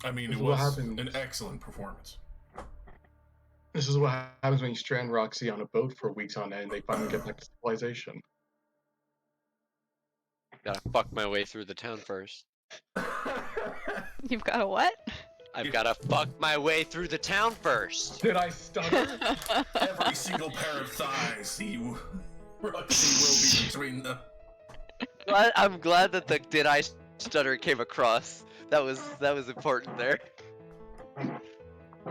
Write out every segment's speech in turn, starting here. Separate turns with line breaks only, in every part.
I mean,
This
it
is what
was
happens.
an excellent performance.
This is what happens when you strand Roxy on a boat for weeks on end and they finally get back to civilization.
Gotta fuck my way through the town first.
You've got a what?
I've gotta fuck my way through the town first.
Did I stutter?
Every single pair of thighs, Roxy will be between them.
I'm glad that the did I stutter came across. That was important there.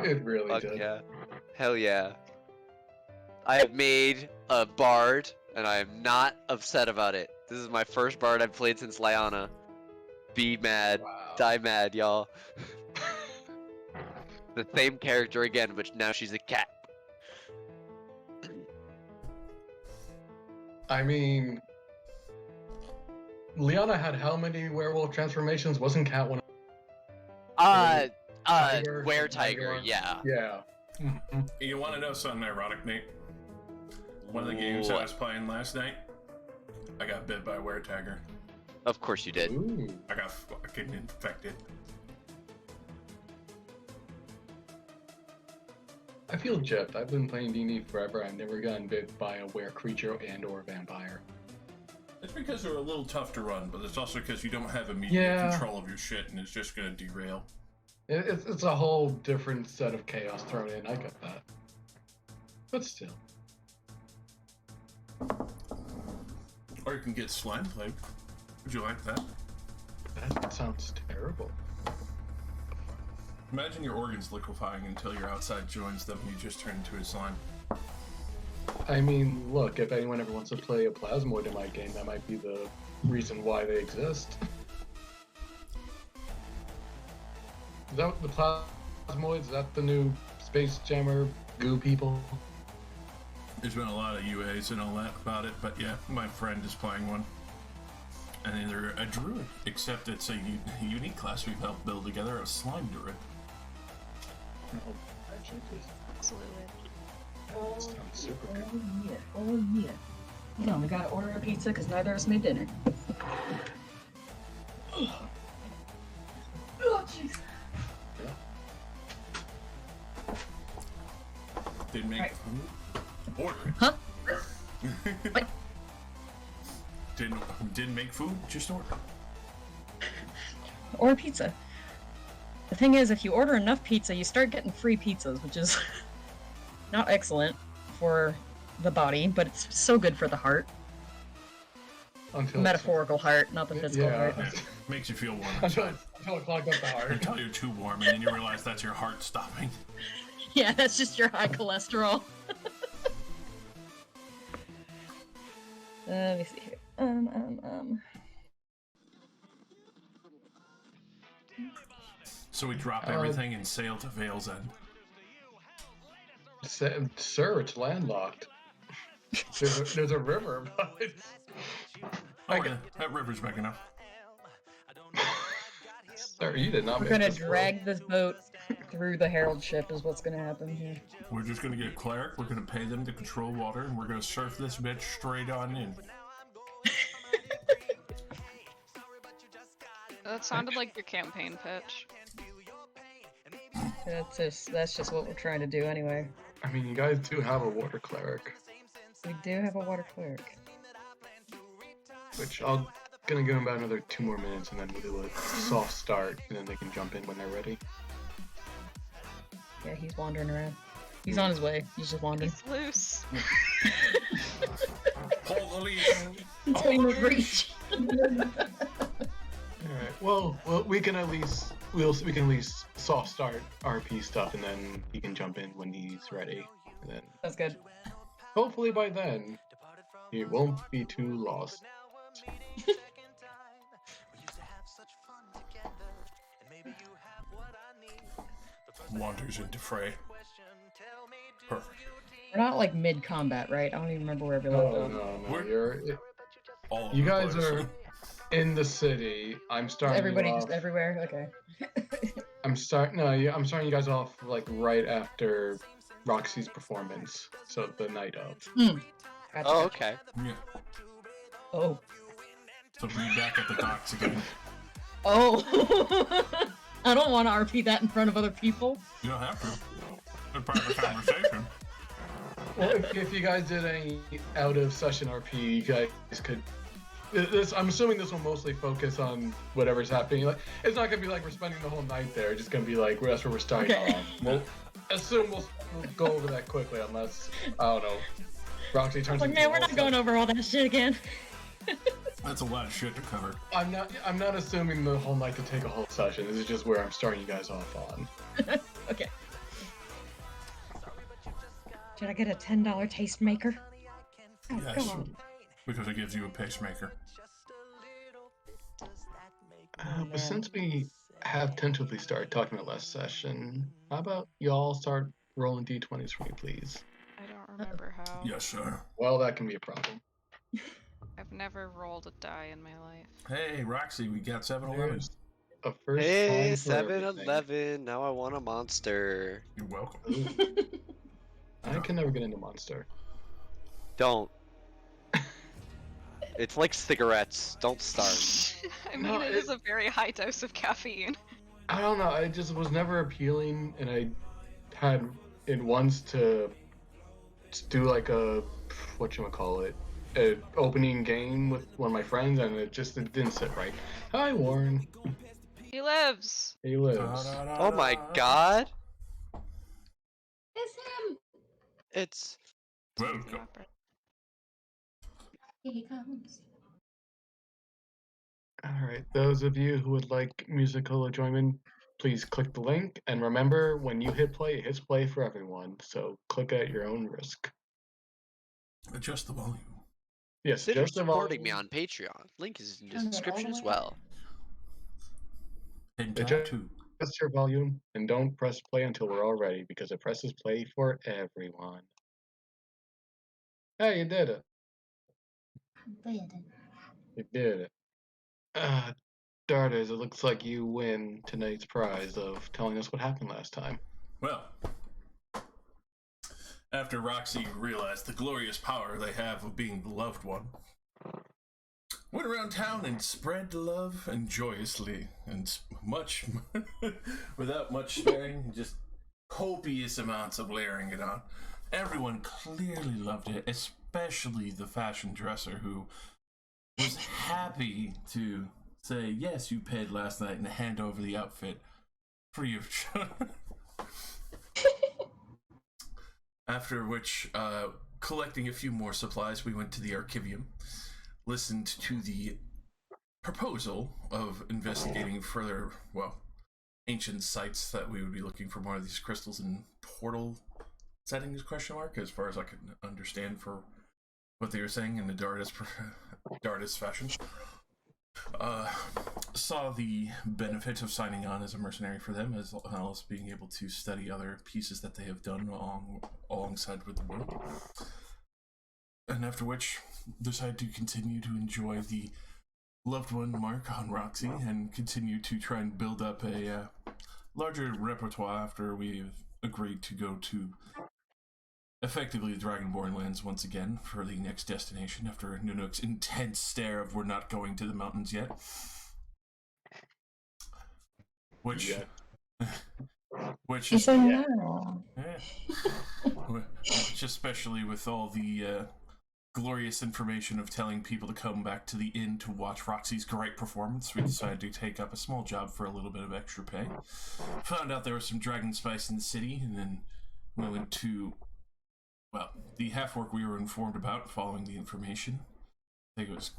It really
Fuck
did.
yeah. Hell yeah. I have made a bard, and I am not upset about it. This is my first bard I've played since Lyanna. Be mad.
Wow.
Die mad, y'all. The same character again, but now she's a cat.
I mean, Liana had how many werewolf transformations? Wasn't Cat one? Tiger,
Were-Tiger, yeah.
Yeah.
You want to know something ironic, Nate? One of the games I was playing last night, I got bit by a were-tiger.
Of course you did.
Ooh.
I got fucking infected.
I feel gypped. I've been playing D&D forever. I've never gotten bit by a were-creature and or vampire.
It's because they're a little tough to run, but it's also because you don't have immediate
Yeah.
control of your shit, and it's just gonna derail.
It's a whole different set of chaos thrown in. I get that. But still.
Or you can get slime plague. Would you like that?
That sounds terrible.
Imagine your organs liquefying until your outside joins them and you just turn into a slime.
I mean, look, if anyone ever wants to play a plasmoid in my game, that might be the reason why they exist. Is that the plasmoids? Is that the new Space Jammer goo people?
There's been a lot of UAs and all that about it, but yeah, my friend is playing one. And they're a druid, except it's a unique class we've helped build together, a slime druid.
Absolutely.
Sounds super good.
Oh yeah. You know, we gotta order a pizza because neither of us made dinner. Oh jeez.
Didn't make
Right.
food. Order it.
Huh? What?
Didn't make food, just order.
Or pizza. The thing is, if you order enough pizza, you start getting free pizzas, which is not excellent for the body, but it's so good for the heart.
Until
Metaphorical heart, not the physical heart.
Yeah, makes you feel warm
Until
inside.
it clogged up the heart.
Until you're too warm, and then you realize that's your heart stopping.
Yeah, that's just your high cholesterol. Let me see here.
So we drop everything and sail to Vale's End.
Sir, it's landlocked. There's a river, but
That river's big enough.
Sir, you did not
We're
make
gonna
this
drag this boat through the Herald ship is what's gonna happen here.
We're just gonna get a cleric, we're gonna pay them to control water, and we're gonna surf this bitch straight on in.
That sounded like your campaign pitch.
That's just what we're trying to do anyway.
I mean, you guys do have a water cleric,
We do have a water cleric.
which I'm gonna give them about another 2 more minutes, and then we'll do a soft start, and then they can jump in when they're ready.
Yeah, he's wandering around. He's on his way. He's just wandering.
He's loose.
Hold the leash!
Until you reach.
Alright, well, we can at least soft start RP stuff, and then he can jump in when he's ready. And then
That's good.
hopefully by then he won't be too lost.
Wanders into fray. Perfect.
We're not like mid combat, right? I don't even remember where we left
No,
off.
no,
We're-
you're.
All over
You
the
guys
place.
are in the city. I'm starting.
Everybody
you
just
off,
everywhere? Okay.
I'm starting. No, I'm starting you guys off like right after Roxy's performance, so the night of.
Gotcha.
Oh, okay.
Yeah.
Oh.
So be back at the docks again.
Oh. I don't want to RP that in front of other people.
You don't have to. They're part of the conversation.
Well, if you guys did any out of session RP, you guys could. I'm assuming this will mostly focus on whatever's happening. Like, it's not gonna be like we're spending the whole night there. It's just gonna be like that's where we're starting
Okay.
off. We'll assume we'll go over that quickly, unless I don't know. Roxy turns.
Like,
into
man,
a
we're
whole
not going over all that shit again.
That's a lot of shit to cover.
I'm not assuming the whole night to take a whole session. This is just where I'm starting you guys off on.
Okay. Should I get a $10 tastemaker? Oh,
Yes,
come on.
because it gives you a pacemaker.
But since we have tentatively started talking about last session, how about y'all start rolling d20s for me, please?
I don't remember how.
Yes, sir.
Well, that can be a problem.
I've never rolled a die in my life.
Hey, Roxy, we got 7-Eleven.
There's a first
Hey,
time for everything.
7-Eleven. Now I want a monster.
You're welcome.
Ooh, I can never get into Monster.
Don't. It's like cigarettes. Don't start.
I mean,
No,
it is a very high dose of caffeine.
I don't know. I just was never appealing, and I had it once to do like a whatchamacallit, an opening game with one of my friends, and it didn't sit right. Hi, Warren.
He lives.
He lives.
Oh my god.
It's him.
It's
Welcome.
Here he comes.
All right, those of you who would like musical enjoyment, please click the link. And remember, when you hit play, it hits play for everyone. So click at your own risk.
Adjust the volume.
Yes,
consider
just the
supporting me
volume.
on Patreon. Link is in the
Turn it all
description
the
as
way
well.
And
Adjust-
tab 2.
Adjust your volume and don't press play until we're all ready because it presses play for everyone. Hey, you did it. You did it. Darters, it looks like you win tonight's prize of telling us what happened last time.
Well, after Roxy realized the glorious power they have of being the loved one, went around town and spread love and joyously and much without much swearing, just copious amounts of layering it on. Everyone clearly loved it, especially the fashion dresser who was happy to say, yes, you paid last night, and hand over the outfit free of charge. After which, collecting a few more supplies, we went to the Archivium, listened to the proposal of investigating further, well, ancient sites that we would be looking for more of these crystals in portal settings, question mark, as far as I could understand for what they were saying in the Dardis fashion. Saw the benefit of signing on as a mercenary for them, as well as being able to study other pieces that they have done alongside with the world. And after which, decided to continue to enjoy the loved one mark on Roxy and continue to try and build up a larger repertoire after we've agreed to go to effectively the Dragonborn lands once again for the next destination after Nunuk's intense stare of we're not going to the mountains yet. Which
Yeah.
He
is
said no.
which especially with all the glorious information of telling people to come back to the inn to watch Roxy's great performance, we decided to take up a small job for a little bit of extra pay. Found out there was some dragon spice in the city, and then we went to, well, the half-orc we were informed about following the information. I think it was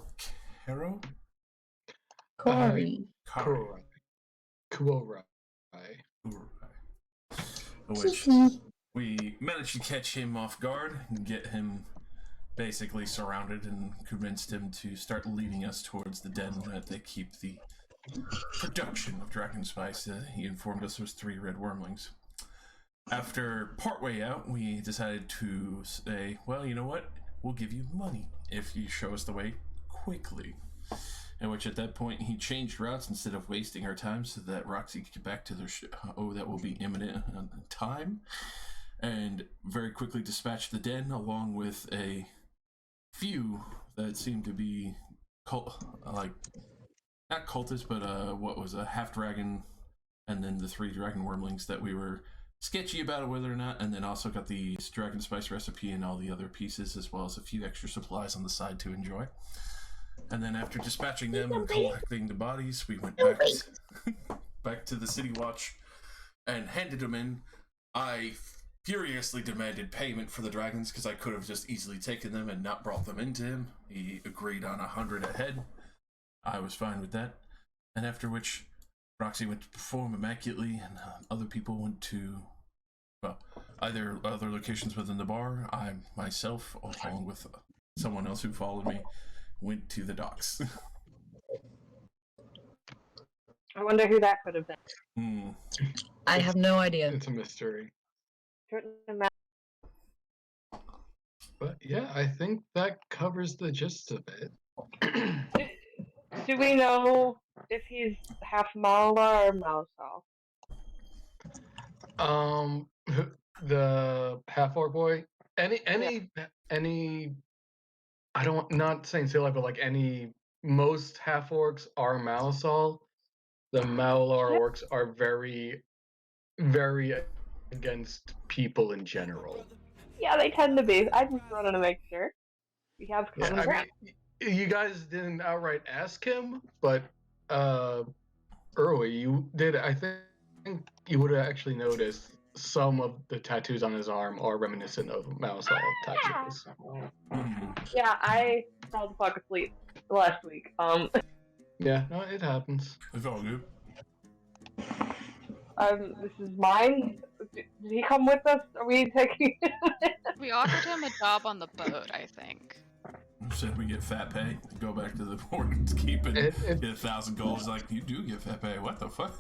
Caro?
Corey.
Kari.
Kuorai.
Which we managed to catch him off guard and get him basically surrounded and convinced him to start leading us towards the den that they keep the production of dragon spice. He informed us was 3 red wormlings. After partway out, we decided to say, well, you know what? We'll give you money if you show us the way quickly. In which, at that point, he changed routes instead of wasting our time so that Roxy could get back to their that will be imminent time. And very quickly dispatched the den along with a few that seemed to be not cultists, but what was a half-dragon and then the 3 dragon wormlings that we were sketchy about whether or not, and then also got the dragon spice recipe and all the other pieces, as well as a few extra supplies on the side to enjoy. And then after dispatching them and collecting the bodies, we went back to the City Watch and handed them in. I furiously demanded payment for the dragons because I could have just easily taken them and not brought them into him. He agreed on 100 a head. I was fine with that. And after which, Roxy went to perform immaculately, and other people went to, well, either other locations within the bar. I myself, along with someone else who followed me, went to the docks.
I wonder who that could have been.
I have no idea.
It's a mystery.
Couldn't imagine.
But yeah, I think that covers the gist of it.
Do we know if he's half Malar or Mausal?
The half orc boy. Any. I don't not saying say like, but like most half orcs are Malasol. The Malar orcs are very, very against people in general.
Yeah, they tend to be. I just wanted to make sure. We have common
Yeah,
ground.
you guys didn't outright ask him, but early you did. I think you would have actually noticed some of the tattoos on his arm are reminiscent of Malasol tattoos.
Yeah, I fell the fuck asleep last week.
Yeah, no, it happens.
It's all good.
This is mine. Did he come with us? Are we taking
We offered him a job on the boat, I think.
Said we get fat pay, go back to the port and keep it, get 1,000 gold. It's like, you do get fat pay. What the fuck?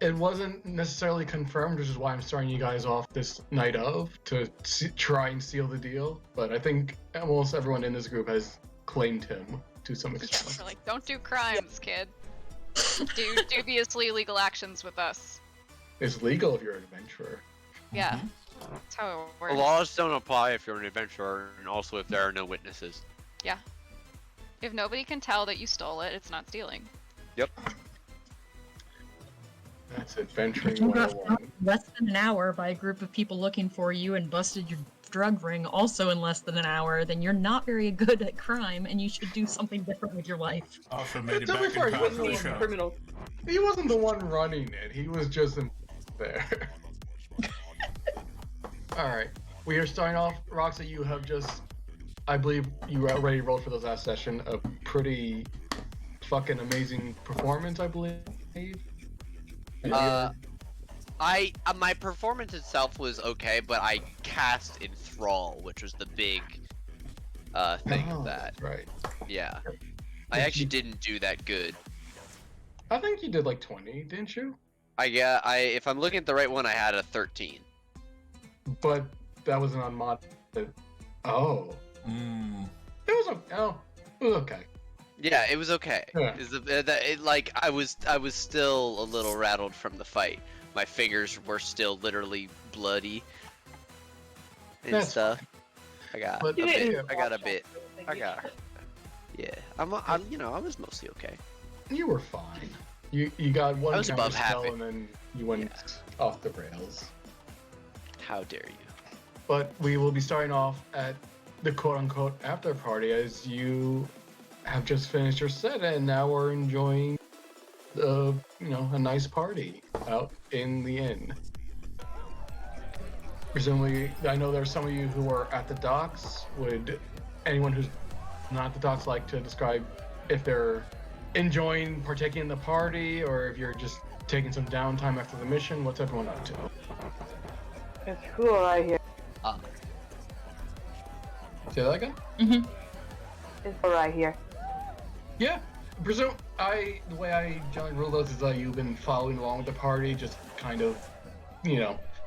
It wasn't necessarily confirmed, which is why I'm starting you guys off this night of to try and seal the deal. But I think almost everyone in this group has claimed him to some extent.
We're like, don't do crimes, kid. Do dubiously illegal actions with us.
It's legal if you're an adventurer.
Yeah, that's how it
The
works.
laws don't apply if you're an adventurer, and also if there are no witnesses.
Yeah. If nobody can tell that you stole it, it's not stealing.
Yep.
That's adventuring
You got
101.
found in less than an hour by a group of people looking for you and busted your drug ring also in less than an hour, then you're not very good at crime and you should do something different with your life.
Also made it
To be
back
fair,
in
he
time
wasn't
for the
the
show.
criminals?
He wasn't the one running it. He was just there. Alright. We are starting off. Roxy, you have just, I believe you already rolled for this last session, a pretty fucking amazing performance, I believe.
My performance itself was okay, but I cast Enthrall, which was the big thing of that.
That's right.
Yeah. I actually didn't do that good.
I think you did like 20, didn't you?
If I'm looking at the right one, I had a 13.
But that wasn't on mod. Oh. It was okay.
Yeah, it was okay.
Yeah.
I was still a little rattled from the fight. My fingers were still literally bloody and
That's
stuff. I got a
But-
You
bit.
didn't
I got a
watch
bit.
that,
I got. Yeah, I was mostly okay.
You were fine. You got one
I was
counter
above
spell
happy.
and then you went off the rails.
How dare you?
But we will be starting off at the quote-unquote after party as you have just finished your set and now are enjoying a nice party out in the inn. Presumably, I know there's some of you who are at the docks. Would anyone who's not at the docks like to describe if they're enjoying partaking in the party or if you're just taking some downtime after the mission? What's everyone up to?
It's cool right here.
Say that again?
It's cool right here.
Yeah. The way I generally rule those is that you've been following along with the party, just kind of,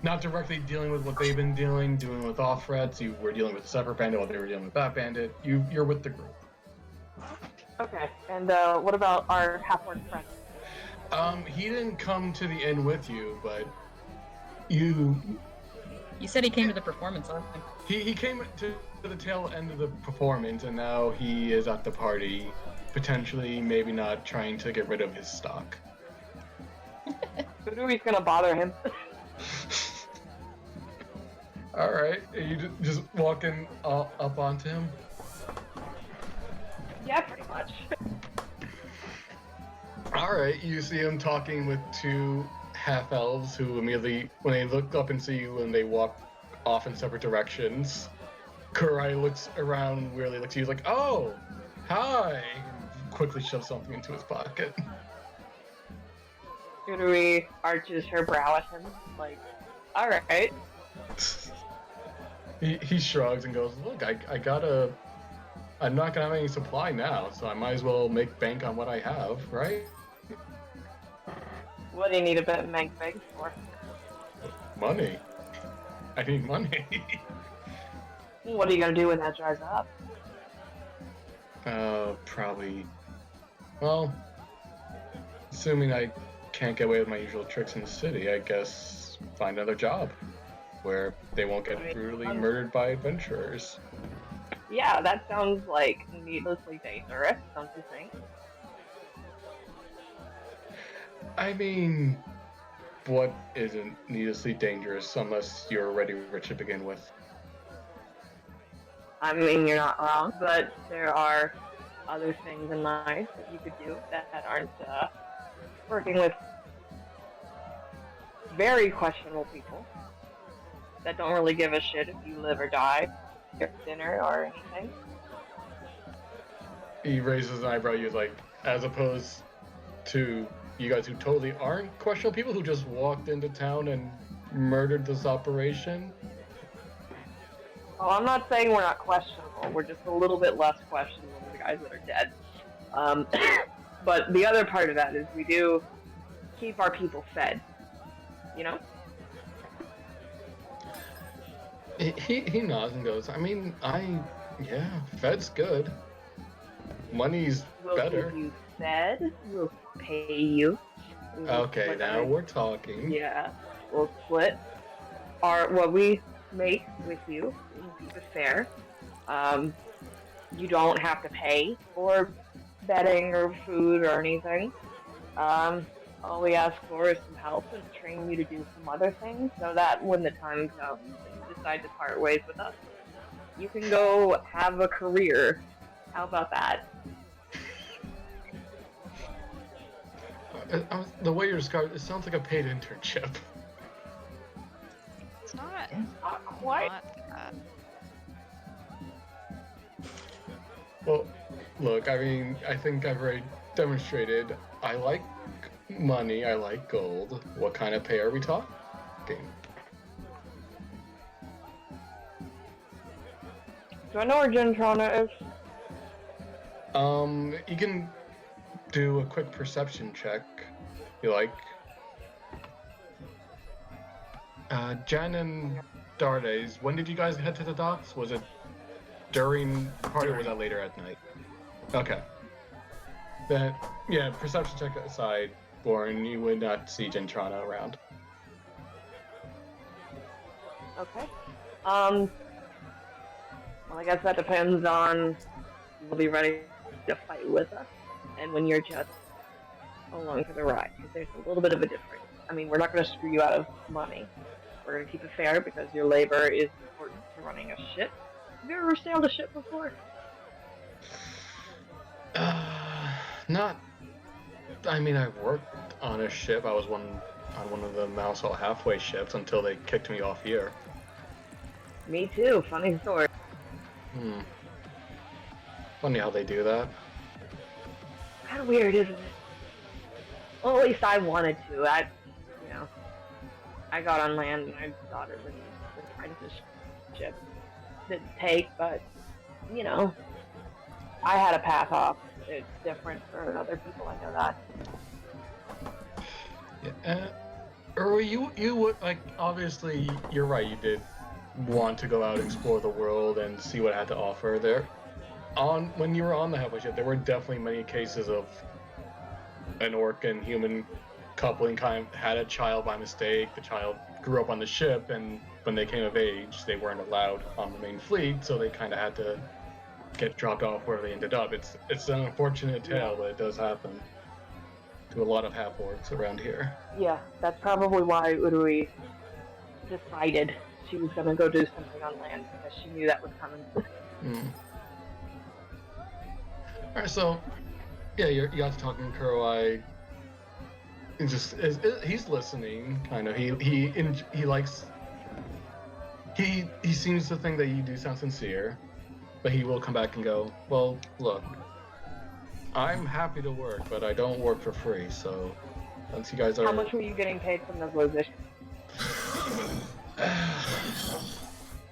not directly dealing with what they've been doing with off threats. You were dealing with a separate bandit while they were dealing with that bandit. You're with the group.
Okay, and what about our half-orc friend?
He didn't come to the inn with you, but you
said he came to the performance last time.
he came to the tail end of the performance, and now he is at the party, potentially maybe not trying to get rid of his stock.
Kurui's gonna bother him.
All right, you just walking up onto him.
Yeah, pretty much.
All right, you see him talking with two half elves who immediately, when they look up and see you, and they walk off in separate directions. Kurai looks around weirdly, looks at you like, "Oh, hi!" and quickly shoves something into his pocket.
Kurui arches her brow at him, like, alright.
He shrugs and goes, "Look, I'm not gonna have any supply now, so I might as well make bank on what I have, right?
What do you need a bit of bank for?
Money. I need money."
What are you gonna do when that dries up?
Probably. Well, assuming I can't get away with my usual tricks in the city, I guess find another job where they won't get brutally murdered by adventurers.
Yeah, that sounds like needlessly dangerous, don't you think?
I mean, what isn't needlessly dangerous unless you're already rich to begin with?
I mean, you're not wrong, but there are other things in life that you could do that aren't working with very questionable people that don't really give a shit if you live or die, your dinner or anything.
He raises an eyebrow. You're like, as opposed to you guys who totally aren't questionable people who just walked into town and murdered this operation.
Oh, I'm not saying we're not questionable. We're just a little bit less questionable than the guys that are dead. But the other part of that is we do keep our people fed. You know?
He nods and goes, yeah, Fed's good. Money's
We'll
better.
give you fed. We'll pay you.
Okay, now we're talking.
Yeah, we'll split what we make with you. We'll keep it fair. You don't have to pay for bedding or food or anything. All we ask for is some help and train you to do some other things so that when the time comes and you decide to part ways with us, you can go have a career. How about that?
The way you're describing it sounds like a paid internship.
It's not.
Not quite.
Not that.
Well, look, I think I've already demonstrated I like money, I like gold. What kind of pay are we talking?
Do I know where Gentrona is?
You can do a quick perception check, you like. Jen and Dardes, when did you guys head to the docks? Was it during the party or was that later at night? Okay. Then, yeah, perception check aside, Lauren, you would not see Gentrona around.
Okay. Well, I guess that depends on you'll be ready to fight with us, and when you're just along for the ride, because there's a little bit of a difference. I mean, we're not going to screw you out of money. We're going to keep it fair because your labor is important to running a ship. Have you ever sailed a ship before?
Not. I mean, I worked on a ship. I was on one of the Mouse Hall halfway ships until they kicked me off here.
Me too. Funny story.
Funny how they do that.
Kind of weird, isn't it? Well, at least I wanted to. I got on land and I thought it was the kind of ship didn't take, but I had a path off. It's different for other people. I know that.
Yeah. Or you would like. Obviously, you're right. You did want to go out and explore the world and see what it had to offer there. When you were on the halfway ship, there were definitely many cases of an orc and human coupling kind of had a child by mistake. The child grew up on the ship, and when they came of age, they weren't allowed on the main fleet, so they kind of had to get dropped off where they ended up. It's an unfortunate tale, but it does happen to to a lot of half orcs around here.
Yeah, that's probably why Urui decided she was gonna go do something on land because she knew that was coming.
All right, so yeah, you got to talking to Kuroai. He's listening, kind of. He likes. He seems to think that you do sound sincere, but he will come back and go, well, look, I'm happy to work, but I don't work for free, so once you guys are...
How much were you getting paid from the position?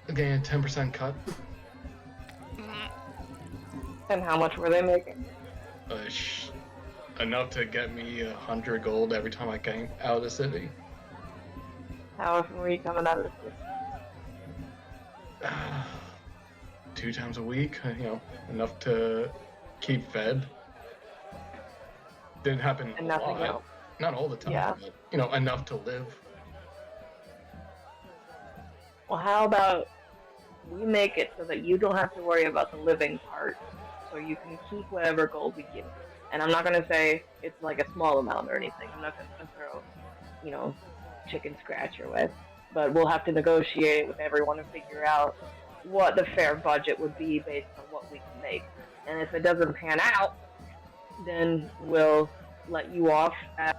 Again, 10% cut.
And how much were they making?
Enough to get me 100 gold every time I came out of the city.
How often were you coming out of the city?
2 times a week, enough to keep fed. Didn't happen
And
a
nothing
lot.
else.
Not all the time,
Yeah.
but, enough to live.
Well, how about we make it so that you don't have to worry about the living part, so you can keep whatever gold we give you. And I'm not gonna say it's like a small amount or anything. I'm not gonna throw, chicken scratch your way. But we'll have to negotiate with everyone and figure out what the fair budget would be based on what we can make. And if it doesn't pan out, then we'll let you off at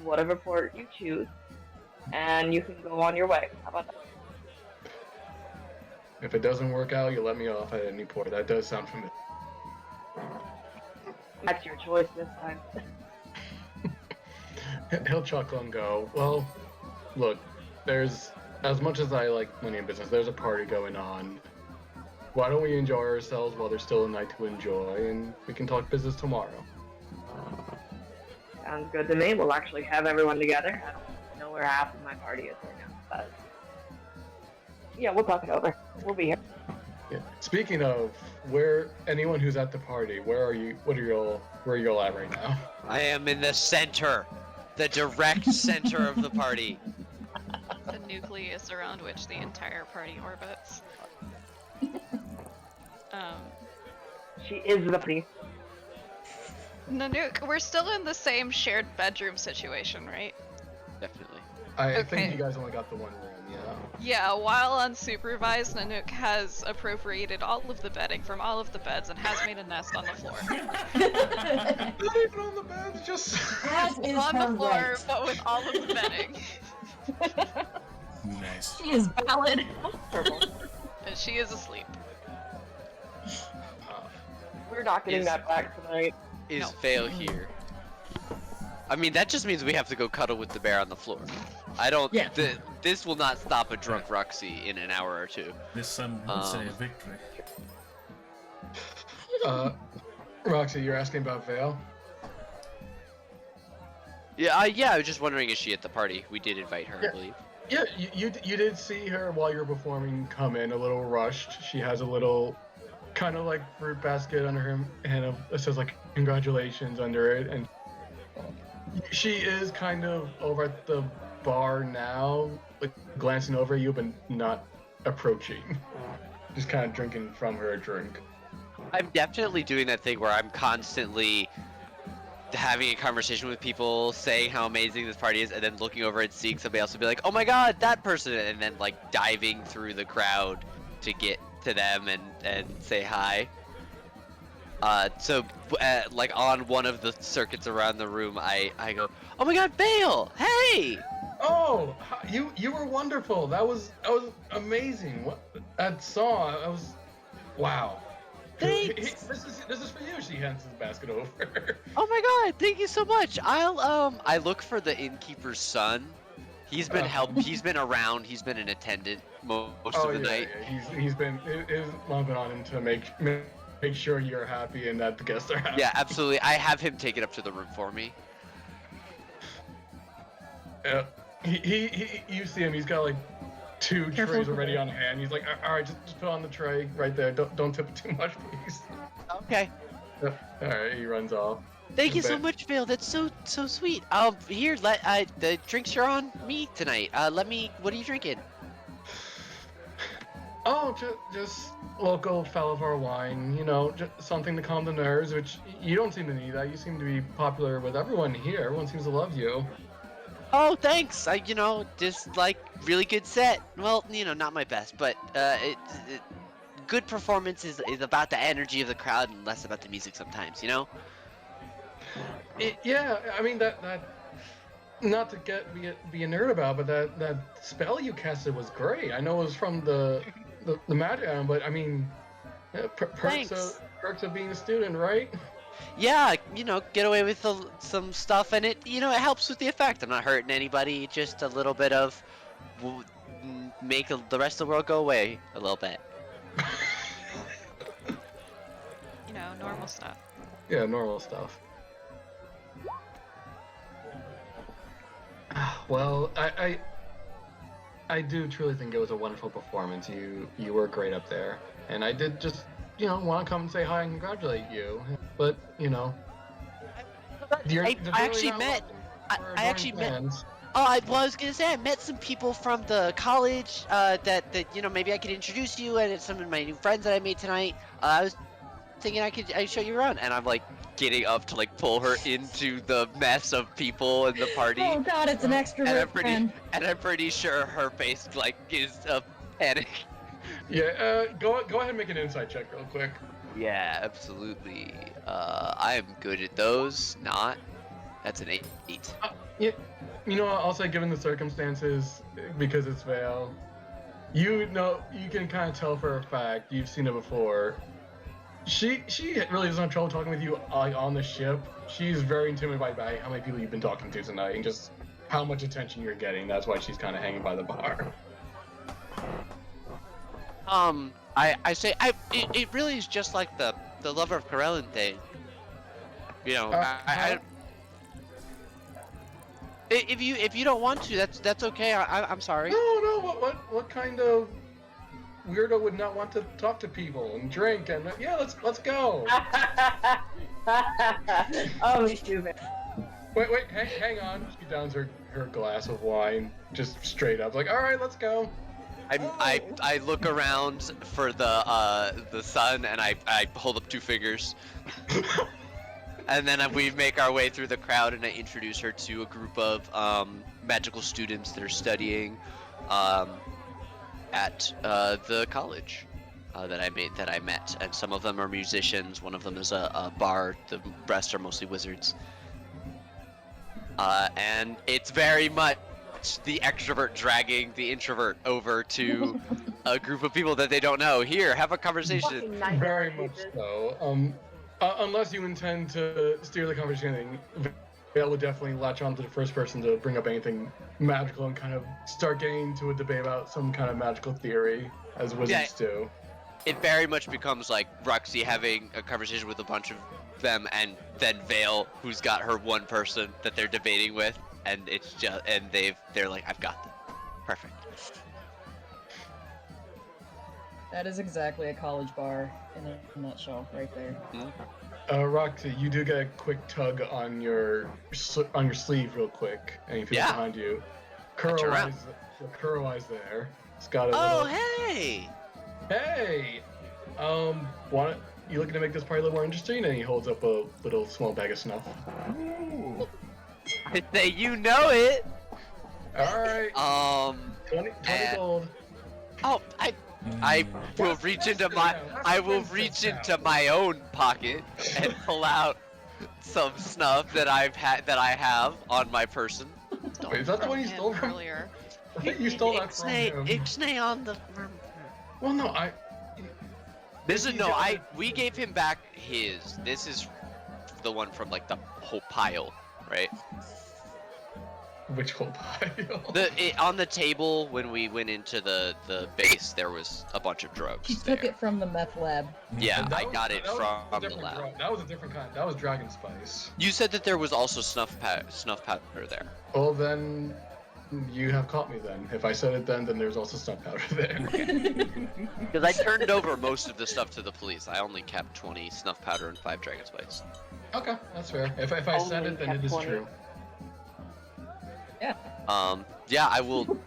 whatever port you choose, and you can go on your way. How about that?
If it doesn't work out, you let me off at any port. That does sound familiar.
That's your choice this time.
He'll chuckle and go, well, look, there's, as much as I like money in business, there's a party going on. Why don't we enjoy ourselves while there's still a night to enjoy, and we can talk business tomorrow.
Sounds good to me. We'll actually have everyone together. I don't know where half of my party is right now, but yeah, we'll talk it over. We'll be here.
Yeah. Speaking of anyone who's at the party, where are you? Where are you all at right now?
I am in the center, the direct center of the party.
The nucleus around which the entire party orbits.
She is the priest.
Nanook, we're still in the same shared bedroom situation, right?
Definitely.
I
Okay.
think you guys only got the one room, yeah.
Yeah, while unsupervised, Nanook has appropriated all of the bedding from all of the beds and has made a nest on the floor.
Not even on the bed, just...
That is
On the
her
floor,
right.
but with all of the bedding.
Nice.
She is valid.
Purple.
And she is asleep.
We're not getting
Is-
that back tonight.
Is
No.
Vale here? I mean, that just means we have to go cuddle with the bear on the floor. I don't.
Yeah.
This will not stop a drunk Roxy in an hour or two.
This some would say a victory.
Roxy, you're asking about Vale?
Yeah, I was just wondering, is she at the party? We did invite her,
Yeah.
I believe.
Yeah, you did see her while you were performing come in a little rushed. She has a little kind of like fruit basket under her hand. It says like congratulations under it, and she is kind of over at the bar now, like glancing over at you but not approaching. Just kind of drinking from her drink.
I'm definitely doing that thing where I'm constantly having a conversation with people, saying how amazing this party is, and then looking over and seeing somebody else and be like, oh my god, that person, and then like diving through the crowd to get to them and say hi. So like on one of the circuits around the room, I go, oh my god, Vale, hey!
Oh, you were wonderful. That was amazing. What that song? I was, wow.
Thanks.
This is for you. She hands his basket over.
Oh my god, thank you so much. I look for the innkeeper's son. He's been he's been around, he's been an attendant most of the night.
Yeah. He's been his mom been on him to make sure you're happy and that the guests are happy.
Yeah, absolutely. I have him take it up to the room for me.
You see him. He's got like 2
Careful
trays
with
already
it.
on hand. He's like, all right, just put on the tray right there. Don't tip it too much, please.
Okay.
All right, he runs off.
Thank you so
Bet.
much, Vale. That's so sweet. Here, the drinks are on me tonight. What are you drinking?
Oh, just local Fellovar wine, you know, just something to calm the nerves, which you don't seem to need that. You seem to be popular with everyone here. Everyone seems to love you.
Oh, thanks. Just like really good set. Well, not my best, but good performance is about the energy of the crowd and less about the music sometimes,
Yeah, I mean that not to be a nerd about, but that spell you casted was great. I know it was from the magic item, but I mean, yeah,
Thanks.
perks of being a student, right?
Yeah, get away with some stuff, and it helps with the effect. I'm not hurting anybody. Just a little bit of make the rest of the world go away a little bit.
Normal stuff.
Yeah, normal stuff. Well, I do truly think it was a wonderful performance. You were great up there, and I did just want to come and say hi and congratulate you. But
I actually met. I actually met. Oh, I was gonna say I met some people from the college that maybe I could introduce you, and it's some of my new friends that I made tonight. I was thinking I'd show you around, and I'm like getting up to like pull her into the mess of people in the party.
Oh god, it's an extrovert friend.
And I'm pretty sure her face like is a panic.
Yeah, go ahead and make an insight check real quick.
Yeah, absolutely. I am good at those. Not. That's an 8.
Yeah, I'll say given the circumstances, because it's Vale, you can kind of tell for a fact you've seen it before. She really doesn't have trouble talking with you on the ship. She's very intimidated by how many people you've been talking to tonight and just how much attention you're getting. That's why she's kind of hanging by the bar.
I say it really is just like the lover of Corellin thing. If you don't want to, that's okay. I'm sorry.
No. What kind of weirdo would not want to talk to people and drink and yeah, let's go.
Oh, stupid.
Wait, hang on. She downs her glass of wine, just straight up, like, all right, let's go.
I look around for the sun and I hold up 2 fingers. And then we make our way through the crowd and I introduce her to a group of magical students that are studying at the college that I met, and some of them are musicians. One of them is a bard. The rest are mostly wizards. And it's very much the extrovert dragging the introvert over to a group of people that they don't know. Here, have a conversation.
Very much so. Unless you intend to steer the conversation, Vale would definitely latch on to the first person to bring up anything magical and kind of start getting into a debate about some kind of magical theory, as wizards do.
It very much becomes like Roxy having a conversation with a bunch of them, and then Vale, who's got her one person that they're debating with, and it's just they're like, I've got them. Perfect.
That is exactly a college bar in a nutshell, right there.
Roxy, you do get a quick tug on your sleeve, real quick, and you feel behind you. Kuroai's there. It's got a little...
hey!
Hey! You looking to make this party a little more interesting? And he holds up a little small bag of snuff.
Ooh.
I say you know it.
All right. 20 gold.
Oh, I will reach into my own pocket and pull out some snuff that I have on my person.
Wait, is that the one you stole from?
Earlier.
You stole that from him.
Ixnay on the.
Well, no,
we gave him back his. This is the one from like the whole pile, right?
Which whole pile?
On the table when we went into the base, there was a bunch of drugs.
He took it from the meth lab.
Yeah, I got it from the lab.
That was a different kind. That was dragon spice.
You said that there was also snuff powder there.
Well, then you have caught me. Then, if I said it, then there's also snuff powder there.
Because I turned over most of the stuff to the police. I only kept 20 snuff powder and 5 dragon spice.
Okay, that's fair. If I said it, then it is
20.
true.
Yeah, I will.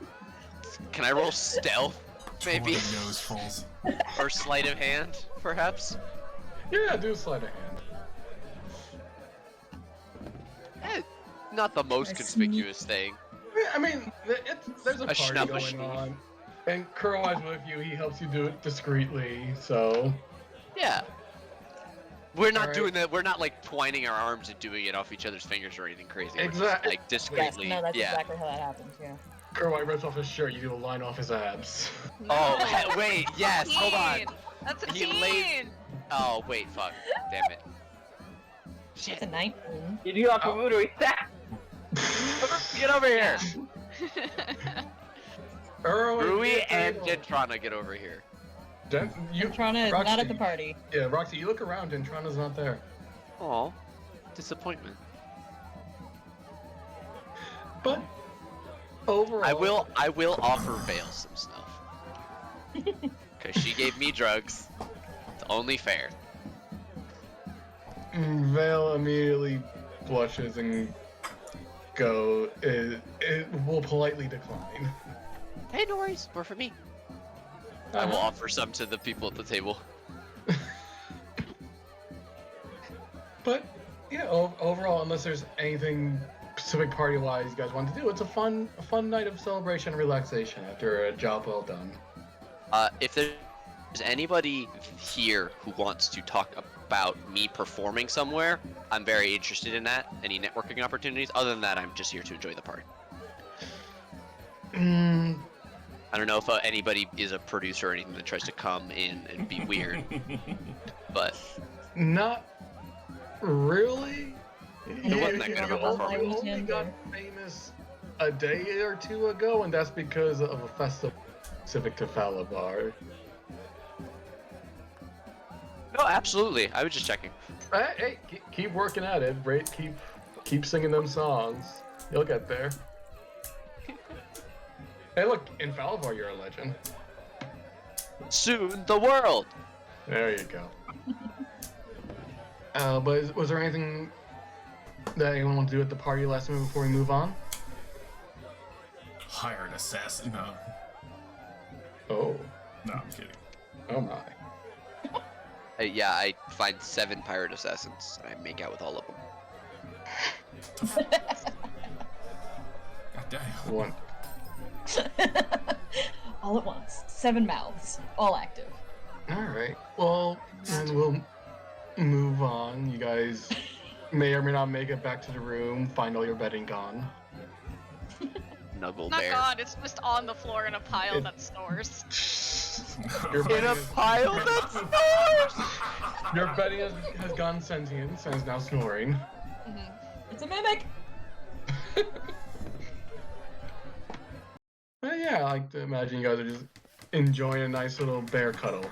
Can I roll stealth? Maybe.
20 nosefuls.
Or sleight of hand, perhaps?
Yeah, do sleight of hand.
Not the most
I
conspicuous thing.
Yeah, I mean, there's a
A
party
schnupp
going
machine.
on, and Kuroi's with you. He helps you do it discreetly, so.
Yeah. We're not
Alright.
doing that. We're not like twining our arms and doing it off each other's fingers or anything crazy. We're just,
Exactly.
like
Yes,
discreetly.
no, that's
yeah.
exactly how that happens, yeah.
Kuroi rips off his shirt. You do a line off his abs.
Oh,
No.
wait. Yes. Hold on.
Teen! That's a
He
teen!
laid- Oh, wait. Fuck. Damn it.
It's a
Shit.
19.
You do have to move to that.
Get over here. Rui and
Roxy,
Gentrana, get over here.
Trana is not at the party.
Yeah, Roxy, you look around. Gentrana's not there.
Aw. Disappointment.
But overall,
I will offer Vale some stuff. Cause she gave me drugs. It's only fair.
Vale immediately blushes and it will politely decline.
Hey, no worries. More for me. I will offer some to the people at the table.
But yeah, overall, unless there's anything specific party-wise you guys want to do, it's a fun night of celebration and relaxation after a job well done.
If there's anybody here who wants to talk about me performing somewhere, I'm very interested in that. Any networking opportunities? Other than that, I'm just here to enjoy the party.
Mm,
I don't know if anybody is a producer or anything that tries to come in and be weird, but
not really.
There wasn't that good of a performance.
You only got famous a day or two ago, and that's because of a festival specific to Falabar.
no, absolutely. I was just checking.
Hey, keep working at it. Keep singing them songs. You'll get there. Hey, look, in Falabar, you're a legend.
Soon the world.
There you go. But was there anything that anyone want to do at the party last minute before we move on?
Hire an assassin. No.
Oh,
No, I'm kidding.
oh my.
Yeah, I find 7 pirate assassins. I make out with all of them.
God damn.
One.
All at once. 7 mouths. All active.
Alright. Well, then we'll move on. You guys may or may not make it back to the room, find all your bedding gone.
Snuggle
Not
bear.
gone, it's just on the floor in a pile that snores.
Your
In
bedding
a
is-
pile that snores!
Your bedding has gone sentient and is now snoring.
Mhm.
It's a mimic!
But yeah, I like to imagine you guys are just enjoying a nice little bear cuddle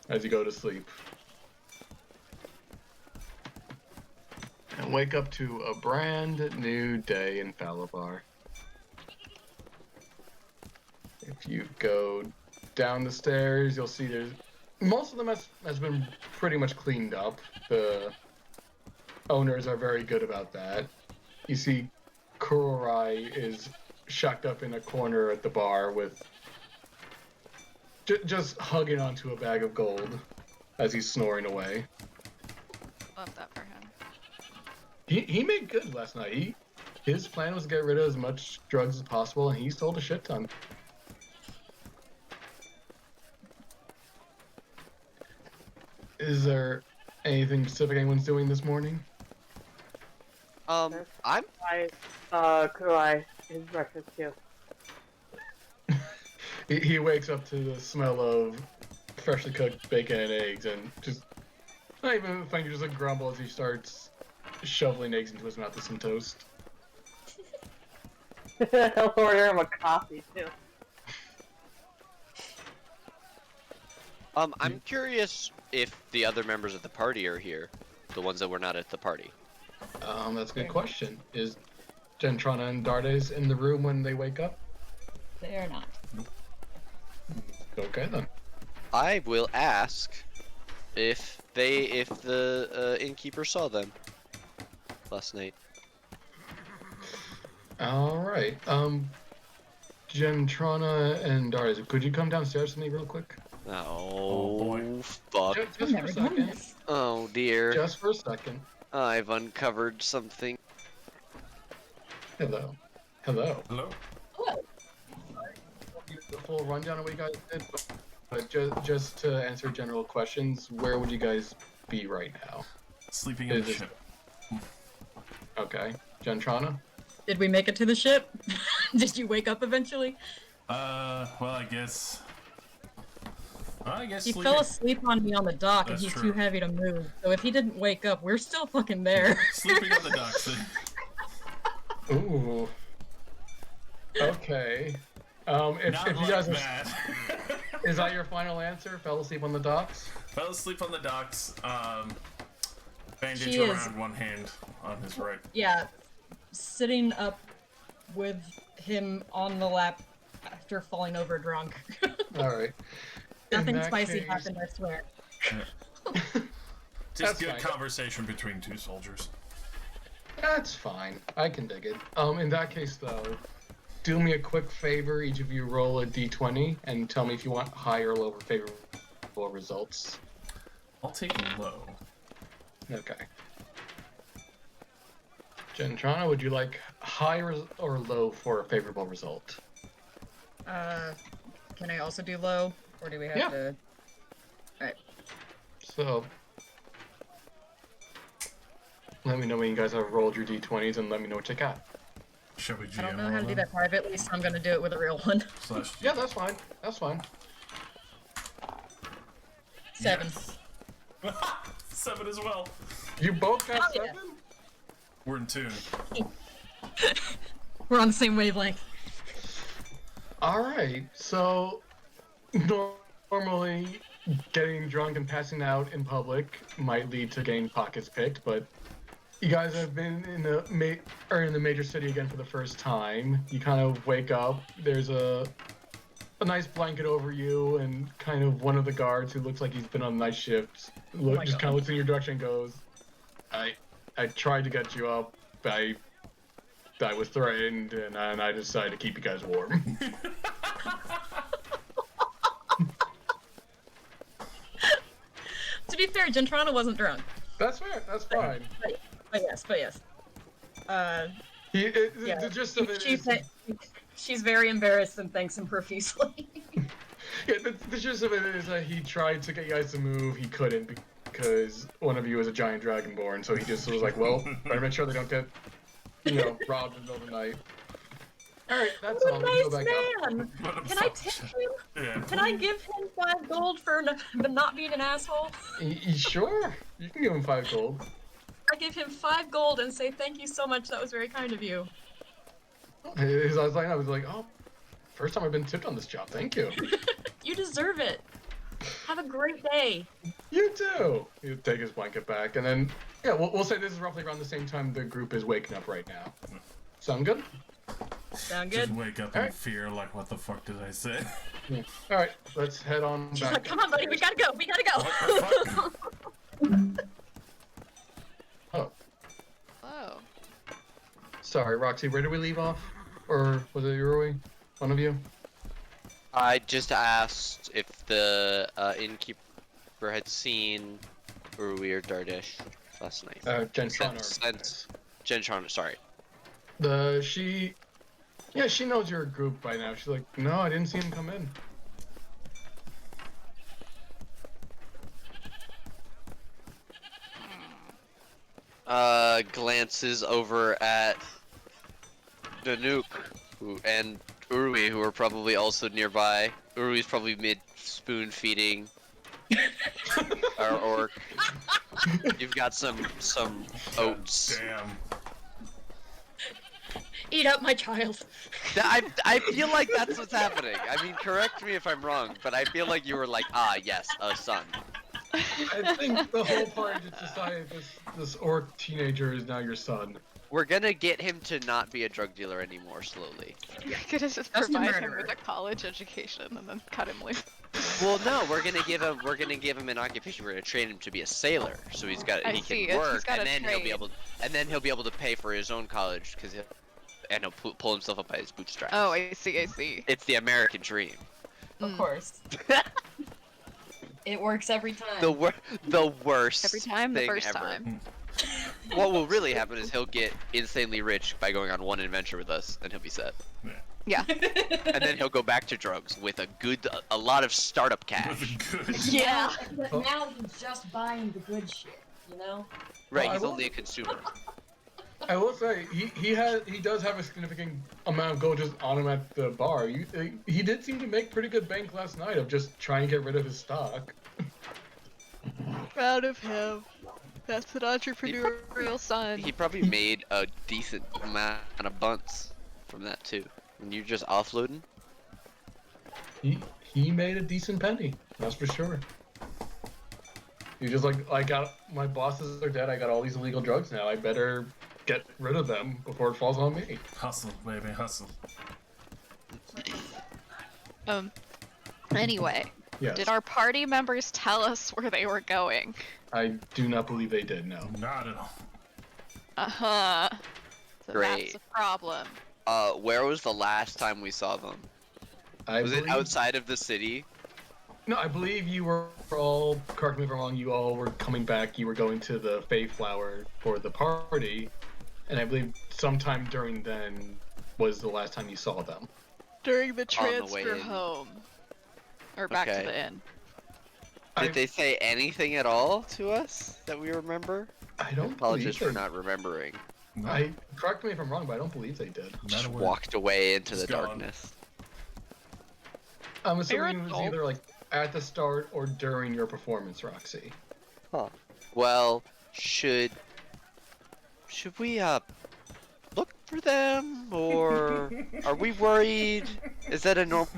as you go to sleep. And wake up to a brand new day in Falabar. If you go down the stairs, you'll see there's most of them has been pretty much cleaned up. The owners are very good about that. You see Kurorai is shacked up in a corner at the bar with just hugging onto a bag of gold as he's snoring away.
Love that for him.
He made good last night. His plan was to get rid of as much drugs as possible, and he sold a shit ton. Is there anything specific anyone's doing this morning?
I'm
Kuroi, his breakfast too.
He wakes up to the smell of freshly cooked bacon and eggs, and just not even thinking, just a grumble as he starts shoveling eggs into his mouth with some toast.
I'll order him a coffee too.
I'm curious if the other members of the party are here, the ones that were not at the party.
That's a good question. Is Gentrana and Dardes in the room when they wake up?
They are not.
Okay then.
I will ask if the innkeeper saw them last night.
All right. Gentrana and Darius, could you come downstairs with me real quick?
Oh,
boy.
fuck.
Just
I've
for a
never done
second.
this.
Oh dear.
Just for a second.
I've uncovered something.
Hello. Hello.
Hello?
The full rundown of what you guys did, but just to answer general questions, where would you guys be right now?
Sleeping in
Is
the
it-
ship.
Okay. Gentrana?
Did we make it to the ship? Did you wake up eventually?
Well, I guess.
He
sleeping.
fell asleep on me on the dock,
That's
and he's
true.
too heavy to move. So if he didn't wake up, we're still fucking there.
Sleeping on the docks.
Ooh. Okay. If
Not
you
like
guys are,
that.
is that your final answer? Fell asleep on the docks?
Fell asleep on the docks. Bandage
She is-
around one hand on his right.
Yeah, sitting up with him on the lap after falling over drunk.
All right. In
Nothing
that
spicy
case-
happened, I swear.
Just
That's
good
fine.
conversation between two soldiers.
That's fine. I can dig it. In that case, though, do me a quick favor. Each of you roll a d20 and tell me if you want high or low for favorable results.
I'll take low.
Okay. Gentrana, would you like high or low for a favorable result?
Can I also do low? Or do we have
Yeah.
to...
So, let me know when you guys have rolled your d20s and let me know what you got.
Shall we GM
I don't know how to do
all
that privately, so I'm gonna do it with a real one.
Slash
Yeah, that's fine. That's fine.
7.
Yes. 7 as well.
You both got
Hell yeah.
7?
We're in tune.
We're on the same wavelength.
Alright, so normally getting drunk and passing out in public might lead to getting pockets picked, but you guys have been in the in the major city again for the first time. You kind of wake up, there's a nice blanket over you, and kind of one of the guards who looks like he's been on night shift
my
just
God.
kind of looks in your direction and goes, I tried to get you up, I was threatened, and I decided to keep you guys warm.
To be fair, Gentrana wasn't drunk.
That's fair. That's fine.
But yes. Yeah.
The gist of it is,
She's very embarrassed and thanks him profusely.
yeah, the gist of it is that he tried to get you guys to move. He couldn't because one of you is a giant dragonborn. So he just was like, well, better make sure they don't get, robbed in the middle of the night. All right, that's all.
What a
We can go
nice
back up.
man!
What a
Can I
fuck-
tip him?
Yeah.
Can I give him 5 gold for not being an asshole?
Sure, you can give him 5 gold.
I give him 5 gold and say thank you so much. That was very kind of you.
I was like, oh, first time I've been tipped on this job. Thank you.
You deserve it. Have a great day.
You too. You take his blanket back, and then we'll say this is roughly around the same time the group is waking up right now. Sound good?
Sound
Just
good?
wake up in
Alright.
fear, like, what the fuck did I say?
Yeah. All right, let's head on
She's
back.
like, come on, buddy, we gotta go. We gotta
What
go.
the
Oh,
Oh.
sorry, Roxy. Where did we leave off? Or was it Yuri? One of you?
I just asked if the innkeeper had seen Urui or Dardish last night.
Gentrana.
Since Gentrana, sorry.
She knows you're a group by now. She's like, no, I didn't see him come in.
Glances over at Nanook and Urui, who are probably also nearby. Urui's probably mid-spoon feeding our orc. You've got some oats.
Damn.
Eat up, my child.
I feel like that's what's happening. I mean, correct me if I'm wrong, but I feel like you were like, ah, yes, a son.
I think the whole party just decided this orc teenager is now your son.
We're gonna get him to not be a drug dealer anymore slowly.
You're gonna just
That's the
provide him
murderer.
with a college education and then cut him loose.
Well, no, we're gonna give him an occupation. We're gonna train him to be a sailor, so he
I
can
see, he's
work,
got
and
a
then he'll be
trade.
able to pay for his own college because and he'll pull himself up by his bootstraps.
Oh, I see.
It's the American dream.
Of
Mm.
course. It works every time.
The worst.
Every time, the
thing
first
ever.
time.
What will really happen is he'll get insanely rich by going on one adventure with us, and he'll be set.
Yeah.
And then he'll go back to drugs with a lot of startup cash.
With a good.
Yeah.
But now he's just buying the good shit, you know?
Right,
Well, I
he's
will-
only a consumer.
I will say he does have a significant amount of gold just on him at the bar. He did seem to make pretty good bank last night of just trying to get rid of his stock.
Proud of him. That's an entrepreneurial son.
He probably made a decent amount of bunts from that too. When you're just offloading.
He made a decent penny, that's for sure. He just like, I got my bosses are dead. I got all these illegal drugs now. I better get rid of them before it falls on me.
Hustle, baby, hustle.
Anyway,
Yes,
did our party members tell us where they were going?
I do not believe they did. No.
Not at all.
Uh-huh. So
Great.
that's a problem.
Where was the last time we saw them? Was it outside of the city?
No, I believe you were all. Correct me if I'm wrong. You all were coming back. You were going to the Fayflower for the party, and I believe sometime during then was the last time you saw them.
During the
On the way
transfer
in.
home. Or back to
Okay.
the inn.
Did they say anything at all to us that we remember?
I don't
Apologies
believe
for not remembering.
No,
I correct me if I'm wrong, but I don't believe they did.
not
Just
a word.
walked away into
Just
the
gone.
darkness.
I'm assuming it was
adults.
either like at the start or during your performance, Roxy.
Well, should we look for them, or are we worried? Is that a normal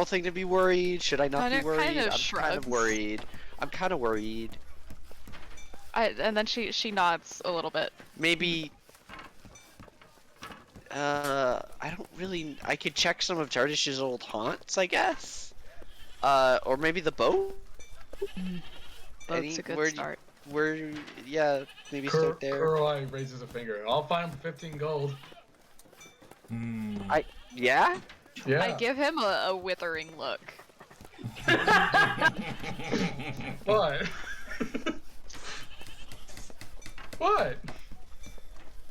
thing to be worried? Should I not
Kinda-
be worried?
kinda
I'm kind
shrugs.
of worried. I'm kind of worried.
And then she nods a little bit.
Maybe. I don't really. I could check some of Jardish's old haunts, I guess. Or maybe the boat.
That's a good
where,
start.
Yeah, maybe start there.
Kuroi raises a finger. I'll find him for 15 gold.
Hmm.
Yeah.
Yeah.
I give him a withering look.
What? What?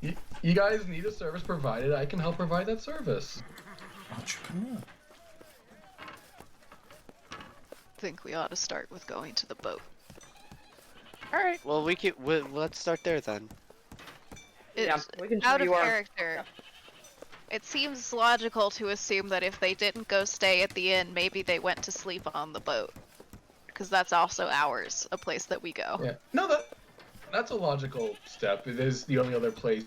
You guys need a service provided. I can help provide that service.
Entrepreneur.
Think we ought to start with going to the boat.
All right. Well, let's start there then.
Yeah,
It's
we can show
out of
you our-
character. It seems logical to assume that if they didn't go stay at the inn, maybe they went to sleep on the boat. Because that's also ours, a place that we go.
Yeah. No, that's a logical step. It is the only other place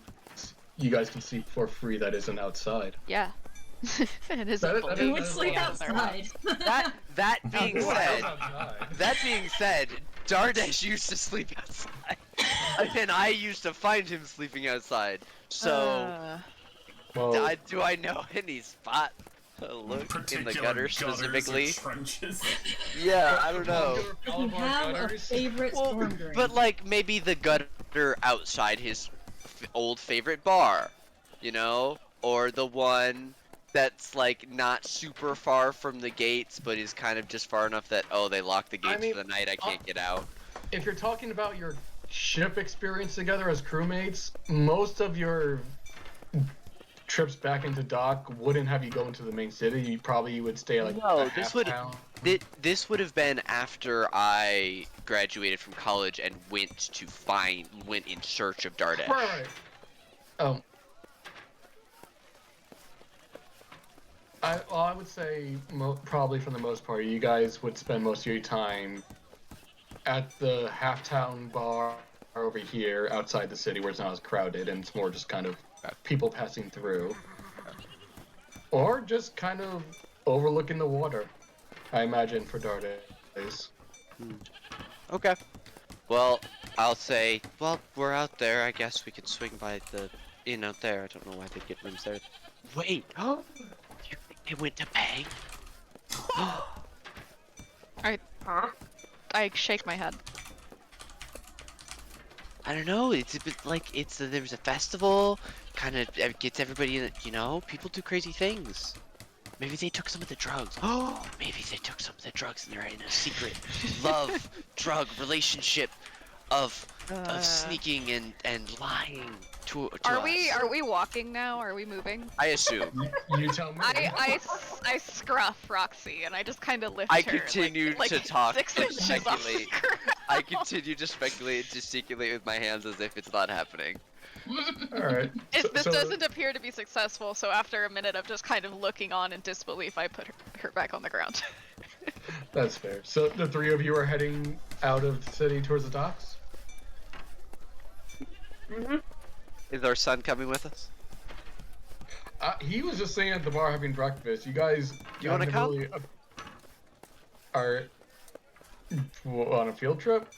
you guys can sleep for free that isn't outside.
Yeah. It is
That-
a
that
fully
Who would sleep
out there.
outside?
That being said,
Outside.
that being said, Dardesh used to sleep outside, and I used to find him sleeping outside. So,
Well,
do I know any spot to look in the
Particular
gutter
gutters or
specifically?
trenches.
Yeah, I don't know.
all
You
of our
have a
gutters.
favorite
Well,
storm drain.
but like maybe the gutter outside his old favorite bar, you know, or the one that's like not super far from the gates, but is kind of just far enough that they lock the gates
mean,
for the night. I can't get out.
If you're talking about your ship experience together as crewmates, most of your trips back into dock wouldn't have you go into the main city. You probably would stay like
No,
a
this
half
would-
town.
This would have been after I graduated from college and went in search of Dardesh.
Right. I would say probably for the most part, you guys would spend most of your time at the half-town bar over here outside the city where it's not as crowded and it's more just kind of people passing through. Or just kind of overlooking the water, I imagine, for Dardays.
Okay. Well, I'll say, we're out there. I guess we could swing by the inn out there. I don't know why they'd get rooms there. Wait. Oh. You think they went to bang?
Huh?
I shake my head.
I don't know. It's a bit like there's a festival. kind of gets everybody, you know, people do crazy things. Maybe they took some of the drugs. Oh, maybe they took some of the drugs and they're in a secret love drug relationship of sneaking and lying to
Are
us.
we walking now? Are we moving?
I assume.
You tell me.
I scruff Roxy and I just kind of lift
I
her.
continue
like
to talk
6
and
inches off the
speculate.
ground.
I continue to speculate and gesticulate with my hands as if it's not happening.
All right.
This doesn't appear to be successful, so after a minute of just kind of looking on in disbelief, I put her back on the ground.
That's fair. So the three of you are heading out of the city towards the docks?
Mhm.
Is our son coming with us?
He was just sitting at the bar having breakfast. You guys
You wanna come?
really, are on a field trip?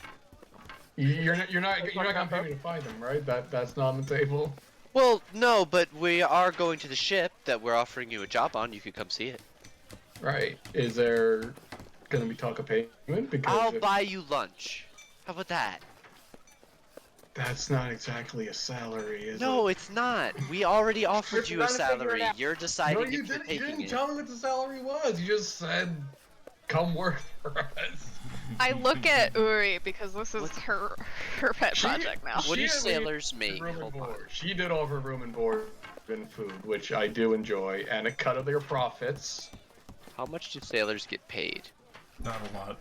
You're not gonna pay me to find them, right? That's not on the table.
Well, no, but we are going to the ship that we're offering you a job on. You could come see it.
Right. Is there gonna be talk of payment? Because
I'll
if-
buy you lunch. How about that?
that's not exactly a salary, is it?
No, it's not. We already offered
We're
you a
gonna figure it
salary.
out.
You're deciding
No,
if
you
you're
didn't. You
taking
didn't
it.
tell me what the salary was. You just said, "Come work for us."
I look at Uri because this is her pet
She-
project now.
What do
She
sailors make?
Room and
Hold on.
board. She did all of her room and board and food, which I do enjoy, and a cut of their profits.
How much do sailors get paid?
Not a lot.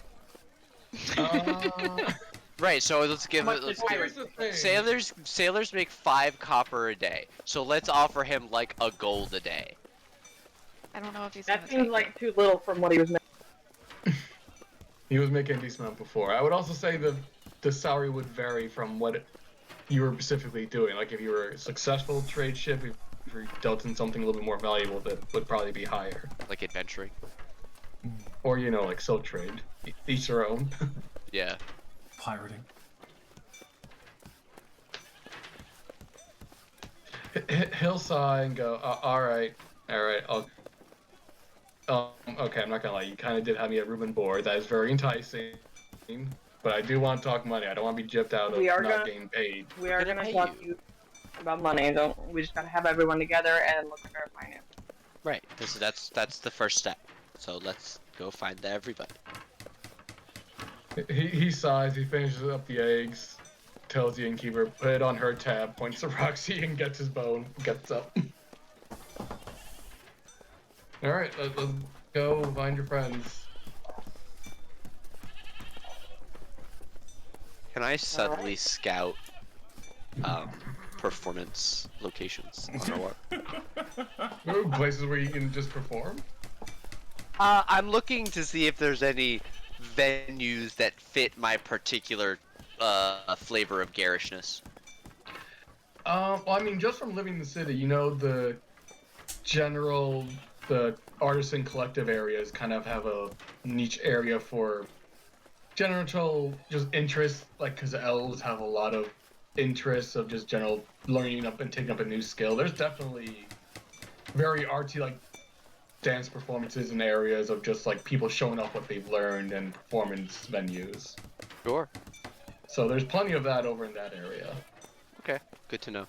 Uh,
Right. So let's give
much
it. Let's
did
give
here's
it.
the thing.
Sailors make 5 copper a day. So let's offer him like a gold a day.
I don't know if he's
That
gonna
seems
take
like too little from what he was making.
He was making a decent amount before. I would also say the salary would vary from what you were specifically doing. Like if you were a successful trade ship, if you dealt in something a little bit more valuable, that would probably be higher.
Like adventuring.
Or like silk trade. Each their own.
Yeah.
Pirating.
He'll sigh and go, all right, I'll. Okay, I'm not gonna lie. You kind of did have me at room and board. That is very enticing, but I do want to talk money. I don't want to be gypped out of
We are
not
gonna-
getting paid.
We are
Gonna
gonna
pay
talk to you about money. We just gotta have everyone together and look at our finances.
Right. That's the first step. So let's go find everybody.
He sighs. He finishes up the eggs, tells the innkeeper, put it on her tab, points to Roxy, and gets his bow and gets up. All right, let's go find your friends.
Can I suddenly scout performance locations on our work?
Ooh, places where you can just perform.
I'm looking to see if there's any venues that fit my particular flavor of garishness.
Well, I mean, just from living in the city, the artisan collective areas kind of have a niche area for general just interest, like because elves have a lot of interests of just general learning up and taking up a new skill. There's definitely very artsy, like dance performances in areas of just like people showing off what they've learned and performance venues.
Sure.
So there's plenty of that over in that area.
Okay. Good to know.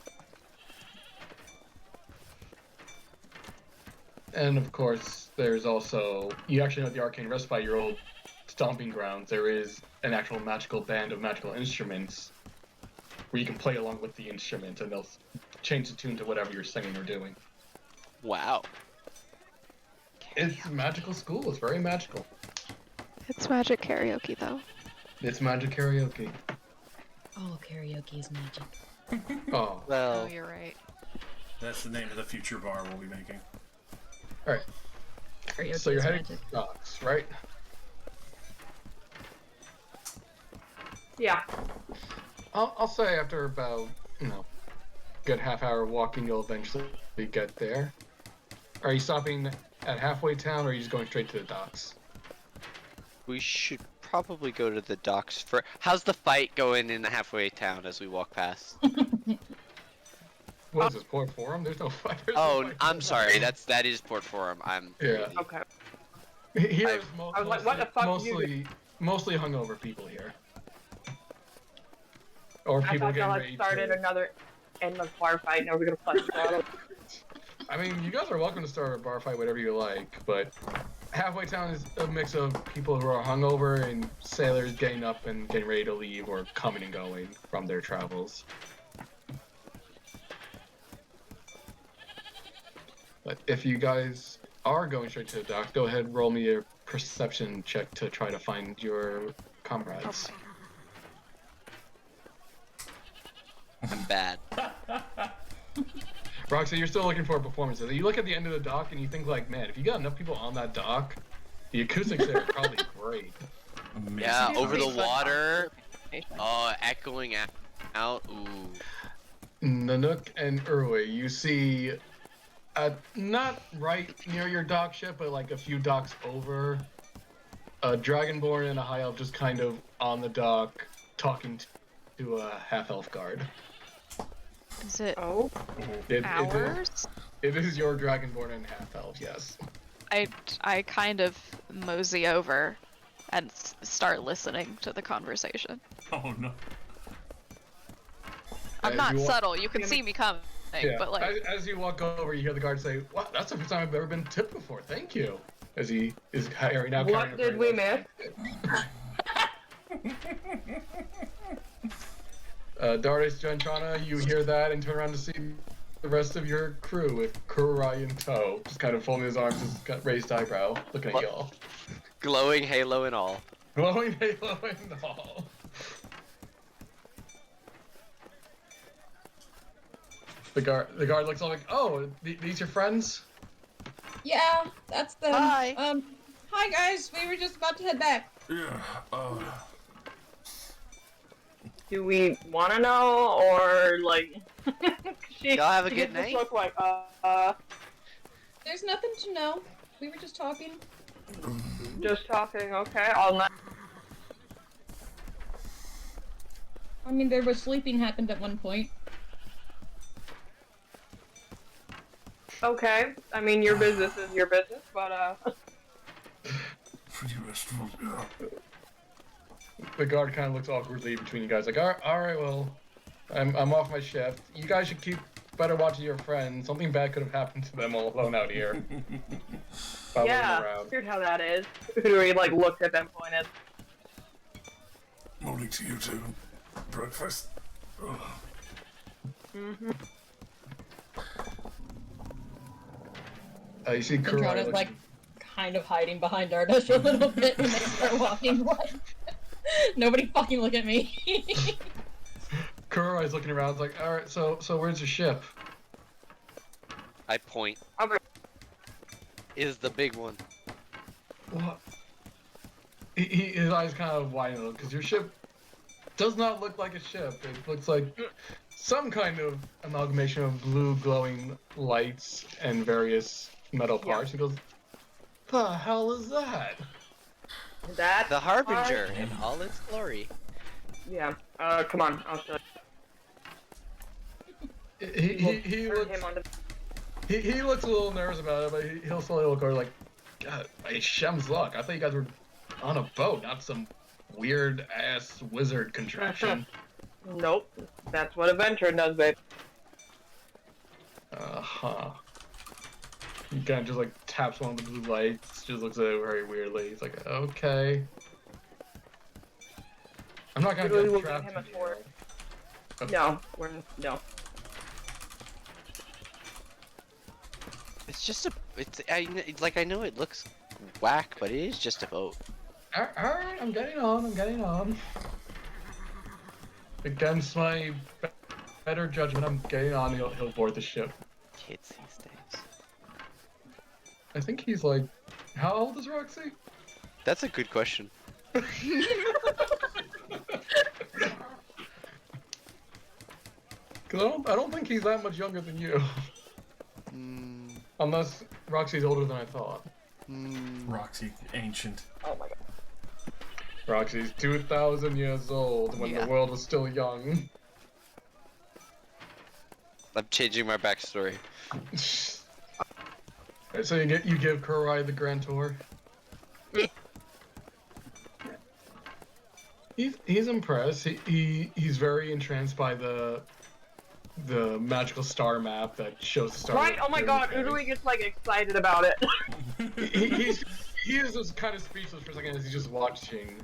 And of course, there's also, you actually know at the Arcane Respite, your old stomping grounds, there is an actual magical band of magical instruments where you can play along with the instrument and they'll change the tune to whatever you're singing or doing.
Wow.
It's a magical school, it's very magical.
It's magic karaoke though.
It's magic karaoke.
Oh, karaoke is magic.
Oh,
Well,
Oh, you're right.
That's the name of the future bar we'll be making.
alright.
Karaoke
So you're
is
heading
magic.
to the docks, right?
Yeah.
I'll say after about, good half hour walking, you'll eventually get there. Are you stopping at halfway town or are you just going straight to the docks?
we should probably go to the docks for. How's the fight going in the halfway town as we walk past?
What is this, Port Forum? There's no fight. There's no
Oh,
fight
I'm
going
sorry.
on.
That is Port Forum. I'm.
Yeah.
Okay.
Here's
I was like, what the fuck did you
mostly hungover people here. Or
I
people
thought
getting
y'all
ready
had started
to...
another. endless bar fight and are we gonna flush the bottle?
I mean, you guys are welcome to start a bar fight, whatever you like, but Halfway Town is a mix of people who are hungover and sailors getting up and getting ready to leave or coming and going from their travels. But if you guys are going straight to the dock, go ahead and roll me a perception check to try to find your comrades.
I'm bad.
Roxy, you're still looking for performances. You look at the end of the dock and you think like, man, if you got enough people on that dock, the acoustics there are probably great.
Amazing.
Yeah, over the
Pretty fun
water.
conversation.
Echoing out. Ooh.
Nanook and Urwe, you see, not right near your dock ship, but like a few docks over, a Dragonborn and a High Elf just kind of on the dock talking to a half-elf guard.
Is it
Oh,
ours?
It is your Dragonborn and half-elf, yes.
I kind of mosey over and start listening to the conversation.
Oh no.
I'm
As
not
you walk-
subtle. You can see me coming, but like,
as you walk over, you hear the guard say, "Wow, that's the first time I've ever been tipped before. Thank you." As he is carrying out.
what did we miss?
Dardis Jantrana, you hear that and turn around to see the rest of your crew with Kurai in tow, just kind of folding his arms, just got raised eyebrow, looking at
What?
y'all.
Glowing halo and all.
Glowing halo and all. The guard looks all like, "Oh, these your friends?"
Yeah, that's them.
Hi.
Hi guys, we were just about to head back.
Yeah.
Do we want to know or like?
Y'all have a
she
good
gives this
night?
Look like
There's nothing to know. We were just talking.
just talking. Okay, I'll not.
I mean, there was sleeping happened at one point.
Okay, I mean your business is your business, but
Pretty restful. Yeah.
The guard kind of looks awkwardly between you guys, like, all right, well, I'm off my shift. You guys should keep better watch of your friends. Something bad could have happened to them all alone out here. Following
yeah,
around.
here's how that is. He like looked at them, pointed.
Morning to you too. Breakfast. Ugh.
Mm-hmm.
You see Kurai
Controla's
looking-
like kind of hiding behind Ardash a little bit when they start walking. Like, nobody fucking look at me.
Kurai's looking around, like, all right, so where's your ship?
I point.
Okay.
Is the big one.
What? His eyes kind of widen a little, because your ship does not look like a ship. It looks like some kind of amalgamation of blue glowing lights and various metal parts. He goes, the hell is that?
That
The Harbinger in all its glory.
Yeah. Come on, I'll show you.
He
Turn
looks
him onto.
he looks a little nervous about it, but he'll slowly look over like, God, hey, Shem's luck. I thought you guys were on a boat, not some weird ass wizard contraption.
Nope. That's what adventure does, babe.
Uh-huh. He kind of just like taps one of the blue lights, just looks at it very weirdly. He's like, okay. I'm not gonna
Literally
get
will give
trapped.
him a
in here.
sword.
Okay.
No, no.
It's just a. I know it looks whack, but it is just a boat.
Alright, I'm getting on. Against my better judgment, I'm getting on. He'll board the ship.
Kids these days.
I think he's like, how old is Roxy?
That's a good question.
Cause I don't think he's that much younger than you.
Mm,
Unless Roxy's older than I thought.
Roxy, ancient.
Oh my god.
Roxy's 2,000 years old when
Yeah.
the world was still young.
I'm changing my backstory.
So you give Kurai the grand tour. He's impressed. He's very entranced by the the magical star map that shows the stars.
Right? Oh my god, Udui gets like excited about it.
He is just kind of speechless for a second as he's just watching,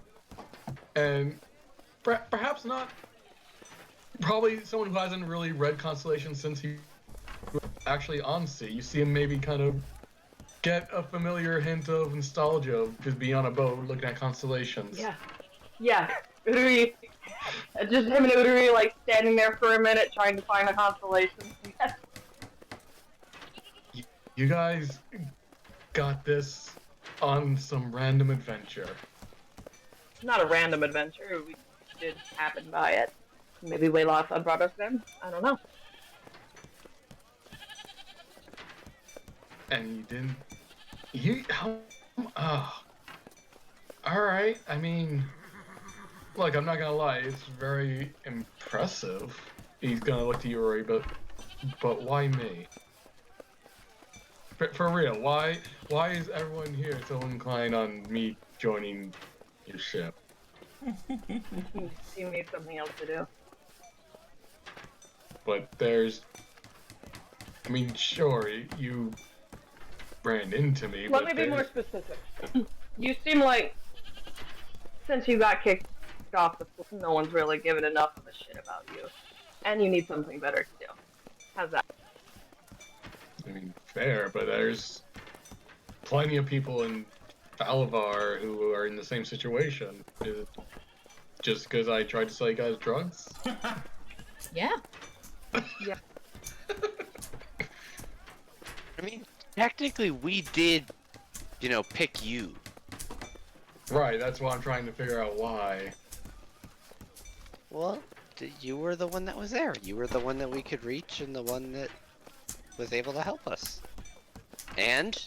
and perhaps not. Probably someone who hasn't really read Constellation since he was actually on sea. You see him maybe kind of get a familiar hint of nostalgia of just being on a boat looking at constellations.
Yeah. Udui. Just him and Udui like standing there for a minute trying to find a constellation. Yes.
You guys got this on some random adventure.
It's not a random adventure. We did happen by it. Maybe Waylafa brought us in. I don't know.
And you didn't. You. Alright, I mean. Look, I'm not gonna lie, it's very impressive. He's gonna look to you, Rory, but why me? For real, why is everyone here so inclined on me joining your ship?
You need something else to do.
But there's... I mean, sure, you ran into me,
Let
but
me be more specific. You seem like, since you got kicked off the school, no one's really given enough of a shit about you. And you need something better to do. How's that?
I mean, fair, but there's plenty of people in Balavar who are in the same situation. Is it just because I tried to sell you guys drugs?
Yeah.
Yeah.
I mean, technically, we did, pick you.
Right, that's why I'm trying to figure out why.
Well, you were the one that was there. You were the one that we could reach and the one that was able to help us. And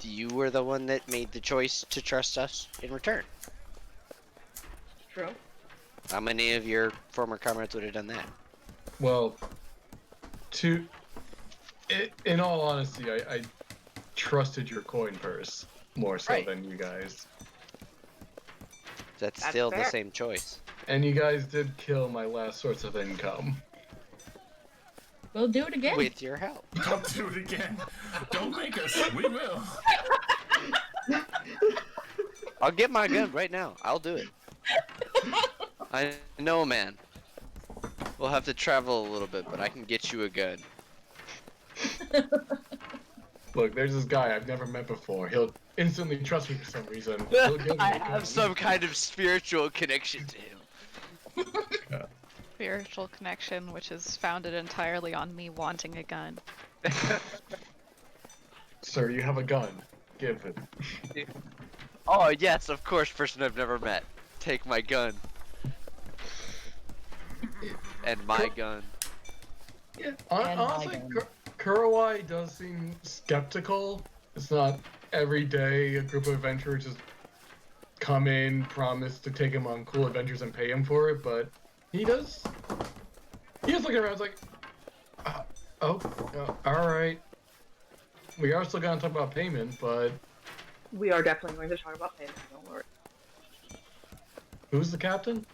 you were the one that made the choice to trust us in return.
True.
How many of your former comrades would have done that?
Well, in all honesty, I trusted your coin purse more so
Right.
than you guys.
That's
That's
still the
fair.
same choice.
And you guys did kill my last source of income.
We'll do it again.
With your help.
Don't do it again. Don't make us. We will.
I'll get my gun right now. I'll do it. I know, man. We'll have to travel a little bit, but I can get you a gun.
Look, there's this guy I've never met before. He'll instantly trust me for some reason. He'll give me
I
a gun.
have some kind of spiritual connection to him.
Spiritual connection, which is founded entirely on me wanting a gun.
Sir, you have a gun. Give it.
Oh, yes, of course, person I've never met. Take my gun. And my gun.
Yeah,
And
honestly,
my gun.
Kurawai does seem skeptical. It's not every day a group of adventurers just come in, promise to take him on cool adventures and pay him for it, but he does. He is looking around, like, alright. We are still gonna talk about payment, but
We are definitely going to talk about payment, don't worry.
who's the captain?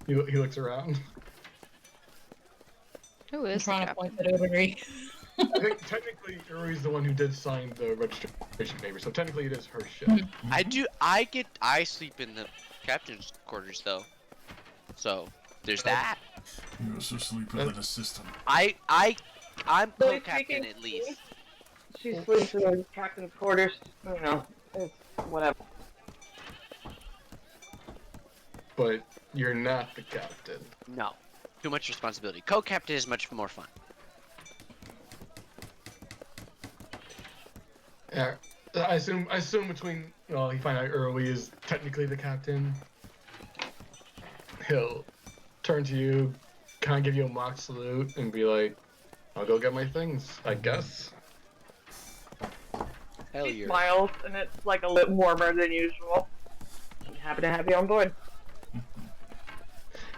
He looks around.
Who
I'm
is the
trying to
captain?
point at Odori.
I think technically Uri's the one who did sign the registration paper, so technically it is her ship.
I sleep in the captain's quarters, though. So, there's that.
You also sleep with an assistant.
I'm
So
co-captain
speaking-
at least.
She sleeps in the captain's quarters, it's whatever.
But you're not the captain.
No. Too much responsibility. Co-captain is much more fun.
Yeah, I assume between, well, you find out Uri is technically the captain. He'll turn to you, kind of give you a mock salute, and be like, "I'll go get my things, I guess."
Hell
She
yeah.
smiles, and it's like a little warmer than usual. I'm happy to have you on board.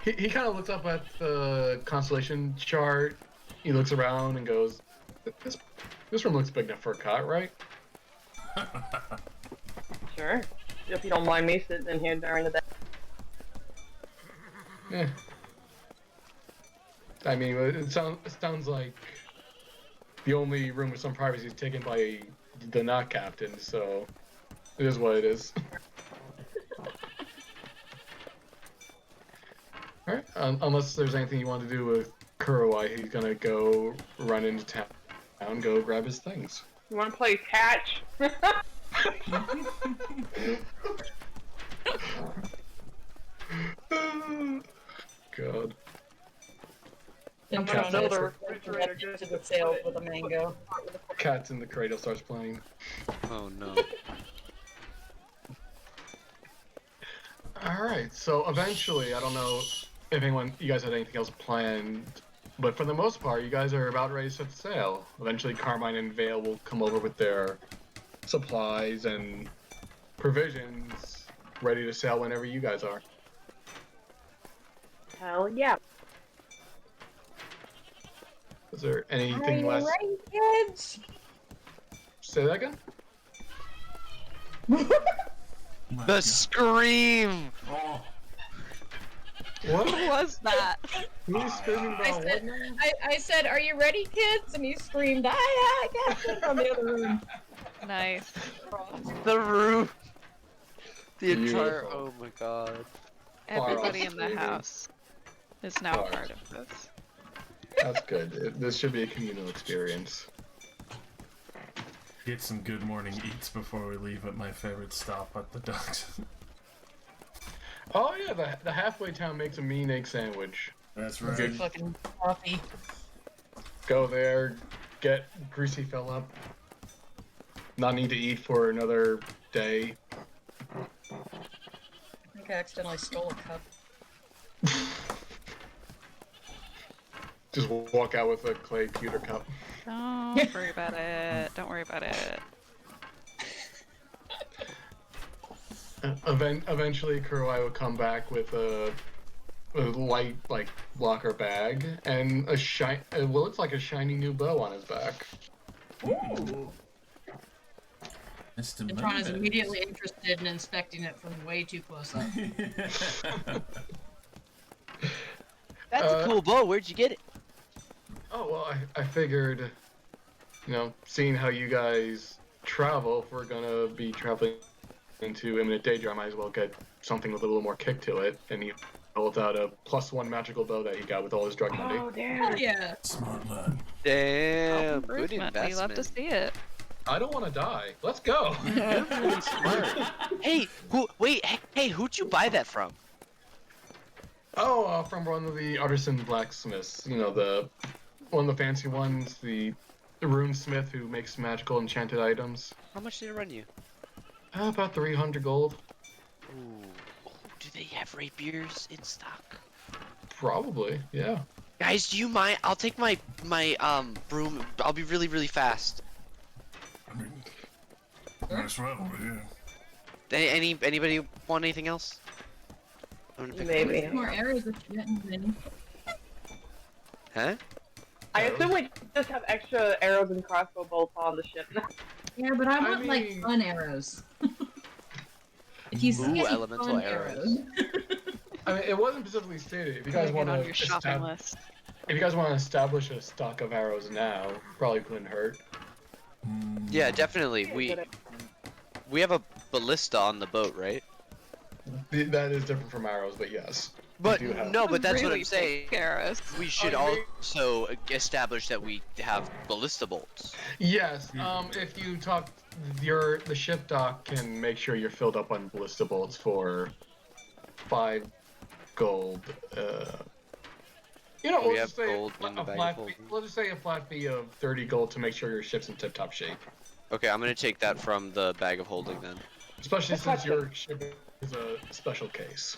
He kind of looks up at the constellation chart. He looks around and goes, "This room looks big enough for a cot, right?"
Sure. If you don't mind me sitting in here during the day.
Yeah. I mean, it sounds like the only room with some privacy is taken by the not captain, so it is what it is. Alright, unless there's anything you want to do with Kurawai, he's gonna go run into town, go grab his things.
You want to play catch?
God.
I'm
gonna
trying
build
to
a refrigerator just
to the sale with a mango.
Cat's in the cradle starts playing.
Oh no.
Alright, so eventually, I don't know if you guys had anything else planned, but for the most part, you guys are about ready to set sail. Eventually, Carmine and Vale will come over with their supplies and provisions ready to sail whenever you guys are.
Hell yeah.
Is there anything less?
Right, kids?
Say that again?
My
The
God.
scream!
Oh,
What?
What was that?
Who is screaming
I
about
said,
what now?
I said, are you ready, kids? And he screamed, aye, aye, Captain, from the other room.
Nice.
The roof! The entire.
Beautiful.
Oh my god.
Everybody in the
screaming.
house is now
Far.
part of this.
That's good. This should be a communal experience.
get some good morning eats before we leave at my favorite stop at the docks.
Oh yeah, the halfway town makes a mean egg sandwich.
That's
It's
right.
like fucking coffee.
Go there, get greasy fill up. Not need to eat for another day.
I think I accidentally stole a cup.
Just walk out with a clay pewter cup.
Don't worry about it. Don't worry about it.
Eventually, Kurawai will come back with a light, like, locker bag and well, it's like a shiny new bow on his back.
Ooh.
Mr.
Intron is
Moonbed.
immediately interested in inspecting it from way too close up.
That's a cool bow. Where'd you get it?
Oh, well, I figured, seeing how you guys travel, if we're gonna be traveling into Imminent Danger, I might as well get something with a little more kick to it. And he pulled out a +1 magical bow that he got with all his drug money.
Oh, damn.
Hell yeah.
Smart lad.
Damn, good
Improvement. We love
investment.
to see it.
I don't want to die. Let's go.
Really smart. Hey, who'd you buy that from?
Oh, from one of the artisan blacksmiths. One of the fancy ones, the runesmith who makes magical enchanted items.
How much did it run you?
About 300 gold.
Ooh. Oh, do they have rapiers in stock?
Probably, yeah.
Guys, do you mind? I'll take my broom. I'll be really, really fast.
I mean, might as well, yeah.
Anybody want anything else? I'm gonna pick
Maybe.
More arrows if you hadn't been.
Huh?
I assume we just have extra arrows and crossbow bolts on the ship now.
Yeah, but I want
mean-
like fun arrows. If you see any
elemental
fun
arrows.
I mean, it wasn't specifically stated. If you guys
Putting it
want
on your shopping list.
if you guys want to establish a stock of arrows now, probably couldn't hurt.
Yeah, definitely. We have a ballista on the boat, right?
That is different from arrows, but yes.
But
do have-
no, but that's what
Really
I'm saying.
big arrows.
We should
Oh, you
also establish that we have ballista bolts.
Yes. If you talk, the ship dock can make sure you're filled up on ballista bolts for 5 gold.
We
we'll
have
just say
gold in the
a
bag of
flat
holding.
fee. We'll just say a flat fee of 30 gold to make sure your ship's in tip-top shape.
Okay, I'm gonna take that from the bag of holding then.
Especially since your ship is a special case.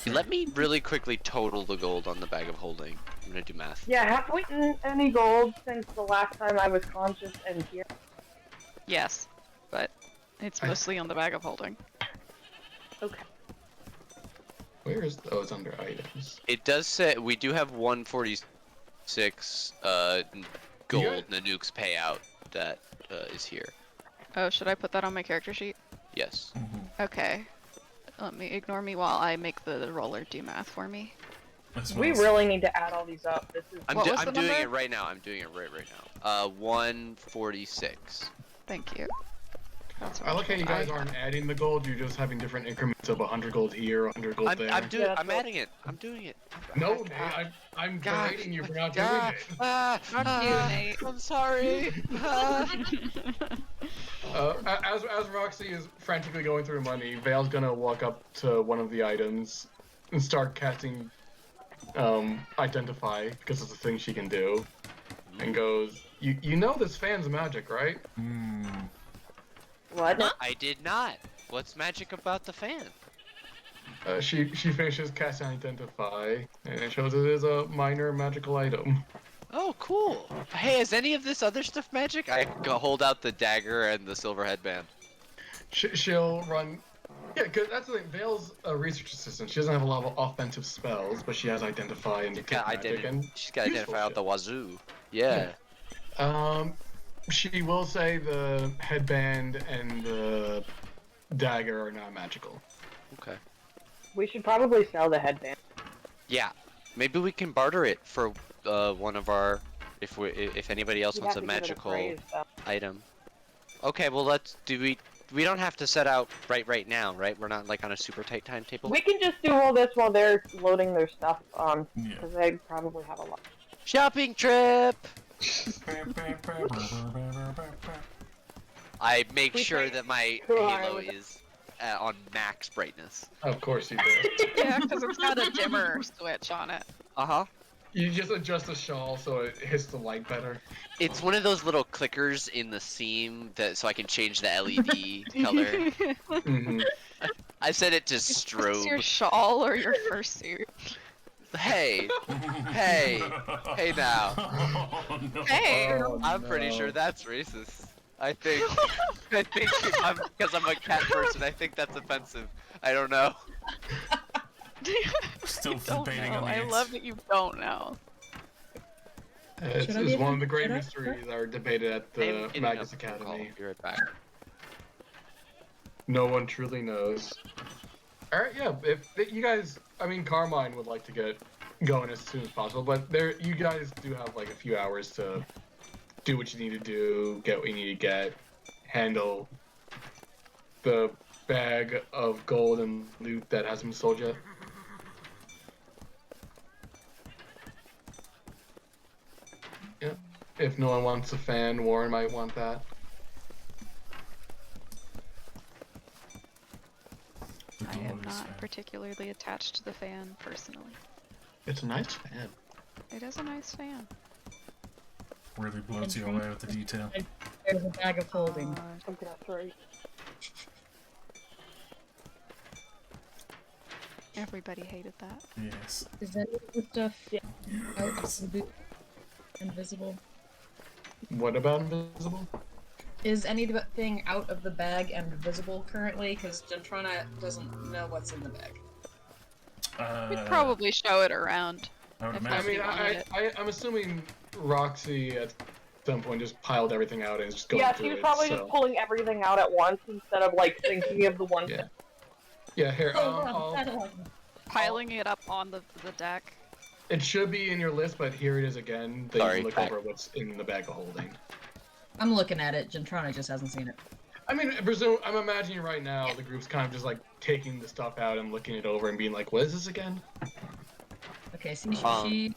Let me really quickly total the gold on the bag of holding. I'm gonna do math.
Yeah, have we eaten any gold since the last time I was conscious and here?
Yes, but it's mostly on the bag of holding.
Okay.
Where is it's under items.
It does say we do have 146 gold Nanook's payout that is here.
Oh, should I put that on my character sheet?
Yes.
Okay. Let me ignore me while I make the roller do math for me.
As
We
as-
really need to add all these up. This is.
I'm
What was
I'm
the
doing
number?
it right now. I'm doing it right now. 146.
Thank you. That's
I like how you
what
guys aren't adding the gold. You're just having different increments of 100 gold here, 100 gold there.
I'm doing.
Yeah,
I'm
that's
adding it. I'm doing it.
No,
God.
Nate, I'm
God.
berating you for not doing
Ah,
it.
ah,
you, Nate.
I'm sorry. Ah.
As Roxy is frantically going through money, Vale's gonna walk up to one of the items and start casting identify, because it's a thing she can do, and goes, you know this fan's magic, right?
What?
I did not. What's magic about the fan?
She finishes casting identify, and it shows it is a minor magical item.
Oh, cool. Hey, is any of this other stuff magic? I go hold out the dagger and the silver headband.
She'll run. Yeah, because that's the thing. Vale's a research assistant. She doesn't have a lot of offensive spells, but she has identify and detect
Got
magic and
She's got to
useful
identify out
shit.
the wazoo. Yeah.
She will say the headband and the dagger are not magical.
Okay.
We should probably sell the headband.
Yeah. Maybe we can barter it for one of our. If anybody else
You'd
wants
have
a
to give it
magical
praise, though.
item. Okay. Well, we don't have to set out right now, right? We're not like on a super tight timetable.
We can just do all this while they're loading their stuff on,
Yeah.
because they probably have a lot.
Shopping trip. I make
We
sure
think-
that my
Cool,
Halo
I was-
is on max brightness.
Of course you do.
Yeah, because it's got a dimmer switch on it.
Uh-huh.
You just adjust the shawl so it hits the light better.
It's one of those little clickers in the seam that so I can change the LED color.
Mm-hmm.
I set it to
Is this your
strobe.
shawl or your fursuit?
Hey, hey, hey now.
Oh, no.
Hey!
I'm pretty sure that's racist. I think because I'm a cat person, I think that's offensive. I don't know.
Still
I don't
debating
know.
on the
I love that you don't know.
It's
Should I be
one of
able
the
to
great
get up?
mysteries that are debated at
I'm
the
getting
Magus
up for a call.
Academy.
Be right back.
No one truly knows. Alright, yeah, if you guys, I mean, Carmine would like to get going as soon as possible, but you guys do have like a few hours to do what you need to do, get what you need to get, handle the bag of gold and loot that hasn't been sold yet. Yeah. If no one wants a fan, Warren might want that.
I am not particularly attached to the fan personally.
It's a nice fan.
It is a nice fan.
Really blows you away with the detail.
There's a bag of holding.
I'm gonna throw.
Everybody hated that.
Yes.
Is any of the stuff
Yeah.
out of the boot invisible?
What about invisible?
Is anything out of the bag and visible currently? Because Gentrona doesn't know what's in the bag.
We'd probably show it around.
I would
if
imagine.
I mean,
wanted
I'm assuming Roxy at some point just piled everything out and is just going
Yeah,
through
she was
it.
probably
so.
just pulling everything out at once instead of like thinking of the one.
Yeah. Yeah, here.
Piling it up on the deck.
It should be in your list, but here it is again. That you
Sorry.
can look over what's in the bag of holding.
I'm looking at it. Gentrona just hasn't seen it.
I mean, I'm imagining right now the group's kind of just like taking the stuff out and looking it over and being like, "What is this again?"
Okay, see, she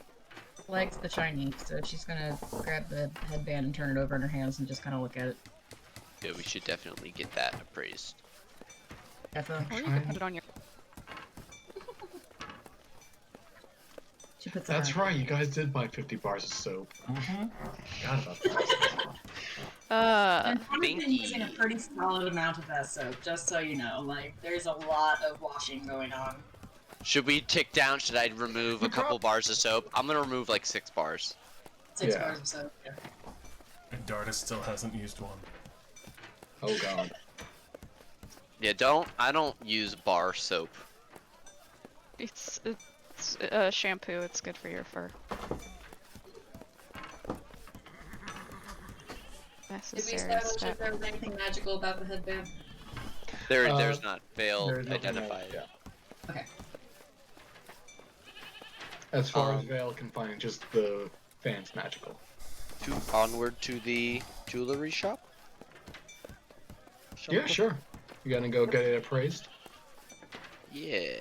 likes the shiny, so she's gonna grab the headband and turn it over in her hands and just kind of look at it.
Yeah, we should definitely get that appraised.
Effa.
Or you could put it on your.
She puts it
That's
on.
right. You guys did buy 50 bars of soap.
Mm-hmm.
Forgot about that.
Gentrona's been
Binky.
using a pretty solid amount of that soap, just so you know. Like, there's a lot of washing going on.
Should we tick down? Should I remove a couple bars of soap? I'm gonna remove like 6 bars.
6
Yeah.
bars of soap. Yeah.
And Dardis still hasn't used one.
Oh god.
Yeah, I don't use bar soap.
It's shampoo. It's good for your fur. Necessary step.
there was anything magical about the headband?
There's not.
There's
Failed
nothing
identified.
else, yeah.
Okay.
As far as Vale can find, just the fan's magical.
Onward to the jewelry shop?
Yeah, sure. You gonna go get it appraised?
Yeah,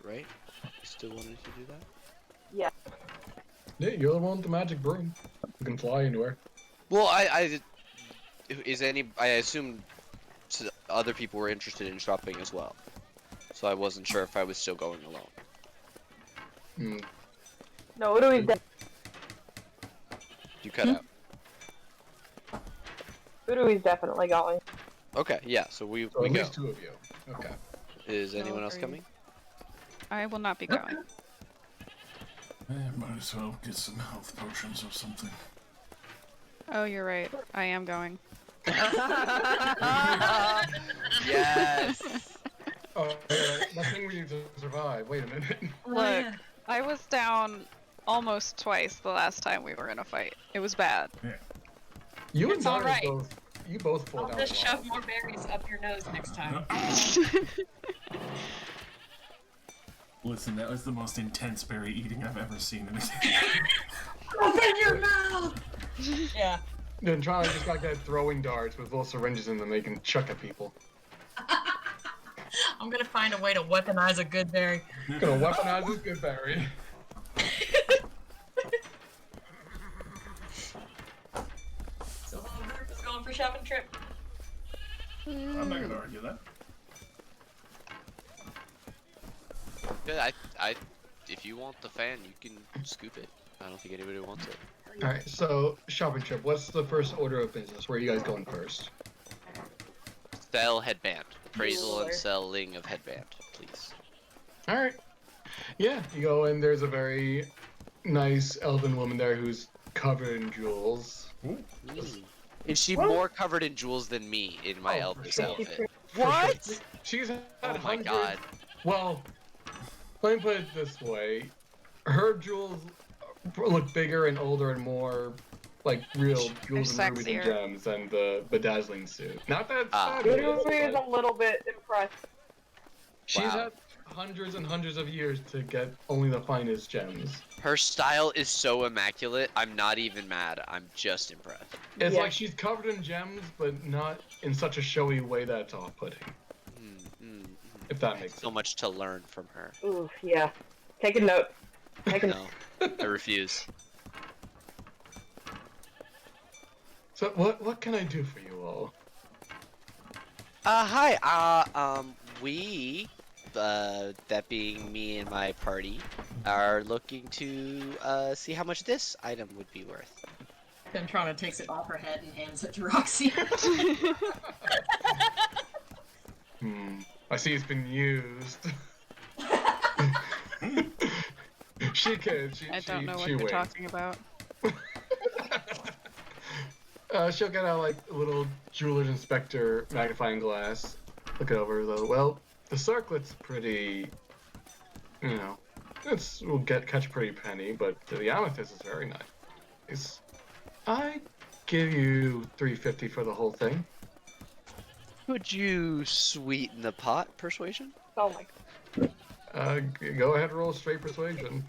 right? You still wanted to do that?
Yeah.
Yeah, you're the one with the magic broom. You can fly anywhere.
Well, I assumed other people were interested in shopping as well. So I wasn't sure if I was still going alone.
Hmm.
No, what do we?
You cut out.
Urui's definitely going.
Okay, yeah, so we
So at
go.
least 2 of you. Okay.
Is anyone else
are you-
coming?
I will not be going.
Might as well get some health potions or something.
Oh, you're right. I am going.
Yes.
Oh, yeah, that thing we need to survive. Wait a minute.
Look, I was down almost twice the last time we were in a fight. It was bad.
You
It's
and
all
Dara
right.
you both fall
I'll
down.
just
a
shove
lot.
more berries up your nose next time.
Listen, that was the most intense berry eating I've ever seen in a game.
Open your mouth! Yeah.
Then Charlie just got that throwing darts with little syringes in them they can chuck at people.
I'm gonna find a way to weaponize a good berry.
Gonna weaponize this good berry.
So the whole group is going for shopping trip.
I'm not gonna argue that.
Yeah, if you want the fan, you can scoop it. I don't think anybody wants it.
Alright, so shopping trip. What's the first order of business? Where are you guys going first?
Sell headband. Appraisal
Jeweler.
and selling of headband, please.
Alright. Yeah, you go in, there's a very nice elven woman there who's covered in jewels.
Is she more covered in jewels than me in my
Oh, for
Elvis
sure.
outfit?
What? She's had
Oh my
hundreds.
god.
Well, let me put it this way. Her jewels look bigger and older and more like real jewels and rubies and
sexier.
gems than the bedazzling suit. Not that
Ah.
fabulous,
Urui is
but
a little bit impressed.
she's
Wow.
had hundreds and hundreds of years to get only the finest gems.
Her style is so immaculate, I'm not even mad. I'm just impressed.
It's
Yeah.
like she's covered in gems, but not in such a showy way that it's off-putting. If that makes
So much to learn from her.
Ooh, yeah. Take a note. Take a
No, I refuse.
So what can I do for you all?
Hi. We, that being me and my party, are looking to see how much this item would be worth.
Ventrana takes it off her head and hands it to Roxy.
I see it's been used. She can.
I don't know what
she
you're
wins.
talking about.
She'll get out like a little jeweler's inspector magnifying glass. Look it over though. Well, the circlet's pretty. You know, we'll catch a pretty penny, but the amethyst is very nice. I give you $350 for the whole thing.
Would you sweeten the pot, persuasion?
Oh my god.
Go ahead, roll straight persuasion.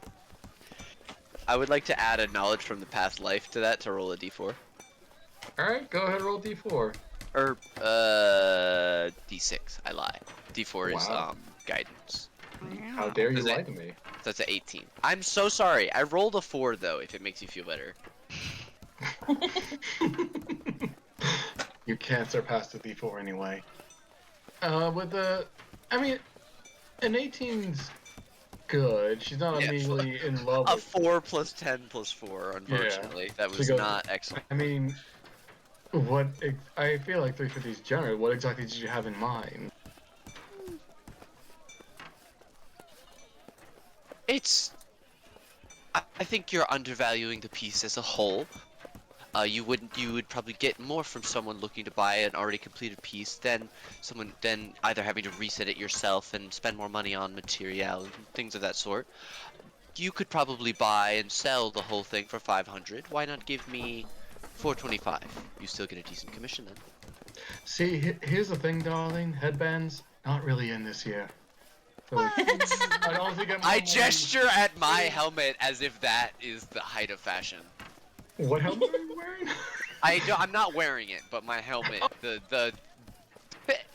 I would like to add a knowledge from the past life to that to roll a d4.
All right, go ahead, roll D4.
Or, d6. I lie. d4 is,
Wow.
guidance.
How dare you
Is
lie
it-
to me?
That's an 18. I'm so sorry. I rolled a 4, though, if it makes you feel better.
You can't surpass the D4 anyway. I mean, an 18's good. She's not
Yeah,
immediately in love
A
with
4 plus 10 plus 4, unfortunately. That was
goes-
not excellent.
I mean, I feel like 350 is generous. What exactly did you have in mind?
I think you're undervaluing the piece as a whole. You would probably get more from someone looking to buy an already completed piece than either having to reset it yourself and spend more money on material and things of that sort. You could probably buy and sell the whole thing for 500. Why not give me 425? You still get a decent commission then.
See, here's the thing, darling. Headbands, not really in this year. So I'd honestly get more
I
money-
gesture at my helmet as if that is the height of fashion.
What helmet are you wearing?
I'm not wearing it, but my helmet, the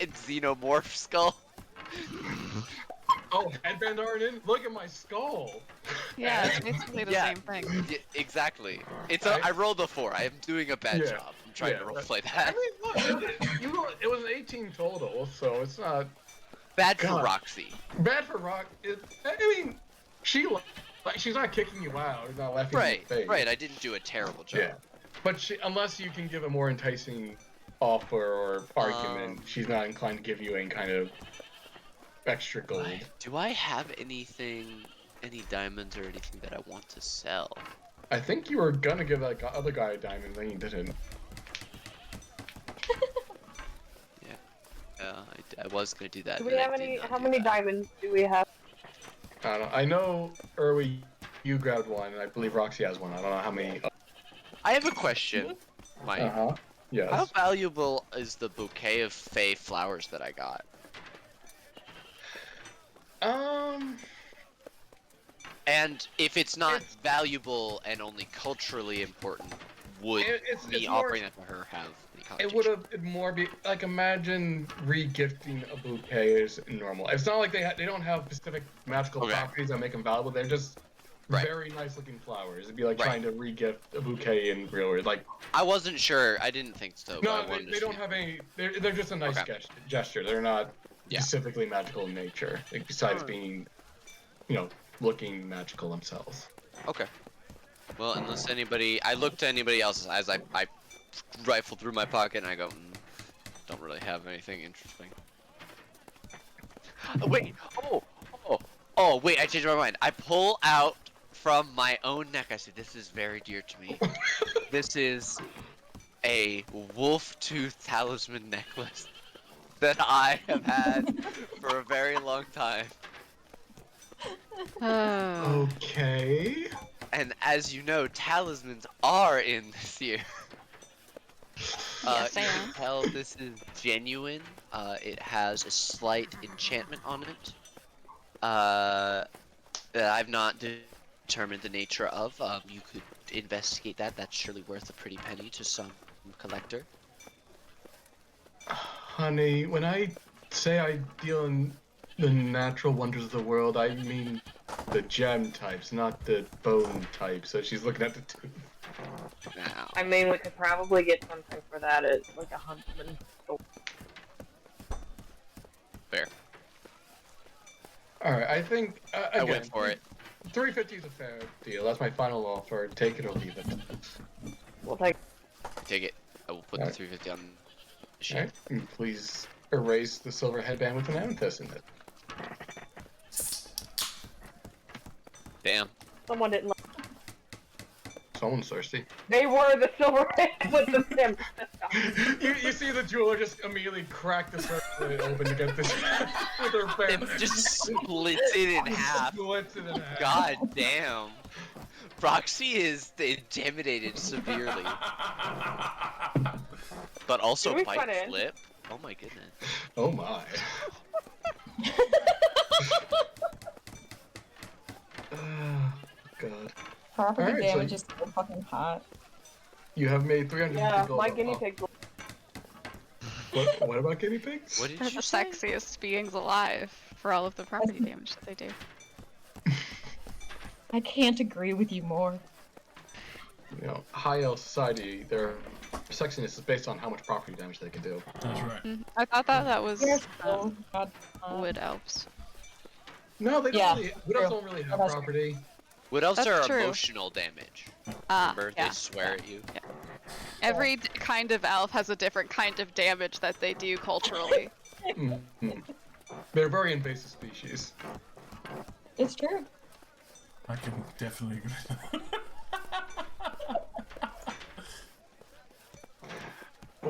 xenomorph skull.
Oh, headband aren't in? Look at my skull!
Yeah, it's basically the
Yeah.
same thing.
Yeah, exactly. I
I-
rolled a 4. I am doing a bad
Yeah,
job. I'm trying to
yeah,
roleplay
I
that.
mean, look, it was an 18 total, so it's not
Bad for
God.
Roxy.
bad for Rock. I mean, she's not kicking you out, or not laughing in
Right,
your face.
right. I didn't do a terrible job.
Yeah, but unless you can give a more enticing offer or argument, she's not inclined to give you any kind of extra gold.
Do I have any diamonds or anything that I want to sell?
I think you were gonna give that other guy a diamond, then you didn't.
I was gonna do that.
Do
and
we
I
have
did
any?
not
How
do
many
that.
diamonds do we have?
I don't know. I know, Erwy, you grabbed one, and I believe Roxy has one. I don't know how many.
I have a question, Mike.
Uh-huh. Yes.
How valuable is the bouquet of fey flowers that I got? And if it's not
It's-
valuable and only culturally important, would
it's
me
more-
offering that to her have any
It
connotation?
would have more be like, imagine re-gifting a bouquet is normal. It's not like they don't have specific magical
Okay.
properties that make them valuable. They're just
Right.
very nice looking flowers. It'd be like
Right.
trying to re-gift a bouquet in real world. Like
I wasn't sure. I didn't think so. but I
no,
wanted to
they don't
see.
have any. They're just a nice
Okay.
gesture. They're not
Yeah.
specifically magical in nature. Like, besides
Alright.
being, looking magical themselves.
Okay. Well, unless I look to anybody else as I rifle through my pocket and I go, don't really have anything interesting. Wait. Oh, wait, I changed my mind. I pull out from my own neck. I said, this is very dear to me. This is a wolf tooth talisman necklace that I have had for a very long time.
Okay.
And as you know, talismans are in this year.
Yes, they
you
are.
can tell this is genuine. It has a slight enchantment on it. That I've not determined the nature of. You could investigate that. That's surely worth a pretty penny to some collector.
Honey, when I say I deal in the natural wonders of the world, I mean the gem types, not the bone types. So she's looking at the tooth.
Now,
I mean, we could probably get something for that at like a huntsman.
fair.
All right, I think
I went for it.
350 is a fair deal. That's my final offer. Take it or leave it.
We'll take.
Take it. I will put the
Alright.
350 on the
All
sheet.
right, and please erase the silver headband with an amethyst in it.
Damn.
Someone didn't.
Someone's thirsty.
They were the silver with the stem.
You see the jeweler just immediately crack the circlet open to get this with her
It
fan.
just splits it in half.
Splits it in half.
God damn. Roxy is intimidated severely. But also
Can we
bite
cut in?
flip. Oh my goodness.
Oh my. God.
Property
Alright, so
damage is so fucking hot.
You have made 300
Yeah,
gold.
my guinea pigs.
What about guinea pigs?
What did
They're
you
the
say?
sexiest beings alive for all of the property damage that they do.
I can't agree with you more.
High elf society, their sexiness is based on how much property damage they can do.
That's right.
I thought that was
Yes, oh, God.
wood elves.
No, they don't
Yeah,
really. Wood elves
true.
don't really have
That's
property.
What else
That's
are
true.
emotional damage?
Ah,
Remember,
yeah.
they swear at you.
Every kind of elf has a different kind of damage that they do culturally.
Mhm. They're very invasive species.
It's true.
I can definitely agree with that.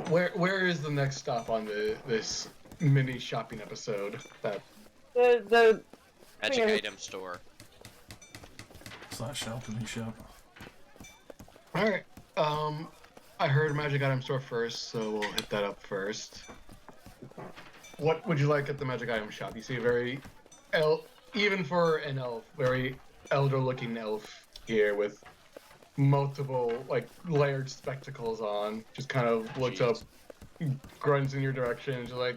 Where is the next stop on this mini shopping episode? That
The
Magic
Yeah.
item store.
/ alchemy shop.
all right. I heard magic item store first, so we'll hit that up first. What would you like at the magic item shop? You see a very even for an elf, very elder-looking elf here with multiple like layered spectacles on, just kind of looks up, grunts in your direction, and just like,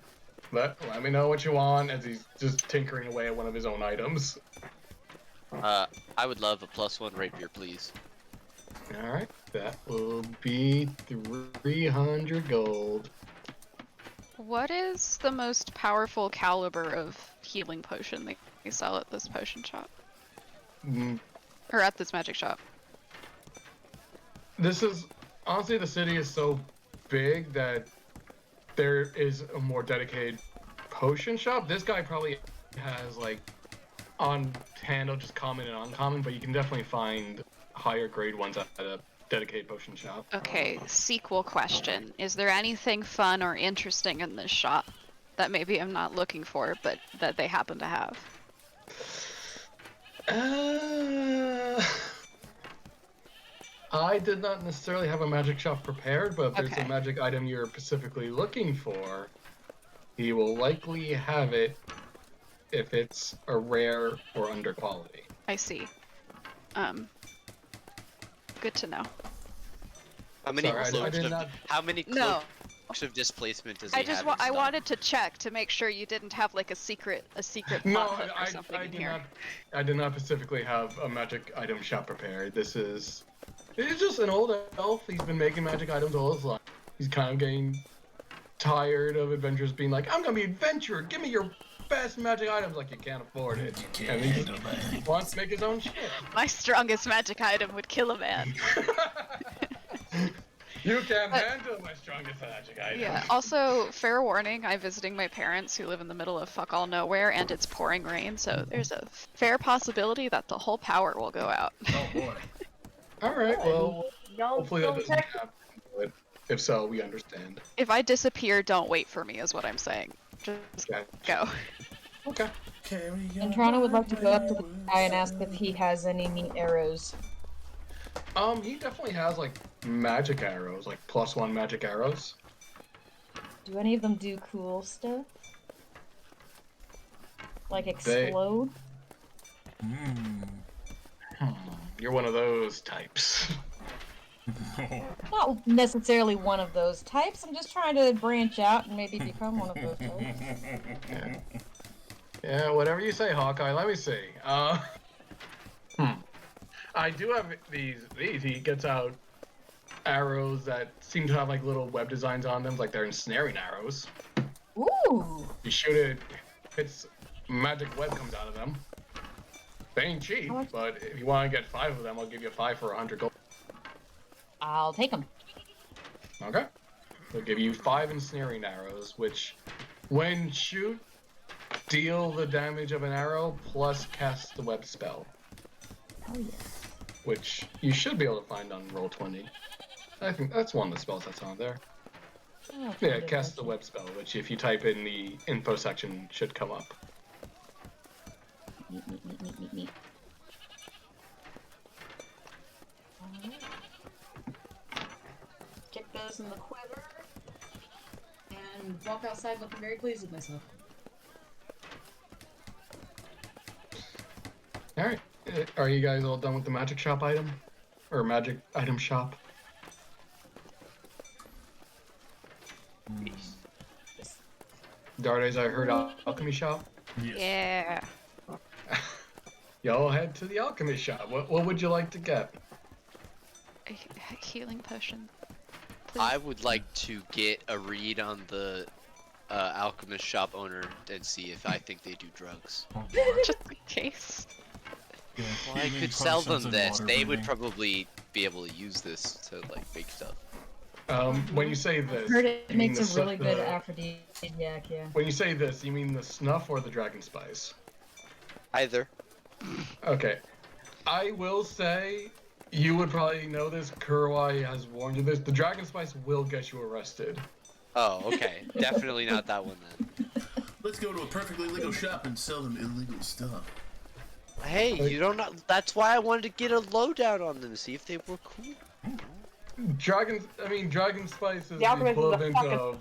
let me know what you want, as he's just tinkering away at one of his own items.
I would love a +1 rapier, please.
All right, that will be 300 gold.
What is the most powerful caliber of healing potion that you sell at this potion shop?
Mm,
Or at this magic shop?
This is honestly, the city is so big that there is a more dedicated potion shop. This guy probably has like on handle just common and uncommon, but you can definitely find higher grade ones at a dedicated potion shop.
Okay, sequel question. Is there anything fun or interesting in this shop that maybe I'm not looking for, but that they happen to have?
I did not necessarily have a magic shop prepared, but if there's
Okay.
a magic item you're specifically looking for, he will likely have it if it's a rare or under quality.
I see. Good to know.
How many
Sorry, I
cloaks
did
of
not-
how many
No.
cloaks of displacement does he
I just
have? in
I
stock?
wanted to check to make sure you didn't have like a secret
No,
plot hook or something in
did
here.
not. I did not specifically have a magic item shop prepared. It's just an old elf. He's been making magic items all his life. He's kind of getting tired of adventurers being like, "I'm gonna be adventurer. Give me your best magic items." Like you can't afford it,
You can't
and he
handle that.
just wants to make his own shit.
My strongest magic item would kill a man.
You can't handle my strongest magic item.
Yeah. Also, fair warning, I'm visiting my parents who live in the middle of fuck all nowhere and it's pouring rain, so there's a fair possibility that the whole power will go out.
Oh boy.
All right. Well,
Y'all
hopefully that
still
doesn't
check.
happen. But if so, we understand.
If I disappear, don't wait for me, is what I'm saying. Just
Okay.
go.
Okay.
And Toronto would like to go up to the guy and ask if he has any neat arrows.
He definitely has like magic arrows, like +1 magic arrows.
Do any of them do cool stuff? Like explode?
You're one of those types.
Not necessarily one of those types. I'm just trying to branch out and maybe become one of those types.
Yeah, whatever you say, Hawkeye. Let me see. I do have these. He gets out arrows that seem to have like little web designs on them, like they're ensnaring arrows.
Ooh!
You shoot it, it's magic web comes out of them. They ain't cheap,
How much?
but if you want to get 5 of them, I'll give you 5 for 100 gold.
I'll take them.
Okay. They'll give you 5 ensnaring arrows, which, when shoot, deal the damage of an arrow plus cast the web spell,
Oh yeah.
which you should be able to find on Roll20. I think that's one of the spells that's on there.
Oh,
Yeah, cast the web spell, which if you type in the info section should come up.
Neat, neat, neat, neat, neat, neat. Alright. Kick those in the quiver. And walk outside looking very pleased with myself.
Alright. Are you guys all done with the magic shop item? Or magic item shop? Dardes, I heard alchemy shop.
Yes.
Yeah.
Y'all head to the alchemy shop. What would you like to get?
A healing potion. Please.
I would like to get a read on the alchemist shop owner and see if I think they do drugs.
Oh, boy.
Just in case.
Yeah,
Well, I
healing
could sell
potions
them
and
this.
water
They would
breathing.
probably be able to use this to like make stuff.
When you say this,
Heard it
you mean
makes
the
a really good
the-
aphrodisiac, yeah.
When you say this, you mean the snuff or the dragon spice?
Either.
Okay. I will say, you would probably know this, Kuruwai has warned you this, the dragon spice will get you arrested.
Oh, okay. Definitely not that one then.
Let's go to a perfectly legal shop and sell them illegal stuff.
Hey, you don't know. That's why I wanted to get a lowdown on them, see if they were cool.
Dragon spice is
The
the
alchemist is a
equivalent
fucking-
of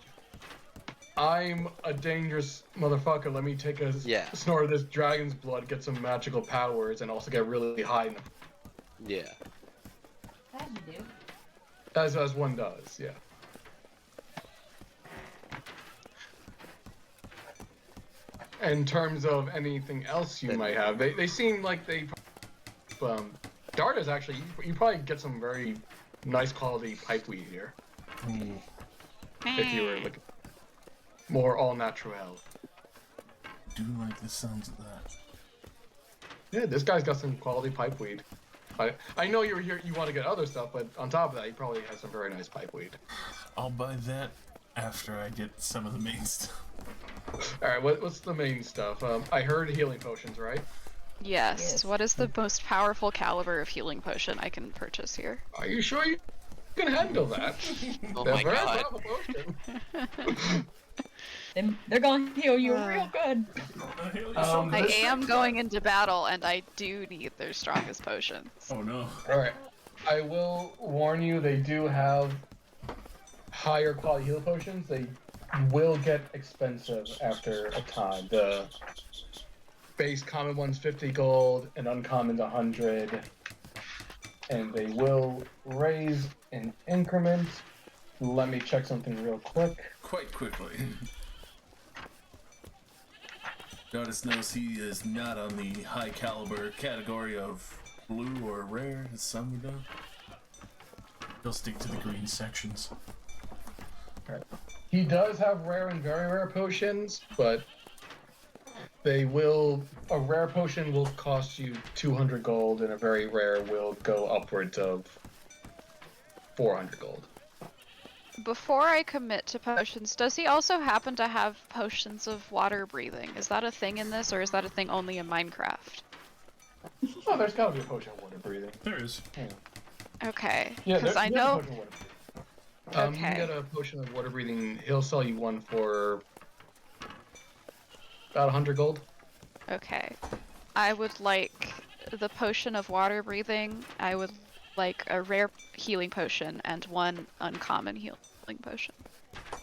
I'm a dangerous motherfucker. Let me take a
Yeah.
snort of this dragon's blood, get some magical powers, and also get really high.
Yeah.
As you do.
As one does, yeah. In terms of anything else you might have, they seem like they. Darda's actually, you probably get some very nice quality pipe weed here. If you were looking more all natural.
Do like the sounds of that.
Yeah, this guy's got some quality pipe weed. I know you're here. You want to get other stuff, but on top of that, he probably has some very nice pipe weed.
I'll buy that after I get some of the main stuff.
All right, what's the main stuff? I heard healing potions, right?
Yes.
Yes.
What is the most powerful caliber of healing potion I can purchase here?
Are you sure you can handle that?
Oh
They're
my
very
god.
powerful potion.
They're gonna heal you real good.
I
This-
am going into battle, and I do need their strongest potions.
Oh no.
All right, I will warn you. They do have higher quality heal potions. They will get expensive after a time. The base common one's 50 gold, and uncommon's 100, and they will raise in increments. Let me check something real quick.
Quite quickly. Notice knows he is not on the high caliber category of blue or rare, as some would know. He'll stick to the green sections.
He does have rare and very rare potions, but they will. A rare potion will cost you 200 gold, and a very rare will go upwards of 400 gold.
Before I commit to potions, does he also happen to have potions of water breathing? Is that a thing in this, or is that a thing only in Minecraft?
Oh, there's gotta be a potion of water breathing.
There is.
Okay,
Yeah,
because I
there's a
know.
potion of water breathing. You can
Okay.
get a potion of water breathing. He'll sell you one for about 100 gold.
Okay. I would like the potion of water breathing. I would like a rare healing potion and one uncommon healing potion,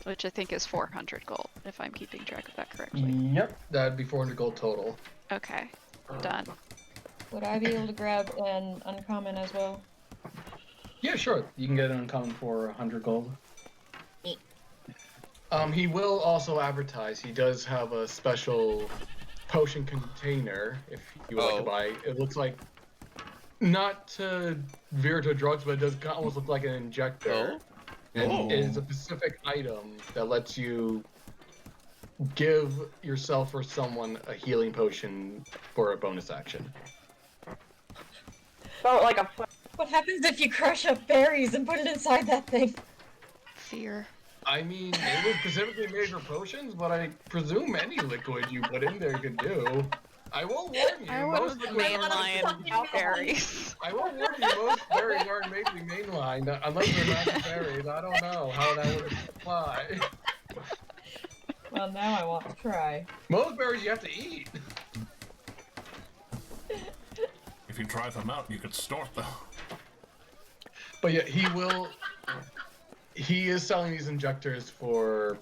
which I think is 400 gold, if I'm keeping track of that correctly.
Yep, that'd be 400 gold total.
Okay, done.
Would I be able to grab an uncommon as well?
Yeah, sure. You can get an uncommon for 100 gold.
Neat.
He will also advertise. He does have a special potion container if you would like to
Oh.
buy. It looks like not to veer to drugs, but it does almost look like an injector. And
Oh.
it is a specific item that lets you give yourself or someone a healing potion for a bonus action.
So like a
What happens if you crush up berries and put it inside that thing?
Fear.
I mean, it was specifically made for potions, but I presume any liquid you put in there could do. I will warn you,
I would
most liquids are
mainline berries.
I will warn you, most berries aren't made to be mainlined, unless they're magic berries. I don't know how that would apply.
Well, now I want to try.
Most berries you have to eat.
If you dry them out, you could snort them.
But yeah, he is selling these injectors for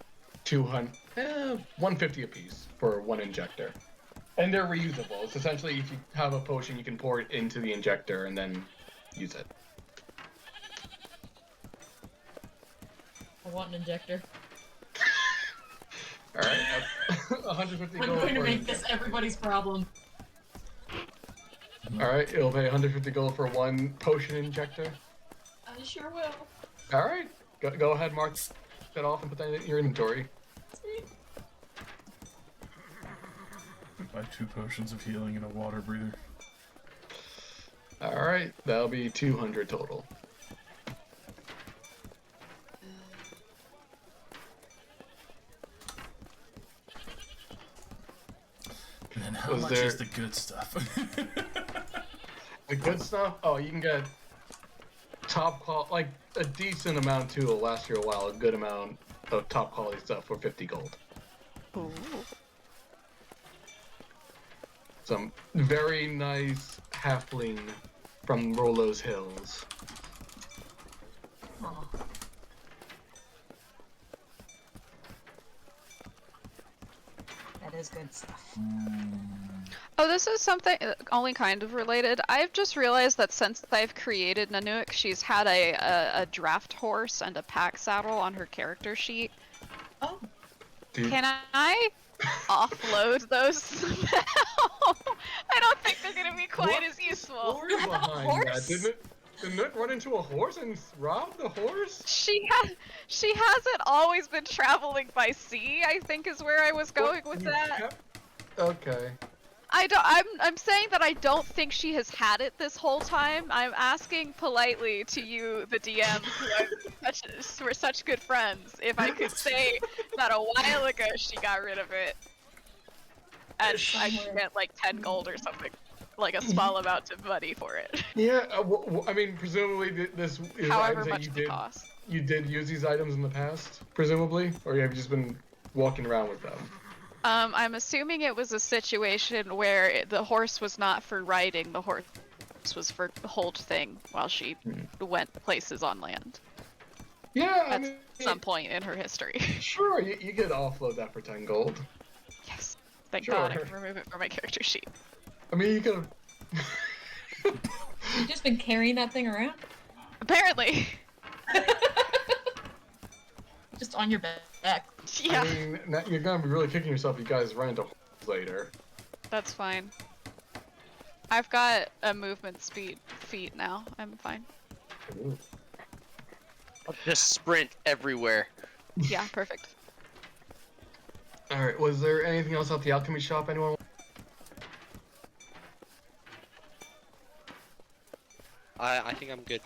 150 a piece for one injector. And they're reusable. It's essentially if you have a potion, you can pour it into the injector and then use it.
I want an injector.
Alright, 150
I'm
gold
going to
for
make this everybody's problem.
Alright, it'll pay 150 gold for one potion injector.
I sure will.
Alright, go ahead, mark that off and put that in your inventory.
Buy 2 potions of healing and a water breather.
Alright, that'll be 200 total.
And then how
Was
much
there-
is the good stuff?
The good stuff? Oh, you can get top quality, like a decent amount too. Will last you a while. A good amount of top quality stuff for 50 gold.
Ooh.
Some very nice halfling from Rolo's Hills.
Aw.
There's good stuff.
Oh, this is something only kind of related. I've just realized that since I've created Nanook, she's had a draft horse and a pack saddle on her character sheet.
Oh,
Dude,
Can I offload those somehow? I don't think they're gonna be quite
what
as useful.
story
You have a
behind
horse?
that? Did Nook run into a horse and rob the horse?
She hasn't always been traveling by sea, I think is where I was going
What?
with
You
that.
kept- Okay.
I'm saying that I don't think she has had it this whole time. I'm asking politely to you, the DM, we're such good friends, if I could say that a while ago she got rid of it. And I should get like 10 gold or something. Like a small amount of money for it.
Yeah, I mean, presumably this is
However
items that
much they cost.
you did use these items in the past, presumably, or have you just been walking around with them?
I'm assuming it was a situation where the horse was not for riding, the horse was for hold thing while she went places on land.
Yeah, I
At
mean,
some point in her history.
sure, you could offload that for 10 gold.
Yes. Thank
Sure.
God I can remove it from my character sheet.
I mean, you could have.
you've just been carrying that thing around?
Apparently.
Just on your back.
Yeah,
I mean, you're gonna be really kicking yourself if you guys run into horses later.
that's fine. I've got a movement speed feat now. I'm fine.
Ooh.
I'll just sprint everywhere.
Yeah, perfect.
All right. Was there anything else at the alchemy shop? Anyone?
I think I'm good.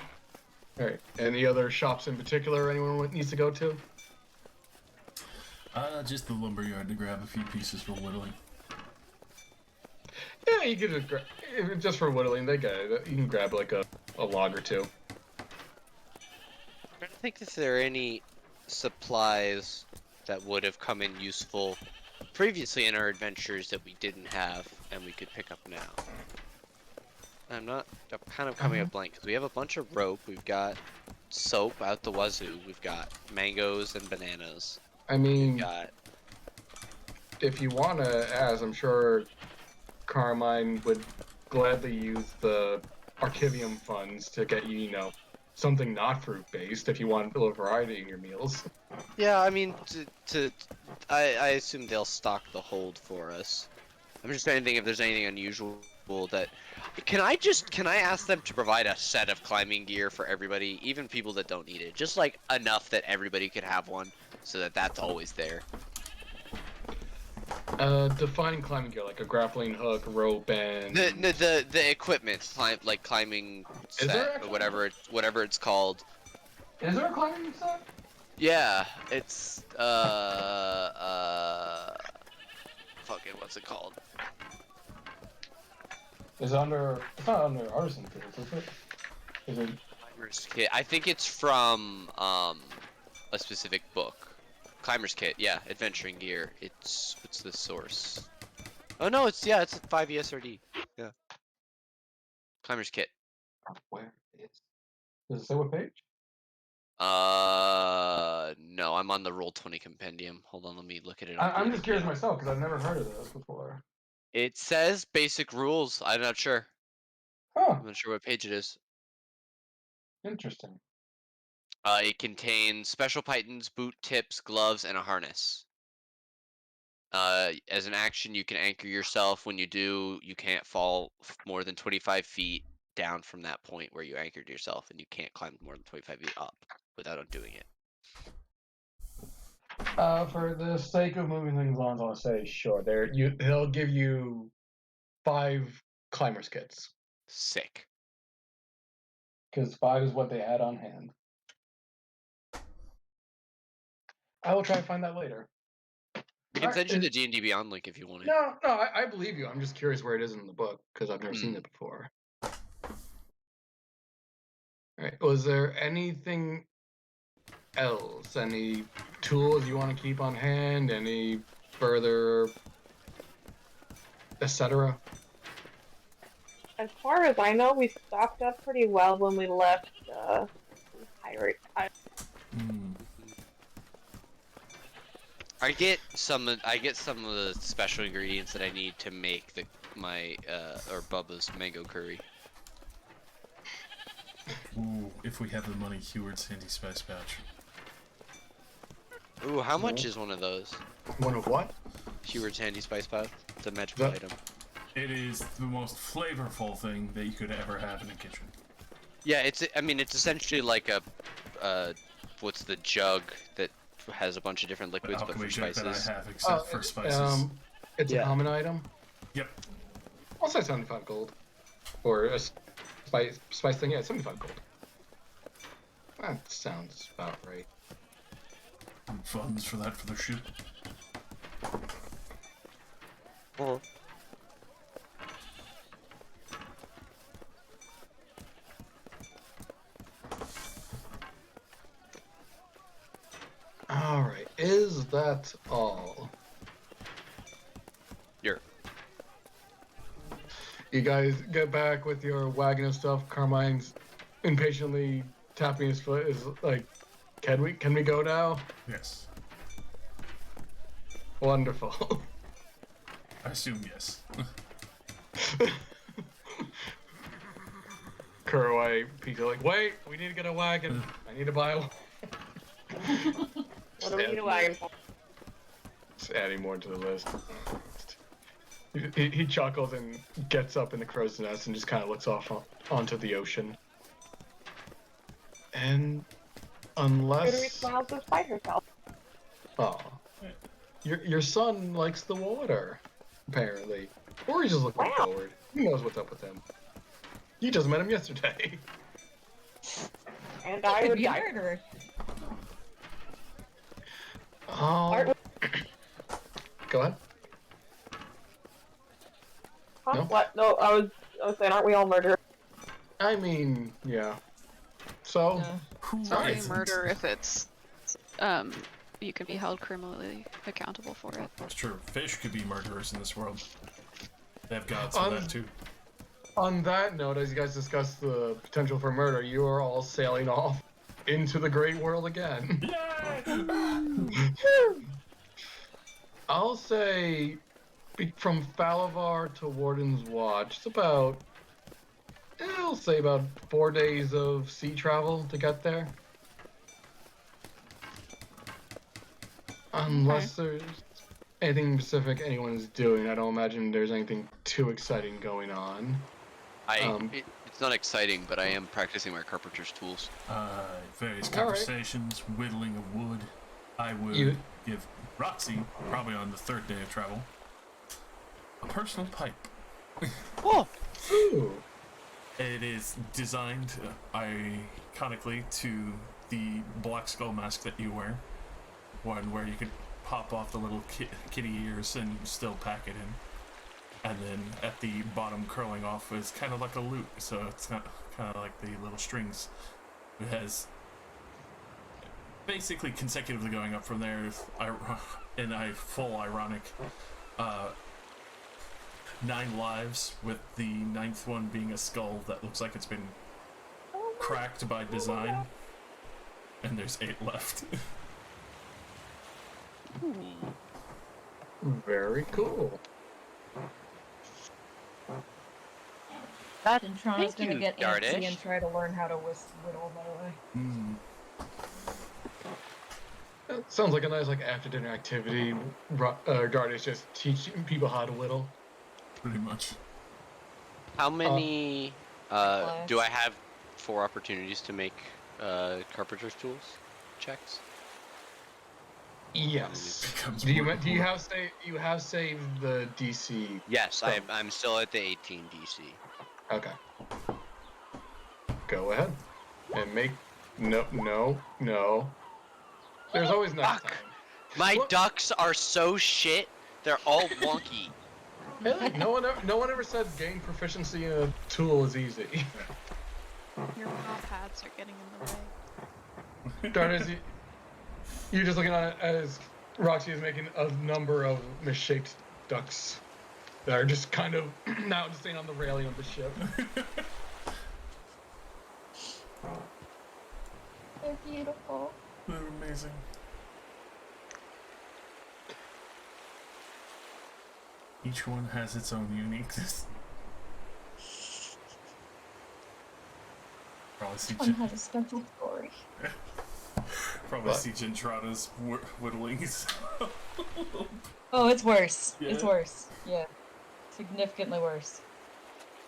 All right. Any other shops in particular anyone needs to go to?
Just the lumberyard to grab a few pieces for whittling.
Yeah, you could just for whittling. They get it. You can grab like a log or two.
I'm trying to think if there are any supplies that would have come in useful previously in our adventures that we didn't have and we could pick up now. I'm kind of coming up blank because we have a bunch of rope. We've got soap out the wazoo. We've got mangoes and bananas.
I mean,
We've got
if you want to, as I'm sure Carmine would gladly use the Archivium funds to get you, something not fruit-based if you want a little variety in your meals.
yeah. I mean, I assume they'll stock the hold for us. I'm just trying to think if there's anything unusual that. Can I ask them to provide a set of climbing gear for everybody, even people that don't need it? Just like enough that everybody could have one, so that that's always there.
Define climbing gear, like a grappling hook, rope, and...
The equipment, climbing
Is there
set,
actually?
or whatever it's called.
Is there a climbing set?
Yeah, it's fucking what's it called?
It's not under artisan tools, is it? Is it?
Climber's kit. I think it's from a specific book. Climber's kit, yeah, adventuring gear. What's the source? Oh no, it's 5 ESRD. Yeah. Climber's kit.
Where is? Does it say what page?
No, I'm on the Roll20 compendium. Hold on, let me look at it.
I'm just curious myself because I've never heard of this before.
It says basic rules. I'm not sure.
Huh.
I'm not sure what page it is.
Interesting.
It contains special pythons, boot tips, gloves, and a harness. As an action, you can anchor yourself. When you do, you can't fall more than 25 feet down from that point where you anchored yourself, and you can't climb more than 25 feet up without undoing it.
For the sake of moving things on, I'll say sure. He'll give you 5 climbers kits
Sick.
because 5 is what they had on hand. I will try to find that later.
I can send you the D&D Beyond link if you want it.
No, I believe you. I'm just curious where it is in the book because I've never seen it before. All right. Was there anything else? Any tools you want to keep on hand? Any further, etc.?
As far as I know, we stocked up pretty well when we left
I get some of the special ingredients that I need to make my or Bubba's mango curry.
Ooh, if we have the money, Heward's Handy Spice Pouch.
Ooh, how much is one of those?
One of what?
Heward's Handy Spice Pouch. It's a magical item.
It is the most flavorful thing that you could ever have in a kitchen.
Yeah, I mean, it's essentially like a, what's the jug that has a bunch of different liquids, but for
Jug
spices.
that I have, except for spices.
It's a
Yeah.
common item.
Yep.
I'll say 75 gold. Or a spice thing, yeah, 75 gold. That sounds about right.
And funds for that for the ship.
Uh-huh.
Alright, is that all?
Here.
You guys get back with your wagon of stuff. Carmine's impatiently tapping his foot. Is like, can we go now?
Yes.
Wonderful.
I assume yes.
Kurawai, Peter, like, wait, we need to get a wagon. I need to buy one.
What do we need a wagon for?
Just adding more to the list. He chuckles and gets up in the crow's nest and just kind of looks off onto the ocean. And
Hillary
unless,
smiles despite herself.
oh, your son likes the water, apparently, or he's just looking
Wow.
forward. Who knows what's up with him? You just met him yesterday.
And I
Could
would
be a
die.
murderer.
Oh, go ahead.
Huh?
No?
What? No, I was saying, aren't we all murderers?
I mean, yeah. So,
No.
Who
It's only
isn't?
murder if it's, you can be held criminally accountable for it.
That's true. Fish could be murderers in this world. They have gods for that too.
on that note, as you guys discuss the potential for murder, you are all sailing off into the great world again. I'll say from Falavar to Warden's Watch, it's about, I'll say about 4 days of sea travel to get there. Unless there's anything specific anyone's doing, I don't imagine there's anything too exciting going on.
It's not exciting, but I am practicing my carpenter's tools.
Various
All right.
conversations, whittling of wood. I would
You-
give Roxy, probably on the 3rd day of travel, a personal pipe.
Oh!
Ooh.
It is designed iconically to the black skull mask that you wear. One where you could pop off the little kitty ears and still pack it in. And then at the bottom curling off is kind of like a lute, so it's not kind of like the little strings. It has basically consecutively going up from there in a full ironic 9 lives, with the 9th one being a skull that looks like it's been cracked by design, and there's 8 left.
Very cool.
Dentrana's
Thank
gonna
you,
get
Dardish.
antsy and try to learn how to whittle, by the way.
That sounds like a nice after dinner activity. Dart is just teaching people how to whittle.
Pretty much.
How many
Class.
do I have 4 opportunities to make carpenter's tools checks?
Yes.
Becomes
Do you
more
have saved the DC?
Yes,
Oh.
I'm still at the 18 DC.
Okay. Go ahead and make no. There's always next
Fuck.
time.
My
What?
ducks are so shit. They're all wonky.
Hey, look, no one ever said gain proficiency in a tool is easy.
Your paw pads are getting in the way.
Dart is you're just looking at it as Roxy is making a number of misshaped ducks that are just kind of now just staying on the railing of the ship.
They're beautiful.
They're amazing. Each one has its own uniqueness. Probably see,
Each one has a special story.
probably see Gentrada's whittlings.
Oh, it's worse.
Yeah.
It's worse. Yeah. Significantly worse.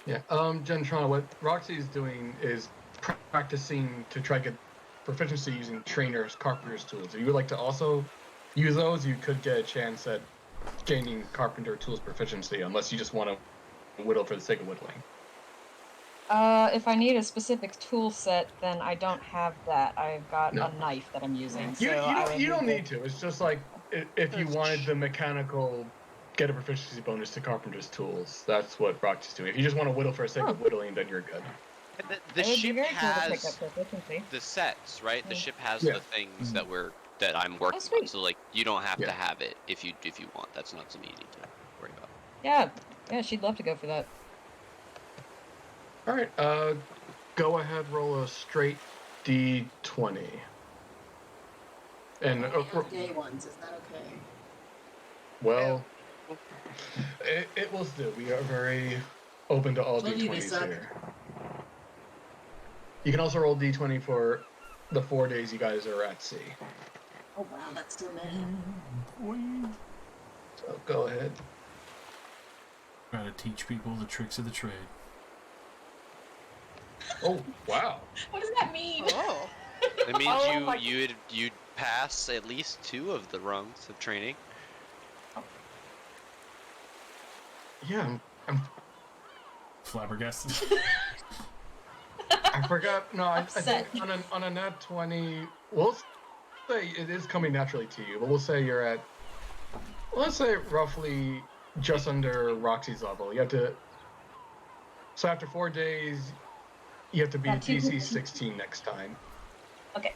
Yeah. Gentrana, what Roxy's doing is practicing to try to get proficiency using trainers, carpenter's tools. If you would like to also use those, you could get a chance at gaining carpenter tools proficiency, unless you just want to whittle for the sake of whittling.
If I need a specific tool set, then I don't have that. I've got
No.
a knife that I'm using.
You,
So I would
you don't
to-
need to. It's just like if you wanted the mechanical, get a proficiency bonus to carpenter's tools. That's what Roxy's doing. If you just want to whittle for the sake of whittling, then you're good.
And the
It would be
ship
very cool to pick
has
up proficiency.
the sets, right? The
Yeah.
ship has
Yeah.
the things that I'm working on.
sweet.
So like you don't have
Yeah.
to have it if you want. That's not something you need to worry about.
Yeah, she'd love to go for that.
All right. Go ahead, roll a straight D20. And
I only have day ones. Is that okay?
well, it will still. We are very open to all
Told you they
D20s
suck.
here. You can also roll D20 for the 4 days you guys are at sea.
Oh wow, that's still many.
So go ahead.
Try to teach people the tricks of the trade.
Oh wow.
What does that mean?
Oh.
It means
Oh my-
you'd pass at least 2 of the rungs of training.
Yeah, I'm
Flabbergasted.
I forgot. No, I
Upset.
think on a nat 20, we'll say it is coming naturally to you, but we'll say you're at, let's say roughly just under Roxy's level. You have to. So after 4 days, you have to be
Got
at
two
DC
proficiency.
16 next time.
Okay.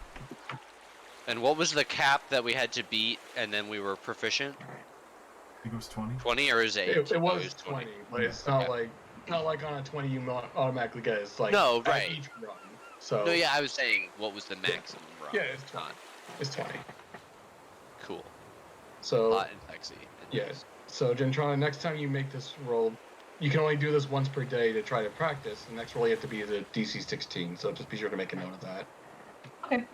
And what was the cap that we had to beat and then we were proficient?
I think it was 20.
20 or is it 8?
It was 20, but it's not
Yeah.
like on a 20 you automatically get. It's like
No,
at
right.
each run. So
No, yeah, I was saying what was the maximum run?
Yeah, it's 20. It's 20.
Cool.
So
Hot and sexy. And
yeah.
nice.
So Gentrana, next time you make this roll, you can only do this once per day to try to practice. The next roll you have to be the DC 16, so just be sure to make a note of that.
Okay.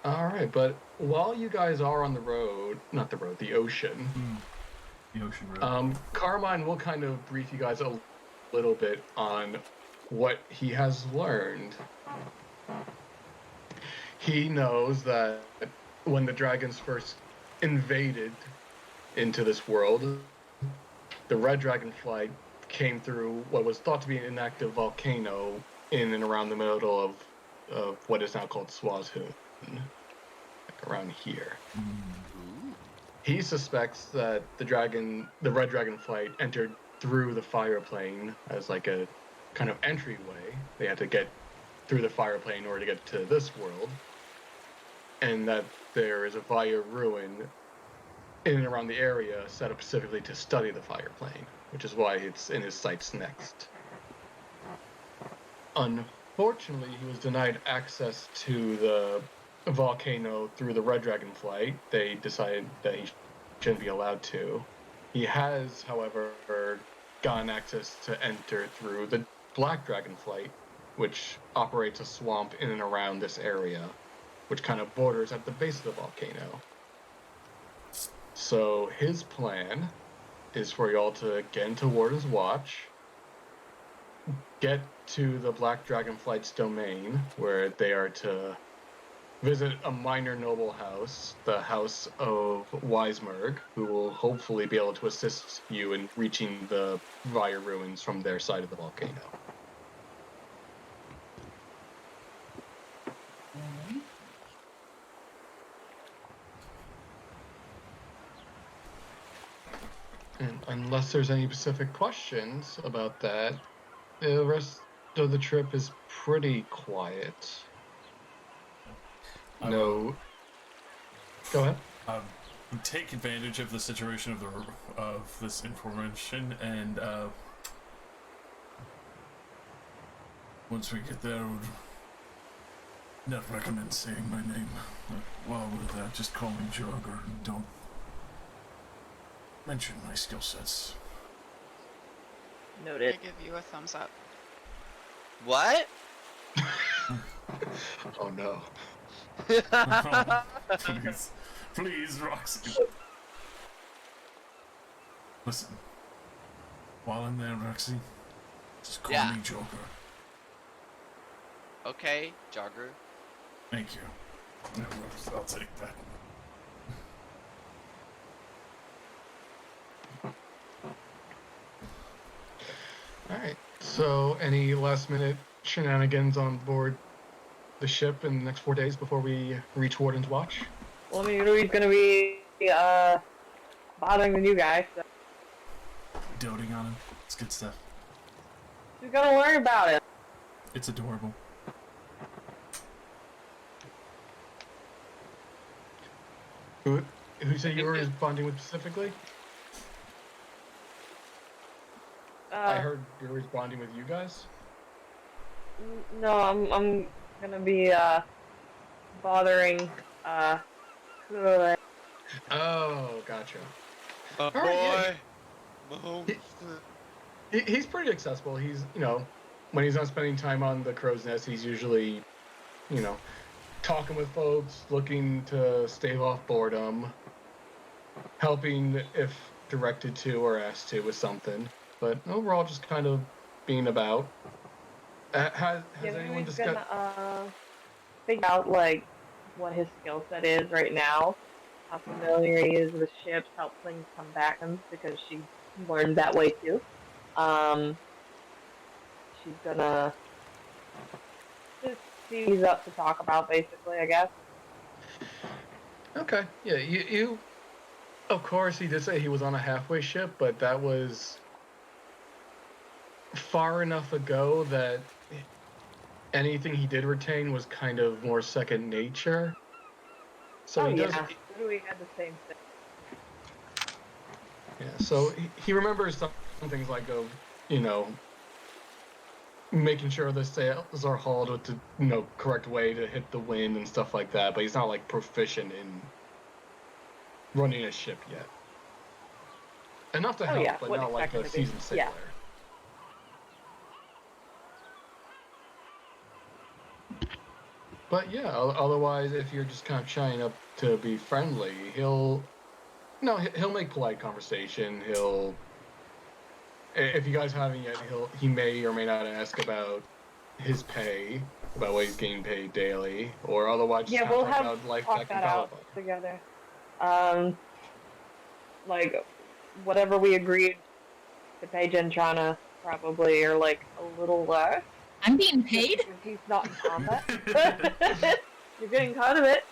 Alright, but while you guys are on the road, not the road, the ocean,
The ocean road.
Carmine will kind of brief you guys a little bit on what he has learned. He knows that when the dragons first invaded into this world, the red dragonfly came through what was thought to be an inactive volcano in and around the middle of what is now called Swazhoon, like around here.
Ooh.
He suspects that the red dragonfly entered through the fire plane as like a kind of entryway. They had to get through the fire plane in order to get to this world, and that there is a fire ruin in and around the area set up specifically to study the fire plane, which is why it's in his sights next. Unfortunately, he was denied access to the volcano through the red dragonfly. They decided that he shouldn't be allowed to. He has, however, gotten access to enter through the black dragonfly, which operates a swamp in and around this area, which kind of borders at the base of the volcano. So his plan is for y'all to get into Warden's Watch, get to the Black Dragonflight's domain, where they are to visit a minor noble house, the House of Weismerg, who will hopefully be able to assist you in reaching the Vire ruins from their side of the volcano. And unless there's any specific questions about that, the rest of the trip is pretty quiet. No. Go ahead.
Take advantage of the situation of this information, and once we get there, not recommend saying my name. While with that, just call me Jogger. Don't mention my skill sets.
I
Noted.
give you a thumbs up.
What?
Oh no.
Oh, please, please, Roxy. Listen, while in there, Roxy, just call
Yeah.
me Joker.
Okay, Jogger.
Thank you. I'll take that.
Alright. So, any last minute shenanigans on board the ship in the next 4 days before we reach Warden's Watch?
Well, I mean, he's gonna be bothering the new guy, so
Doting on him. It's good stuff.
he's gonna learn about it.
It's adorable.
Who said you were bonding with specifically? I heard you were bonding with you guys.
No, I'm gonna be bothering Kure.
Oh, gotcha.
Oh
Alright,
boy.
He's pretty accessible. He's, when he's not spending time on the crow's nest, he's usually, talking with folks, looking to stave off boredom, helping if directed to or asked to with something. But overall, just kind of being about. Has anyone
He's
discussed?
gonna figure out like what his skill set is right now, how familiar he is with ships, help things come back to him because she learned that way too. She's gonna just see what he's up to talk about, basically, I guess.
Okay, yeah, you. Of course, he did say he was on a halfway ship, but that was far enough ago that anything he did retain was kind of more second nature. So
oh
he does.
yeah, we had the same thing.
Yeah, so he remembers some things like making sure the sails are hauled with the correct way to hit the wind and stuff like that. But he's not like proficient in running a ship yet. Enough to help,
yeah,
but
wouldn't
not like
expect
a
him to be.
seasoned sailor.
Yeah.
But yeah, otherwise, if you're just kind of shying up to be friendly, he'll make polite conversation. If you guys haven't yet, he may or may not ask about his pay, about what he's getting paid daily, or otherwise just
Yeah,
kind of
we'll
talk
have
about life
talk
back in
that out
Colorado.
together. Like whatever we agreed to pay Gentrana, probably, or like a little less.
I'm being paid?
Because he's not in combat. You're getting cut of it.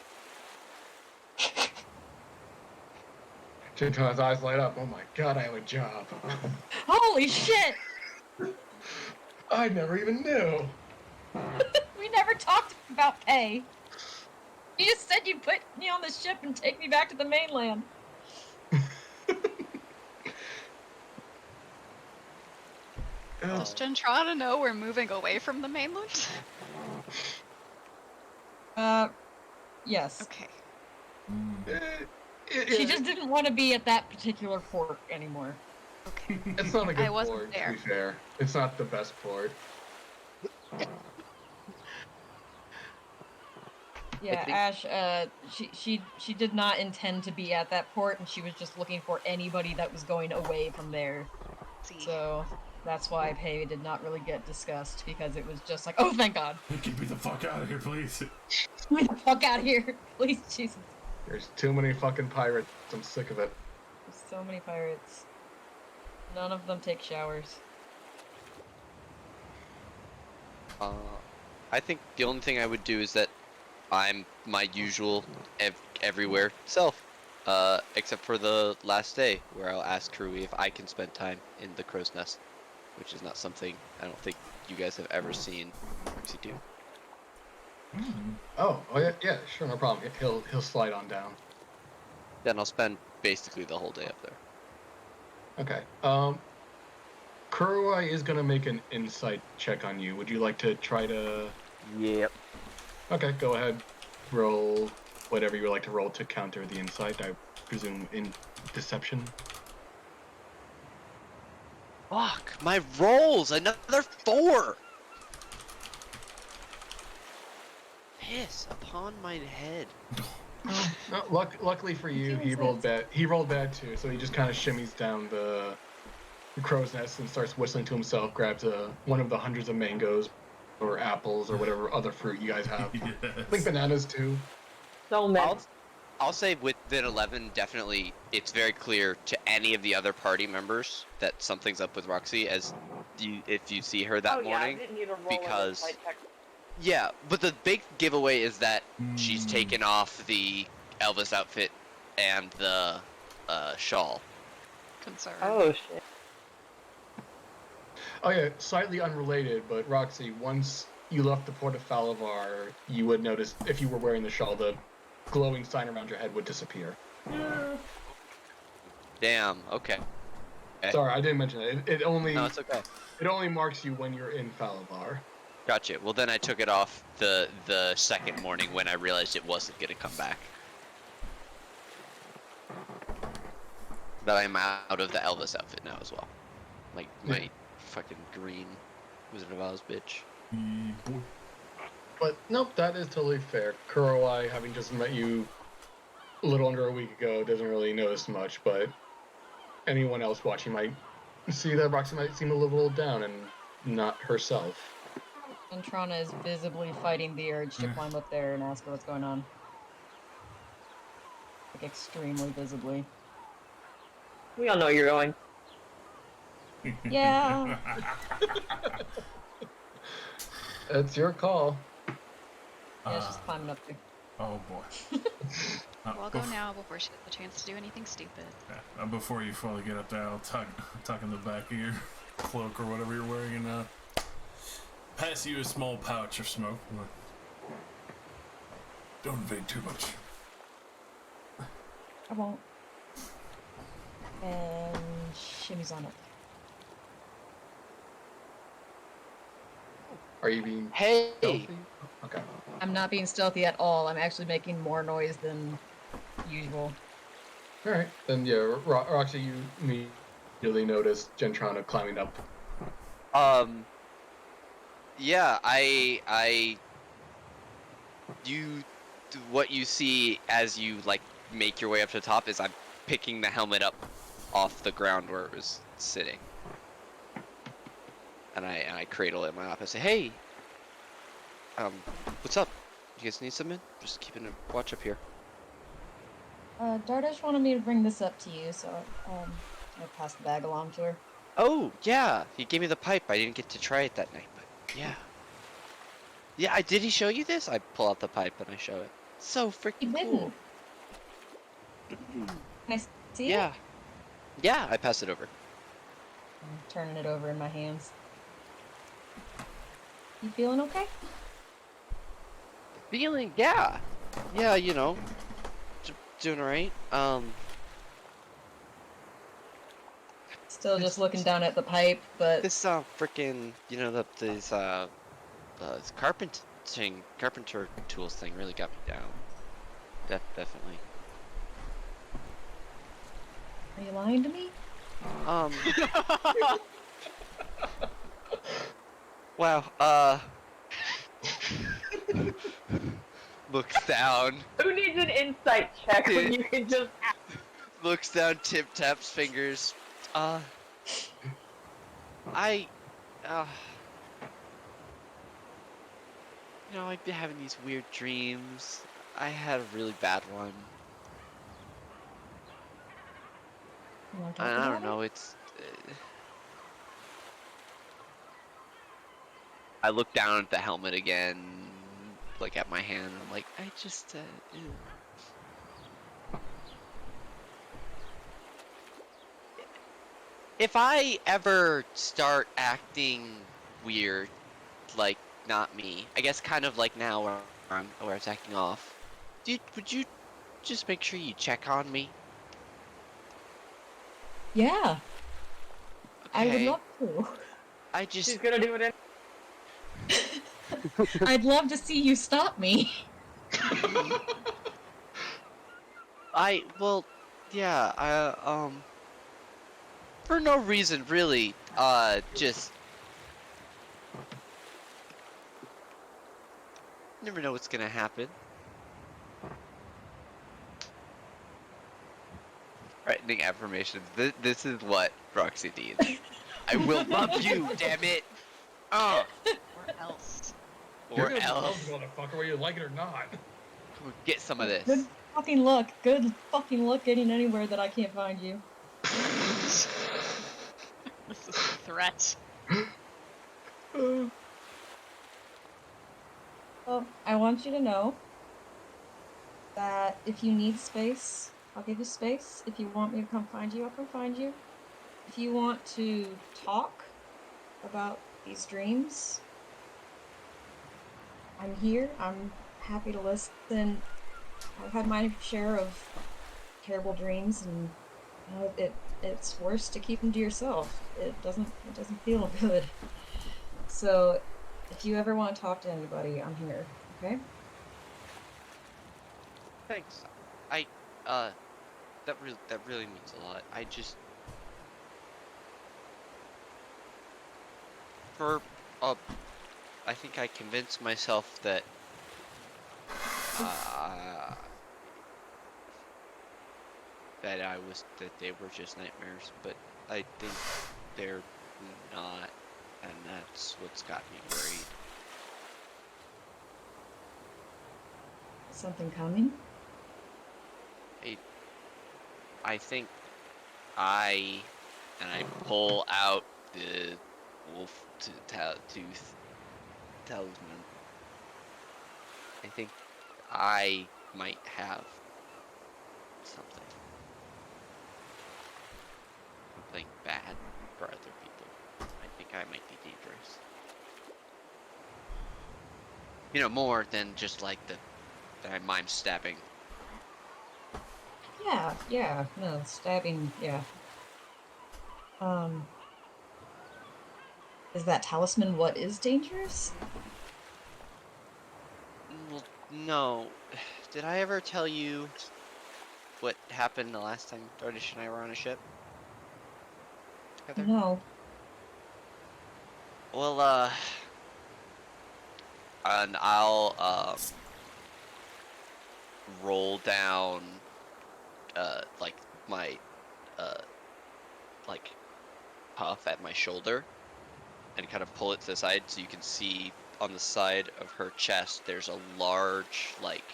Chintona's eyes light up. Oh my god, I have a job.
Holy shit!
I never even knew.
We never talked about pay. You just said you'd put me on the ship and take me back to the mainland.
Does Gentrana know we're moving away from the mainland?
Yes.
Okay.
She just didn't want to be at that particular port anymore.
Okay.
It's not a good
I wasn't
port,
there.
to be fair. It's not the best port.
Yeah, Ash, she did not intend to be at that port, and she was just looking for anybody that was going away from there.
See.
So that's why pay did not really get discussed, because it was just like, oh, thank God.
Get me the fuck out of here, please.
Get me the fuck out of here, please, Jesus.
There's too many fucking pirates. I'm sick of it.
There's so many pirates. None of them take showers.
I think the only thing I would do is that I'm my usual everywhere self, except for the last day where I'll ask Krui if I can spend time in the crow's nest, which is not something I don't think you guys have ever seen Roxy do.
Oh yeah, sure, no problem. He'll slide on down.
Then I'll spend basically the whole day up there.
Okay. Kuruai is gonna make an insight check on you. Would you like to try to?
Yep.
Okay, go ahead. Roll whatever you would like to roll to counter the insight. I presume in deception.
Fuck, my rolls, another 4! Piss upon my head.
No, luckily for you, he
Feels
rolled
it.
bad. He rolled bad too, so he just kind of shimmies down the crow's nest and starts whistling to himself. Grabs one of the hundreds of mangoes, or apples, or whatever other fruit you guys have. I think
Yes.
bananas too.
So many.
I'll say within 11, definitely, it's very clear to any of the other party members that something's up with Roxy if you see her that
oh yeah, I
morning.
didn't need a roll
because-
an insight check.
Yeah, but the big giveaway is that she's
Mm.
taken off the Elvis outfit and the shawl.
Concern.
Oh shit.
Oh yeah, slightly unrelated, but Roxy, once you left the Port of Falavar, you would notice if you were wearing the shawl, the glowing sign around your head would disappear.
Damn, okay.
Sorry, I didn't mention it. It only
No, it's okay.
marks you when you're in Falavar.
Gotcha. Well, then I took it off the second morning when I realized it wasn't gonna come back. That I'm out of the Elvis outfit now as well. Like my fucking green Wizard of Oz bitch.
Boy.
But nope, that is totally fair. Kuroi, having just met you a little under a week ago, doesn't really notice much, but anyone else watching might see that Roxy might seem a little down and not herself.
And Trana is visibly fighting the urge to climb up there and ask her what's going on. Like, extremely visibly.
We all know you're going.
Yeah.
It's your call.
Yeah, she's climbing up there.
Oh boy.
I'll go now before she gets a chance to do anything stupid.
Before you fully get up there, I'll tuck in the back of your cloak or whatever you're wearing and pass you a small pouch of smoke. Don't invade too much.
I won't. And shimmies on up.
Are you being
Hey!
stealthy? Okay.
I'm not being stealthy at all. I'm actually making more noise than usual.
Alright, then yeah, Roxy, you immediately notice Gentrana climbing up.
Yeah, what you see as you, like, make your way up to the top is I'm picking the helmet up off the ground where it was sitting. And I cradle it in my lap. I say, hey! What's up? You guys need something? Just keeping a watch up here.
Dardash wanted me to bring this up to you, so, I passed the bag along to her.
Oh, yeah! He gave me the pipe. I didn't get to try it that night, but yeah. Yeah, did he show you this? I pull out the pipe and I show it. So
He
freaking
didn't.
cool.
Can I see it?
Yeah. Yeah, I pass it over.
I'm turning it over in my hands. You feeling okay?
Feeling, yeah. Yeah, you know. Doing alright.
Still just looking down at the pipe, but
This, frickin', you know, this carpenter tools thing really got me down. Definitely.
are you lying to me?
Wow, looks down,
Who needs an insight check when you can just
looks down, taps fingers. You know, I've been having these weird dreams. I had a really bad one.
You wanna talk
I
about
don't
it?
know, it's... I look down at the helmet again, like at my hand, I'm like, I just, ew. If I ever start acting weird, like, not me, I guess kind of like now where it's acting off, would you just make sure you check on me?
Yeah, I would
Okay.
love to.
I just...
she's gonna do it in
I'd love to see you stop me.
Well, yeah, for no reason really, just never know what's gonna happen. Threatening affirmations. This is what Roxy needs. I will love you, damn it!
Or else.
Or
You're gonna love
else.
the motherfucker, whether you like it or not.
Get some of
Good
this.
fucking luck. Good fucking luck getting anywhere that I can't find you.
This is a threat.
Well, I want you to know that if you need space, I'll give you space. If you want me to come find you, I'll come find you. If you want to talk about these dreams, I'm here. I'm happy to listen. I've had my share of terrible dreams, and you know, it's worse to keep them to yourself. It doesn't feel good. So, if you ever want to talk to anybody, I'm here. Okay?
Thanks. That really means a lot. I just I think I convinced myself that that they were just nightmares, but I think they're not, and that's what's got me worried.
Something coming?
I think I pull out the wolf tooth talisman. I think I might have something bad for other people. I think I might be dangerous. You know, more than just like that I mime stabbing.
Yeah, no, stabbing, yeah. Is that talisman what is dangerous?
Well, no. Did I ever tell you what happened the last time Dardish and I were on a ship together?
No.
Well, and I'll roll down like my like puff at my shoulder and kind of pull it to the side so you can see on the side of her chest there's a large, like,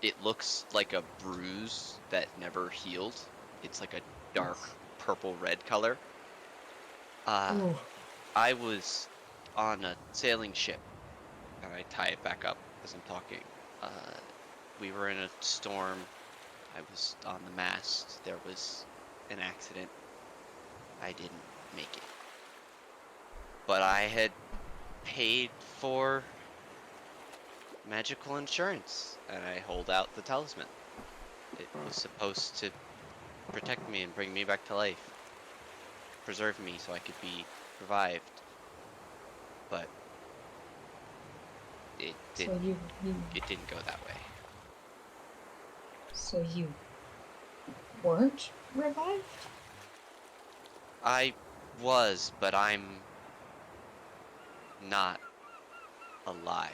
it looks like a bruise that never healed. It's like a dark purple red color.
Ooh.
I was on a sailing ship, and I tie it back up as I'm talking. We were in a storm. I was on the mast. There was an accident. I didn't make it. But I had paid for magical insurance, and I hold out the talisman. It was supposed to protect me and bring me back to life. Preserve me so I could be revived. But it didn't, it didn't go that way.
So you weren't revived?
I was, but I'm not alive.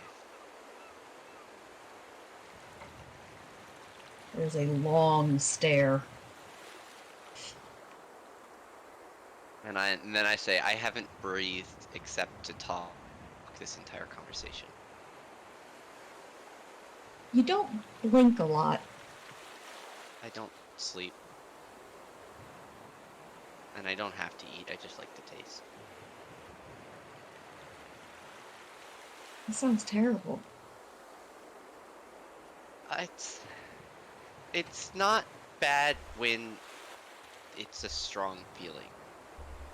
There's a long stare.
And then I say, I haven't breathed except to talk this entire conversation.
You don't blink a lot.
I don't sleep. And I don't have to eat, I just like the taste.
That sounds terrible.
It's not bad when it's a strong feeling.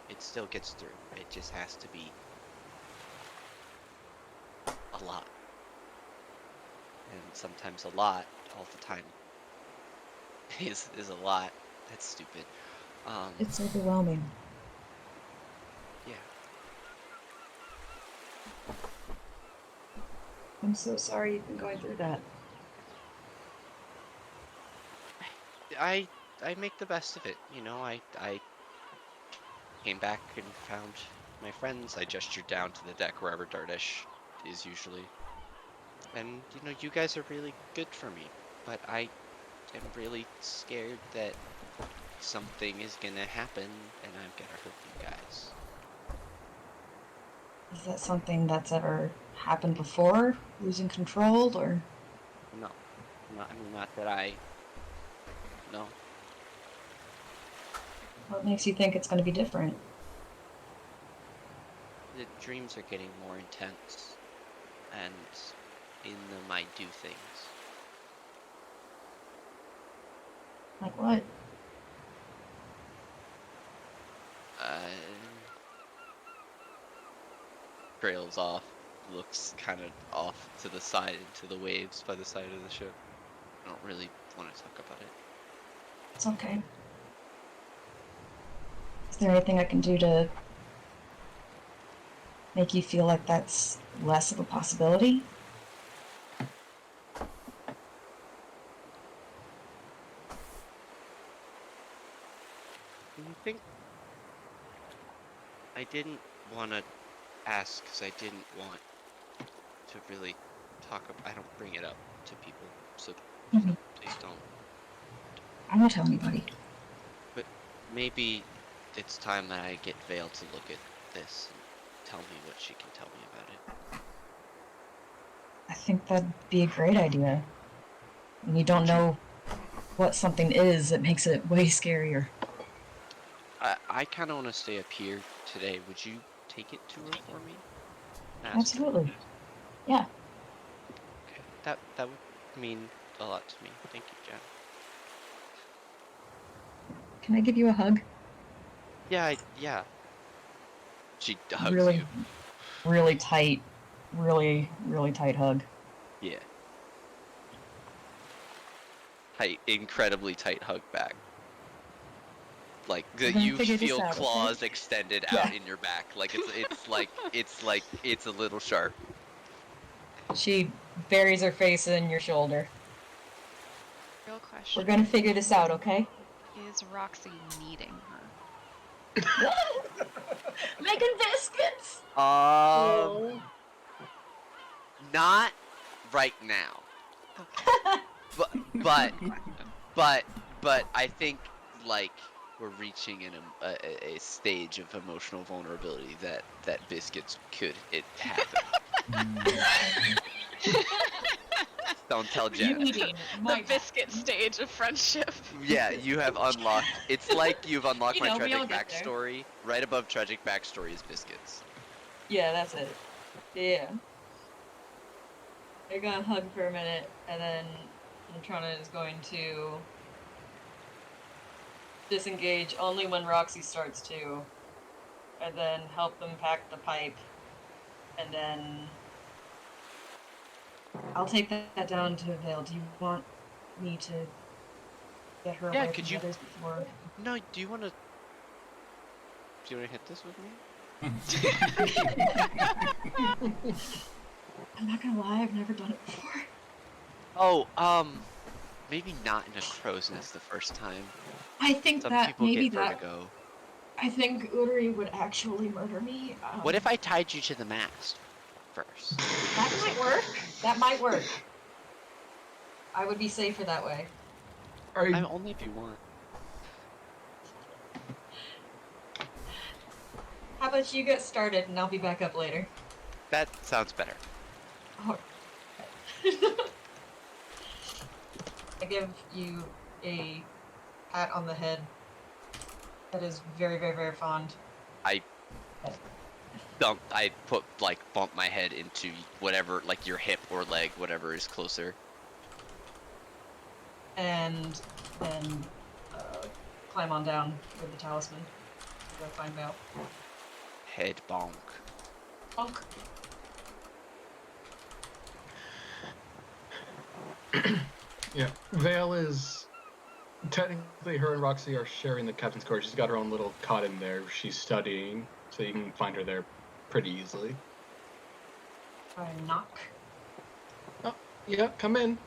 It still gets through. It just has to be a lot. And sometimes a lot, all the time, is a lot. That's stupid.
It's overwhelming.
Yeah.
I'm so sorry you've been going through that.
I make the best of it. You know, I came back and found my friends. I gestured down to the deck wherever Dardish is usually. And you know, you guys are really good for me, but I am really scared that something is gonna happen and I'm gonna hurt you guys.
Is that something that's ever happened before? Losing control, or?
No, not, I mean, not that I. No.
What makes you think it's going to be different?
The dreams are getting more intense, and in them I do things.
Like what?
Trails off, looks kind of off to the side into the waves by the side of the ship. I don't really want to talk about it.
It's okay. Is there anything I can do to make you feel like that's less of a possibility?
Do you think? I didn't want to ask because I didn't want to really talk about. I don't bring it up to people, so please don't.
I won't tell anybody.
But maybe it's time that I get Vale to look at this and tell me what she can tell me about it.
I think that'd be a great idea. When you don't know what something is, it makes it way scarier.
I kind of want to stay up here today. Would you take it to her for me? Ask her.
Absolutely. Yeah.
Okay. That would mean a lot to me. Thank you, Jen.
Can I give you a hug?
Yeah, yeah. She hugs
Really,
you.
really tight, really tight hug.
Yeah. Tight, incredibly tight hug back. Like you feel claws extended out in your back. Like it's a little sharp.
She buries her face in your shoulder.
Real question.
We're gonna figure this out, okay?
Is Roxy needing her?
Making biscuits!
Not right now.
Okay.
But I think like we're reaching in a stage of emotional vulnerability that biscuits could happen. Don't tell Jen.
The biscuit stage of friendship.
Yeah, you have unlocked. It's like you've unlocked my
we all
tragic
get there.
backstory. Right above tragic backstory is biscuits.
Yeah, that's it. Yeah. They're gonna hug for a minute, and then Matrona is going to disengage only when Roxy starts to, and then help them pack the pipe, and then I'll take that down to Vale. Do you want me to get her away from the others before?
No, do you want to hit this with me?
I'm not gonna lie, I've never done it before.
Oh, maybe not in a crow's nest the first time.
I think
Some
that
people
maybe
get vertigo.
I think Udari would actually murder me.
What if I tied you to the mast first?
That might work. That might work. I would be safer that way.
I'm only if you want.
How about you get started and I'll be back up later?
That sounds better.
Oh. I give you a pat on the head that is very fond.
I bump my head into whatever, like your hip or leg, whatever is closer.
And then climb on down with the talisman. Go find Vale.
Head bonk.
Bonk.
Yeah, Vale is technically, her and Roxy are sharing the captain's quarters. She's got her own little cot in there. She's studying, so you can find her there pretty easily.
Try and knock.
Yeah, come in.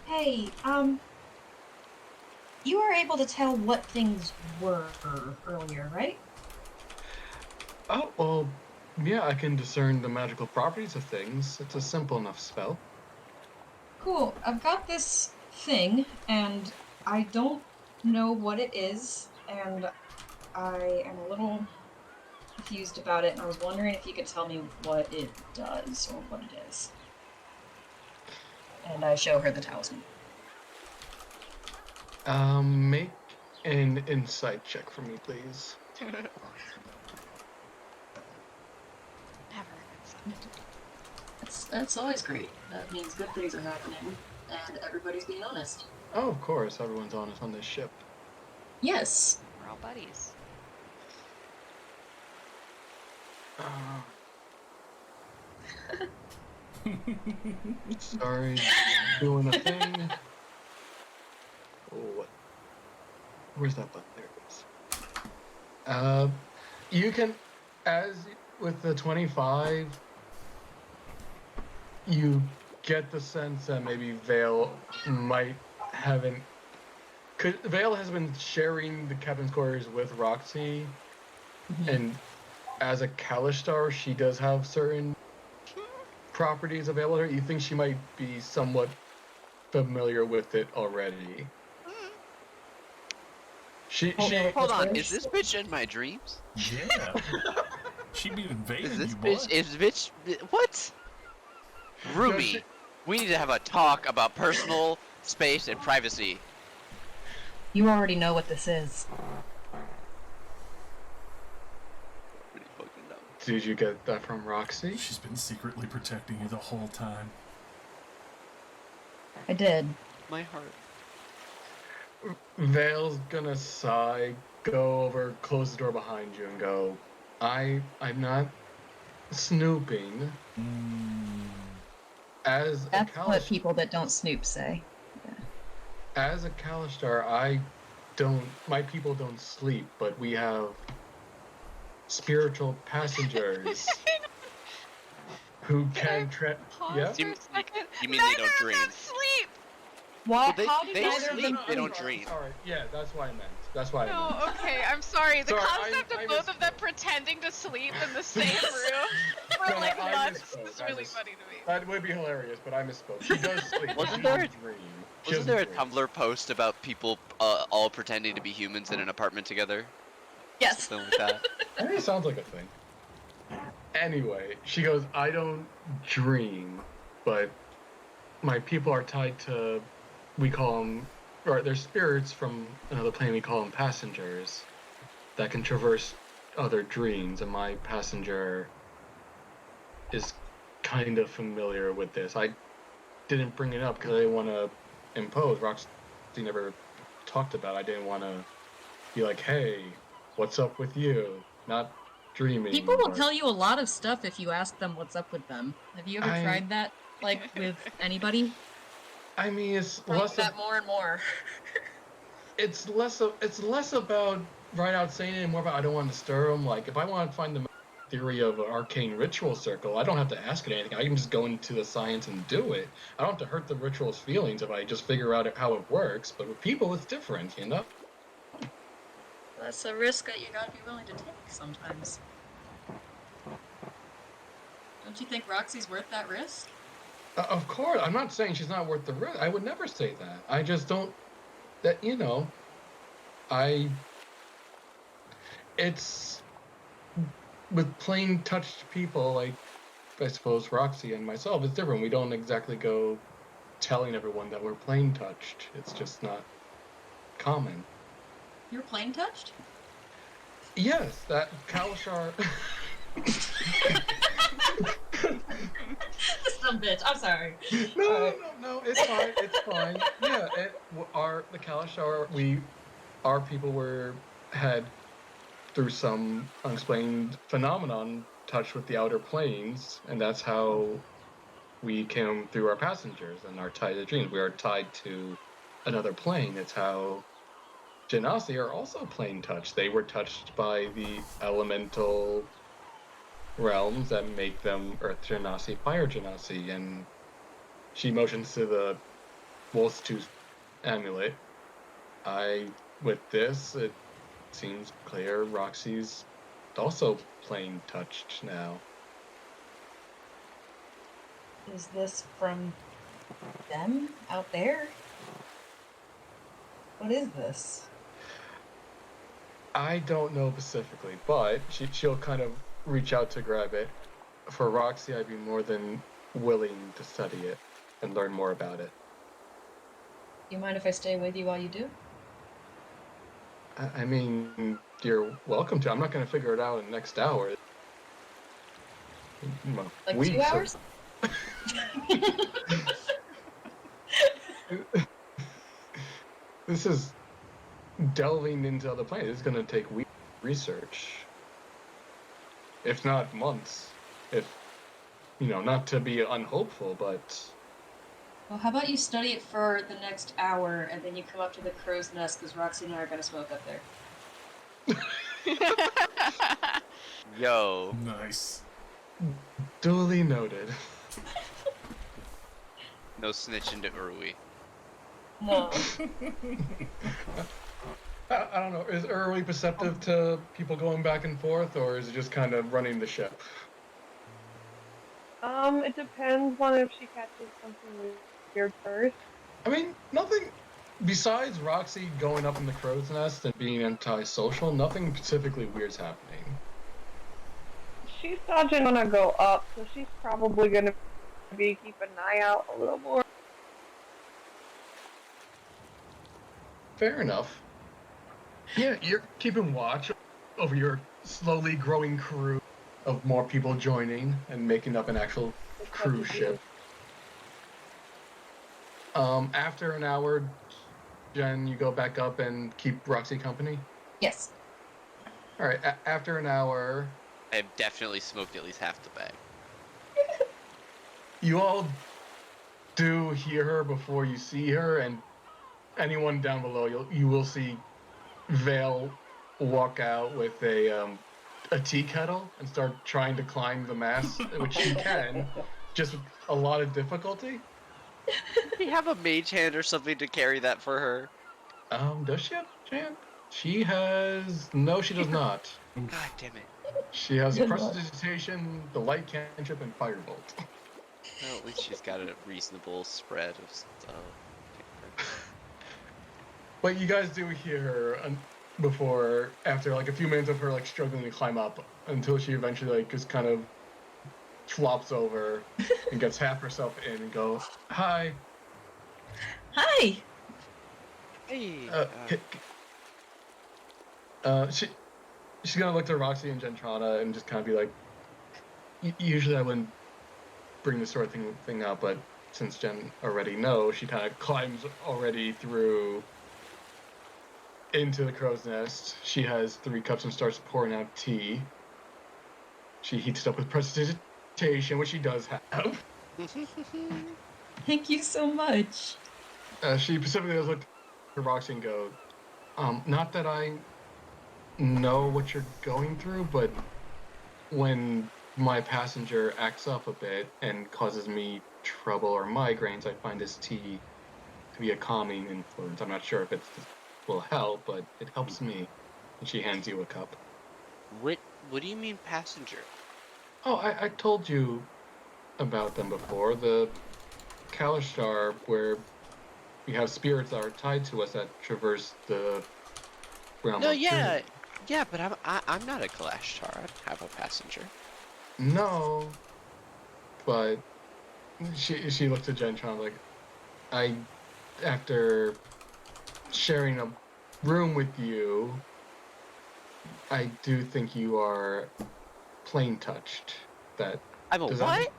Hey, you were able to tell what things were earlier, right?
Oh, well, yeah, I can discern the magical properties of things. It's a simple enough spell.
Cool. I've got this thing, and I don't know what it is, and I am a little confused about it, and I was wondering if you could tell me what it does or what it is. And I show her the talisman.
Make an insight check for me, please.
Never.
That's always great. That means good things are happening, and everybody's being honest.
Oh, of course, everyone's honest on this ship.
Yes.
We're all buddies.
Sorry, doing a thing. Oh, what? Where's that button? There it is. You can, as with the 25, you get the sense that maybe Vale might haven't. Vale has been sharing the captain's quarters with Roxy, and as a Kalistar, she does have certain properties available to her. You think she might be somewhat familiar with it already.
Hold on, is this bitch in my dreams?
Yeah. She be invading
Is this
you, boy.
bitch? Is bitch? What? Ruby, we need to have a talk about personal space and privacy.
You already know what this is.
Pretty fucking dumb.
Did you get that from Roxy?
She's been secretly protecting you the whole time.
I did.
My heart.
Vale's gonna sigh, go over, close the door behind you, and go, I'm not snooping. As
That's
a
what people that don't snoop say.
As a Kalistar, my people don't sleep, but we have spiritual passengers who can
Pause
yeah?
for a second.
You mean they
Neither
don't
of
dream?
them sleep.
Why?
Well,
How did
they
neither of
sleep,
them
they don't dream.
Sorry, yeah, that's what I meant. That's why I
No,
meant.
okay, I'm sorry. The
Sorry,
concept
I
of both of them
misspoke.
pretending to sleep in the same room for
No,
like
I
months
misspoke.
is
I
really
mis-
funny to me.
That would be hilarious, but I misspoke. She does sleep.
Wasn't
She
there
doesn't dream. She
Wasn't there a
doesn't dream.
Tumblr post about people all pretending to be humans in an apartment together?
Yes.
Something like that.
It sounds like a thing. Anyway, she goes, I don't dream, but my people are tied to, we call them, or they're spirits from another plane, we call them passengers, that can traverse other dreams, and my passenger is kind of familiar with this. I didn't bring it up because I didn't want to impose. Roxy never talked about it. I didn't want to be like, hey, what's up with you? Not dreaming.
People will
but-
tell you a lot of stuff if you ask them what's up with them. Have you ever tried that, like, with anybody?
I mean, it's
Trying
less.
that more and more.
It's less about right out saying it and more about I don't want to stir them. Like if I want to find the theory of an arcane ritual circle, I don't have to ask it anything. I can just go into the science and do it. I don't have to hurt the ritual's feelings if I just figure out how it works. But with people, it's different, you know.
That's a risk that you gotta be willing to take sometimes. Don't you think Roxy's worth that risk?
Of course, I'm not saying she's not worth the risk. I would never say that. I just don't. That you know, it's with plain touched people like I suppose Roxy and myself. It's different. We don't exactly go telling everyone that we're plain touched. It's just not common.
You're plane touched?
Yes, that Kalashar.
Some bitch. I'm sorry.
No, it's fine. It's fine. Yeah, the Kalashar, our people had through some unexplained phenomenon touched with the outer planes, and that's how we came through our passengers and are tied to dreams. We are tied to another plane. It's how Genasi are also plane touched. They were touched by the elemental realms that make them Earth Genasi, Fire Genasi, and she motions to the Wolf's Tooth amulet. With this, it seems clear Roxy's also plain touched now.
Is this from them out there? What is this?
I don't know specifically, but she'll kind of reach out to grab it. For Roxy, I'd be more than willing to study it and learn more about it.
You mind if I stay with you while you do?
I mean, you're welcome to. I'm not going to figure it out in the next hour.
Like
Weeks
2 hours?
This is delving into other planets. It's going to take weeks of research, if not months. If, not to be unhopeful, but
Well, how about you study it for the next hour, and then you come up to the crow's nest, because Roxy and I are going to smoke up there.
Yo.
Nice.
duly noted.
No snitching to Urui.
No.
I don't know. Is Early perceptive to people going back and forth, or is it just kind of running the ship?
It depends on if she catches something weird first.
I mean, nothing besides Roxy going up in the crow's nest and being antisocial. Nothing specifically weird's happening.
She's dodging when I go up, so she's probably gonna be keeping an eye out a little more.
Fair enough. Yeah, you're keeping watch over your slowly growing crew of more people joining and making up an actual cruise ship. After an hour, Jen, you go back up and keep Roxy company?
Yes.
All right, after an hour,
I've definitely smoked at least half the bag.
you all do hear her before you see her, and anyone down below, you will see Vale walk out with a tea kettle and start trying to climb the mast, which she can, just with a lot of difficulty.
Do you have a mage hand or something to carry that for her?
Does she have champ? She has... No, she does not.
God damn it.
She has
Good luck.
Prestidigitation, the Light Cantrip, and Firebolt.
Well, at least she's got a reasonable spread of stuff.
But you guys do hear her before, after like a few minutes of her like struggling to climb up, until she eventually like just kind of flops over and gets half herself in and go, "Hi."
Hi!
Hey.
She's gonna look to Roxy and Gentrana and just kind of be like, usually I wouldn't bring this sort of thing up, but since Jen already knows, she kind of climbs already through into the crow's nest. She has 3 cups and starts pouring out tea. She heats it up with prestidigitation, which she does have.
Thank you so much.
She specifically does look to Roxy and go, not that I know what you're going through, but when my passenger acts up a bit and causes me trouble or migraines, I find this tea to be a calming influence. I'm not sure if it will help, but it helps me. And she hands you a cup.
What do you mean passenger?
Oh, I told you about them before. The Kalishtar, where we have spirits that are tied to us that traverse the realm
No,
of
yeah.
truth.
Yeah, but I'm not a Kalashtar. I don't have a passenger.
No, but she looks at Gentron like, after sharing a room with you, I do think you are plain touched. That
I'm a
does
what?
that-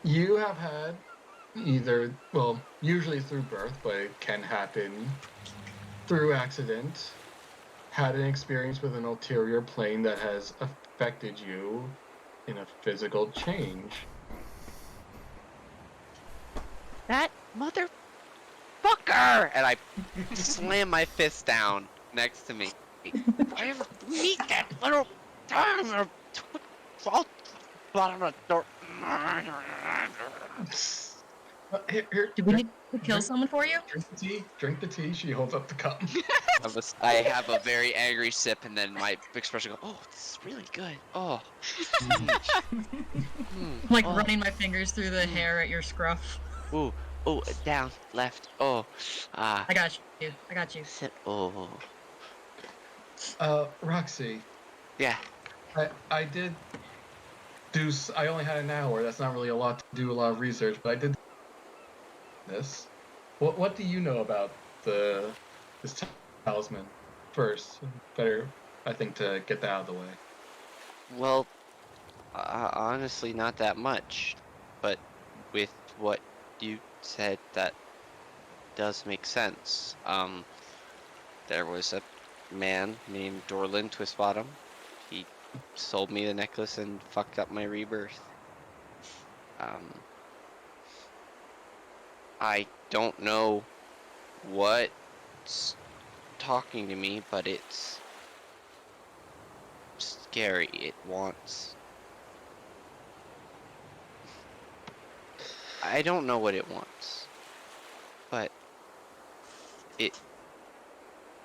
You have had either, well, usually through birth, but it can happen through accident, had an experience with an ulterior plane that has affected you in a physical change.
That motherfucker! And I slam my fist down next to me. If I ever meet that little I'll bottom the door.
Here,
Do we
drink,
need to kill
drink-
someone for you?
drink the tea. Drink the tea. She holds up the cup.
I have a very angry sip, and then my expression goes, "Oh, this is really good. Oh,
Like
oh.
running my fingers through the hair at your scruff.
Ooh, ooh, down, left. Oh, ah,
I got you. I got you.
sit. Oh,
Roxy,
yeah.
I did do. I only had an hour. That's not really a lot to do a lot of research, but I did this. What do you know about this talisman? First, better I think to get that out of the way.
Well, honestly, not that much, but with what you said, that does make sense. There was a man named Dorlin Twistbottom. He sold me the necklace and fucked up my rebirth. I don't know what's talking to me, but it's scary. It wants... I don't know what it wants, but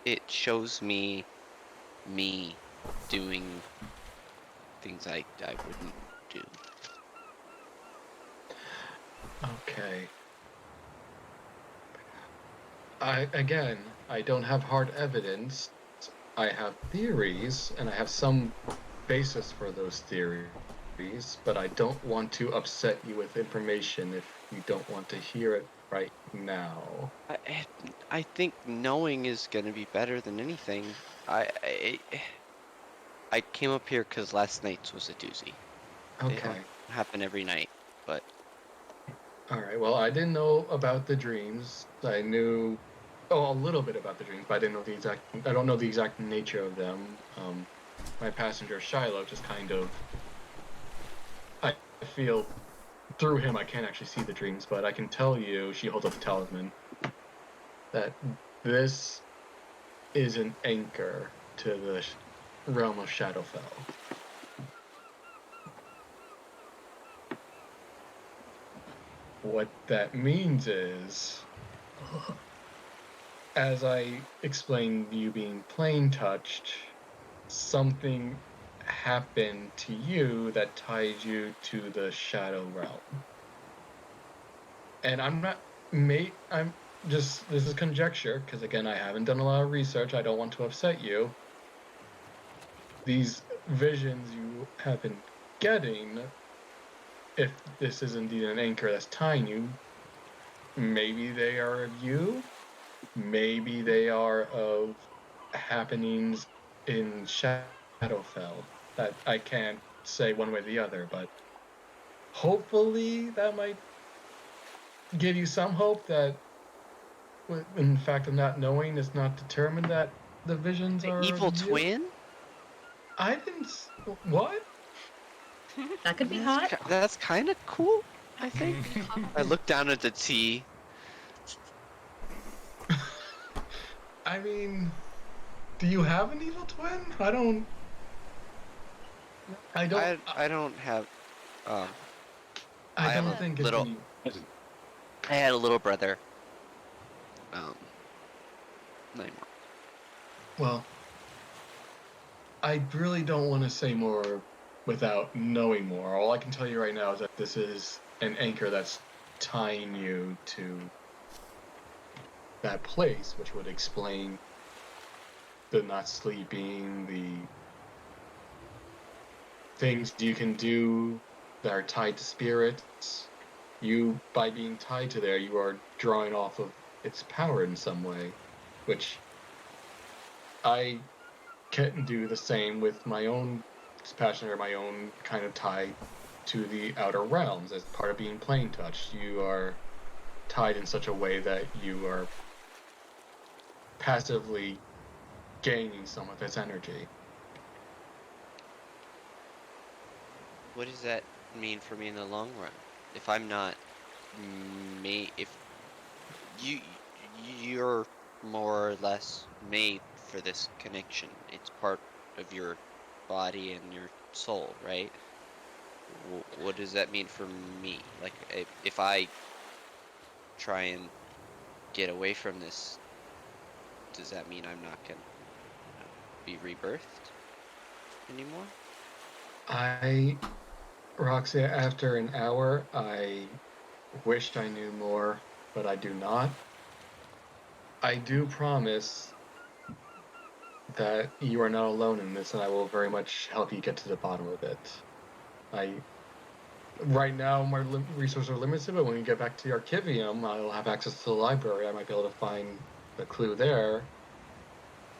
it shows me doing things I wouldn't do.
Okay. I don't have hard evidence. I have theories, and I have some basis for those theories, but I don't want to upset you with information if you don't want to hear it right now.
I think knowing is gonna be better than anything. I came up here because last night's was a doozy. They
Okay.
don't happen every night, but
All right. Well, I didn't know about the dreams. I knew, a little bit about the dreams, but I didn't know the exact. I don't know the exact nature of them. My passenger Shiloh just kind of. I feel through him I can't actually see the dreams, but I can tell you. She holds up the talisman. That this is an anchor to the realm of Shadowfell. What that means is, as I explained, you being plane touched, something happened to you that tied you to the shadow realm. And I'm just, this is conjecture, because again, I haven't done a lot of research, I don't want to upset you. These visions you have been getting, if this is indeed an anchor that's tying you, maybe they are of you, maybe they are of happenings in Shadowfell that I can't say one way or the other, but hopefully that might give you some hope that, in fact, of not knowing, it's not determined that the visions
the
are
evil
of you.
twin?
I didn't. What?
That could be hot.
That's kind of cool, I think. I look down at the tea.
I mean, do you have an evil twin? I don't.
I don't have. I
I
have
don't
a
think
little-
it's
I had a little brother. Name.
well. I really don't want to say more without knowing more. All I can tell you right now is that this is an anchor that's tying you to that place, which would explain the not sleeping, the things you can do that are tied to spirits. You, by being tied to there, you are drawing off of its power in some way, which I can do the same with my own passion or my own kind of tie to the outer realms as part of being plane touched. You are tied in such a way that you are passively gaining some of its energy.
What does that mean for me in the long run? If I'm not if you're more or less made for this connection. It's part of your body and your soul, right? What does that mean for me? Like, if I try and get away from this, does that mean I'm not gonna be rebirthed anymore?
Roxy, after an hour, I wished I knew more, but I do not. I do promise that you are not alone in this, and I will very much help you get to the bottom of it. Right now, my resources are limited, but when we get back to the Archivium, I'll have access to the library. I might be able to find a clue there.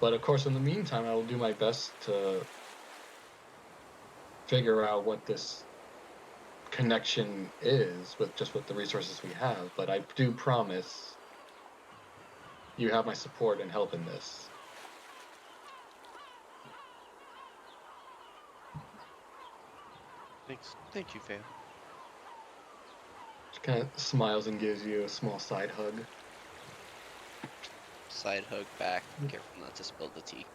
But of course, in the meantime, I will do my best to figure out what this connection is with the resources we have. But I do promise you have my support and help in this.
Thanks. Thank you, Vale.
She kind of smiles and gives you a small side hug.
Side hug back. Careful not to spill the tea.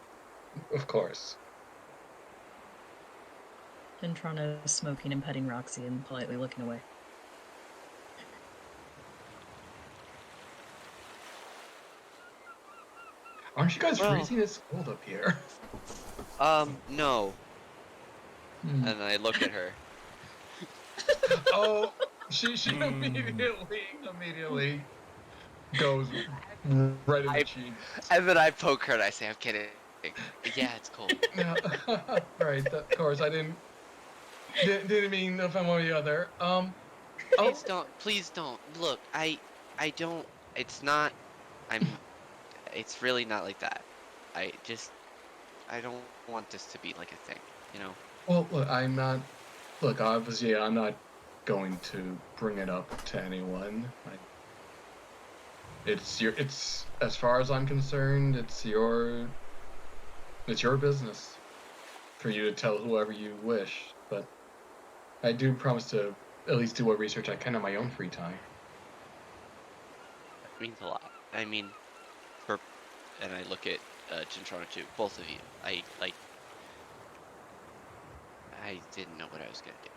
Of course.
Ventrana is smoking and petting Roxy and politely looking away.
Aren't you guys freezing? It's cold up here.
No.
Hmm.
And I look at her.
Oh, she immediately goes right in the cheek.
And then I poke her and I say, I'm kidding. Yeah, it's cold.
No, right, of course, I didn't mean to offend one or the other.
Please don't. Look, I don't, it's not, it's really not like that. I don't want this to be like a thing, you know?
Well, look, obviously, I'm not going to bring it up to anyone. It's as far as I'm concerned, it's your business for you to tell whoever you wish, but I do promise to at least do what research I can on my own free time.
That means a lot. I mean, and I look at Gentrona too, both of you. I didn't know what I was gonna do.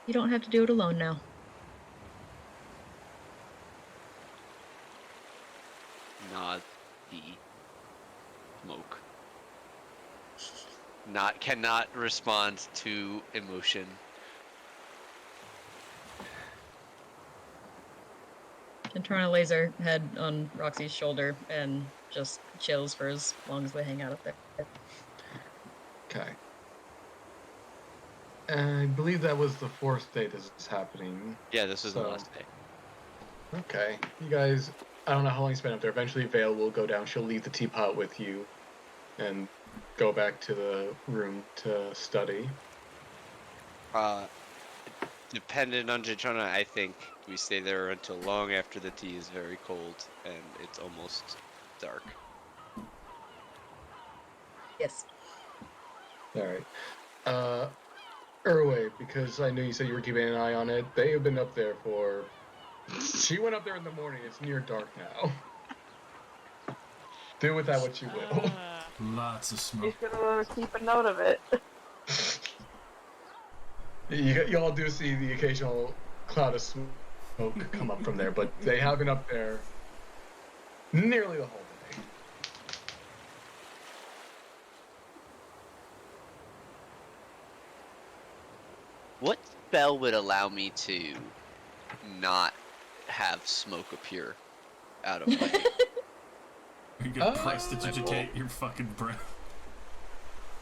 You don't have to do it alone now.
Nod the smoke. Cannot respond to emotion.
Ventrana lays her head on Roxy's shoulder and just chills for as long as they hang out up there.
Okay. I believe that was the 4th day this is happening.
Yeah, this is the last day.
Okay. You guys, I don't know how long you spent up there. Eventually Vale will go down. She'll leave the teapot with you and go back to the room to study.
Dependent on Gentrona, I think we stay there until long after the tea is very cold and it's almost dark.
Yes.
Alright. Erway, because I know you said you were keeping an eye on it, they have been up there for... She went up there in the morning. It's near dark now. Do with that what you will.
Lots of smoke.
He's gonna keep a note of it.
Y'all do see the occasional cloud of smoke come up from there, but they have been up there nearly the whole day.
What spell would allow me to not have smoke appear out of my...
You can prestidigitate your fucking breath.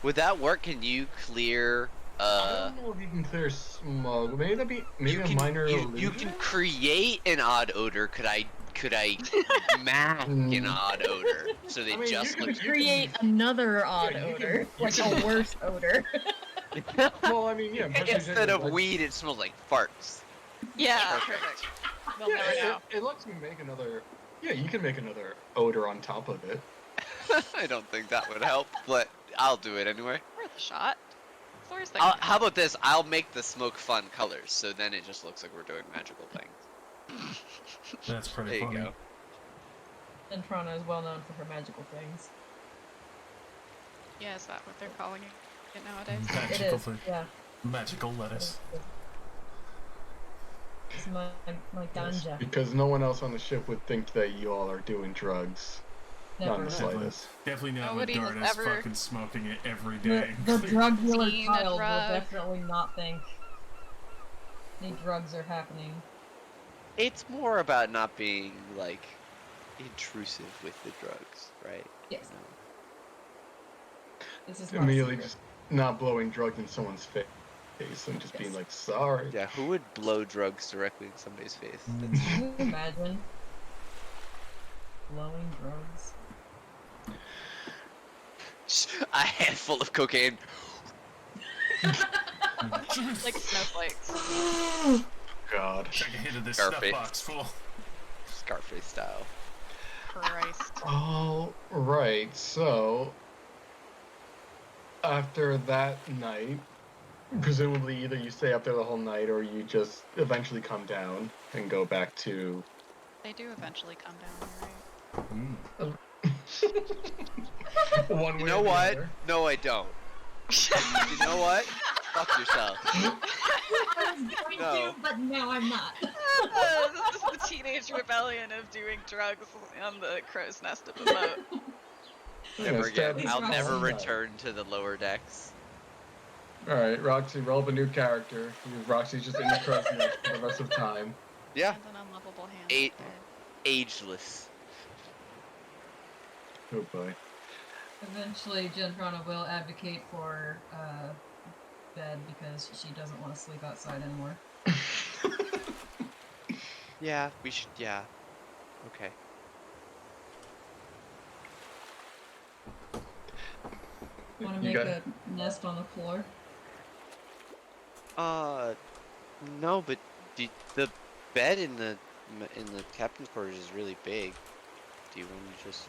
Would that work? Can you clear...
I don't know if you can clear smoke. Maybe that'd be a minor illusion?
You can create an odd odor. Could I mask an odd odor so they just look...
Create another odd odor, like a worse odor.
Well, I mean, yeah.
Instead of weed, it smells like farts.
Yeah,
Perfect.
They'll never know.
It lets me make another... Yeah, you can make another odor on top of it.
I don't think that would help, but I'll do it anyway.
Worth a shot. It's the worst thing.
How about this? I'll make the smoke fun colors, so then it just looks like we're doing magical things.
That's pretty
There you
funny.
go.
Ventrana is well known for her magical things.
Yeah, is that what they're calling it?
nowadays.
It
Magical
is.
thing.
Yeah.
Magical lettuce.
It's my
Yes,
ganja.
because no one else on the ship would think that you all are doing drugs. Not in
Never.
the slightest.
Definitely not with
Nobody has
Dardis
ever
fucking smoking it every
The,
day.
the drug dealer
Seen a
child will
drug.
definitely not think any drugs are happening.
It's more about not being like intrusive with the drugs, right?
Yes.
You know?
This is not a
Immediately
secret.
just not blowing drugs in someone's face and just being
Yes.
like, sorry.
Yeah, who would blow drugs directly in somebody's face?
Mm.
Can you imagine blowing drugs?
Just a handful of cocaine.
Like snowflakes.
God.
Take a hit of this
Scarface.
stuff box full.
Scarface style.
Christ.
All right, so after that night, presumably either you stay up there the whole night or you just eventually come down and go back to.
They do eventually come down, you're right.
One
You
way
know
or the
what?
other.
No, I don't. You know what? Fuck yourself.
I was going
No.
to, but now I'm not.
This is the teenage rebellion of doing drugs on the crow's nest of a boat.
Never again.
Please,
I'll
Roxy.
never return to the lower decks.
All right, Roxy, roll up a new character. Roxy's just in the crow's nest for the rest of time.
Yeah.
And an unlovable hand.
Eight.
there.
Ageless.
Oh boy.
Eventually, Gentrona will advocate for bed because she doesn't want to sleep outside anymore.
Yeah, we should. Yeah. Okay.
Want to
You
make
got
a nest on the floor?
No, but the bed in the captain's quarters is really big. Do you want to just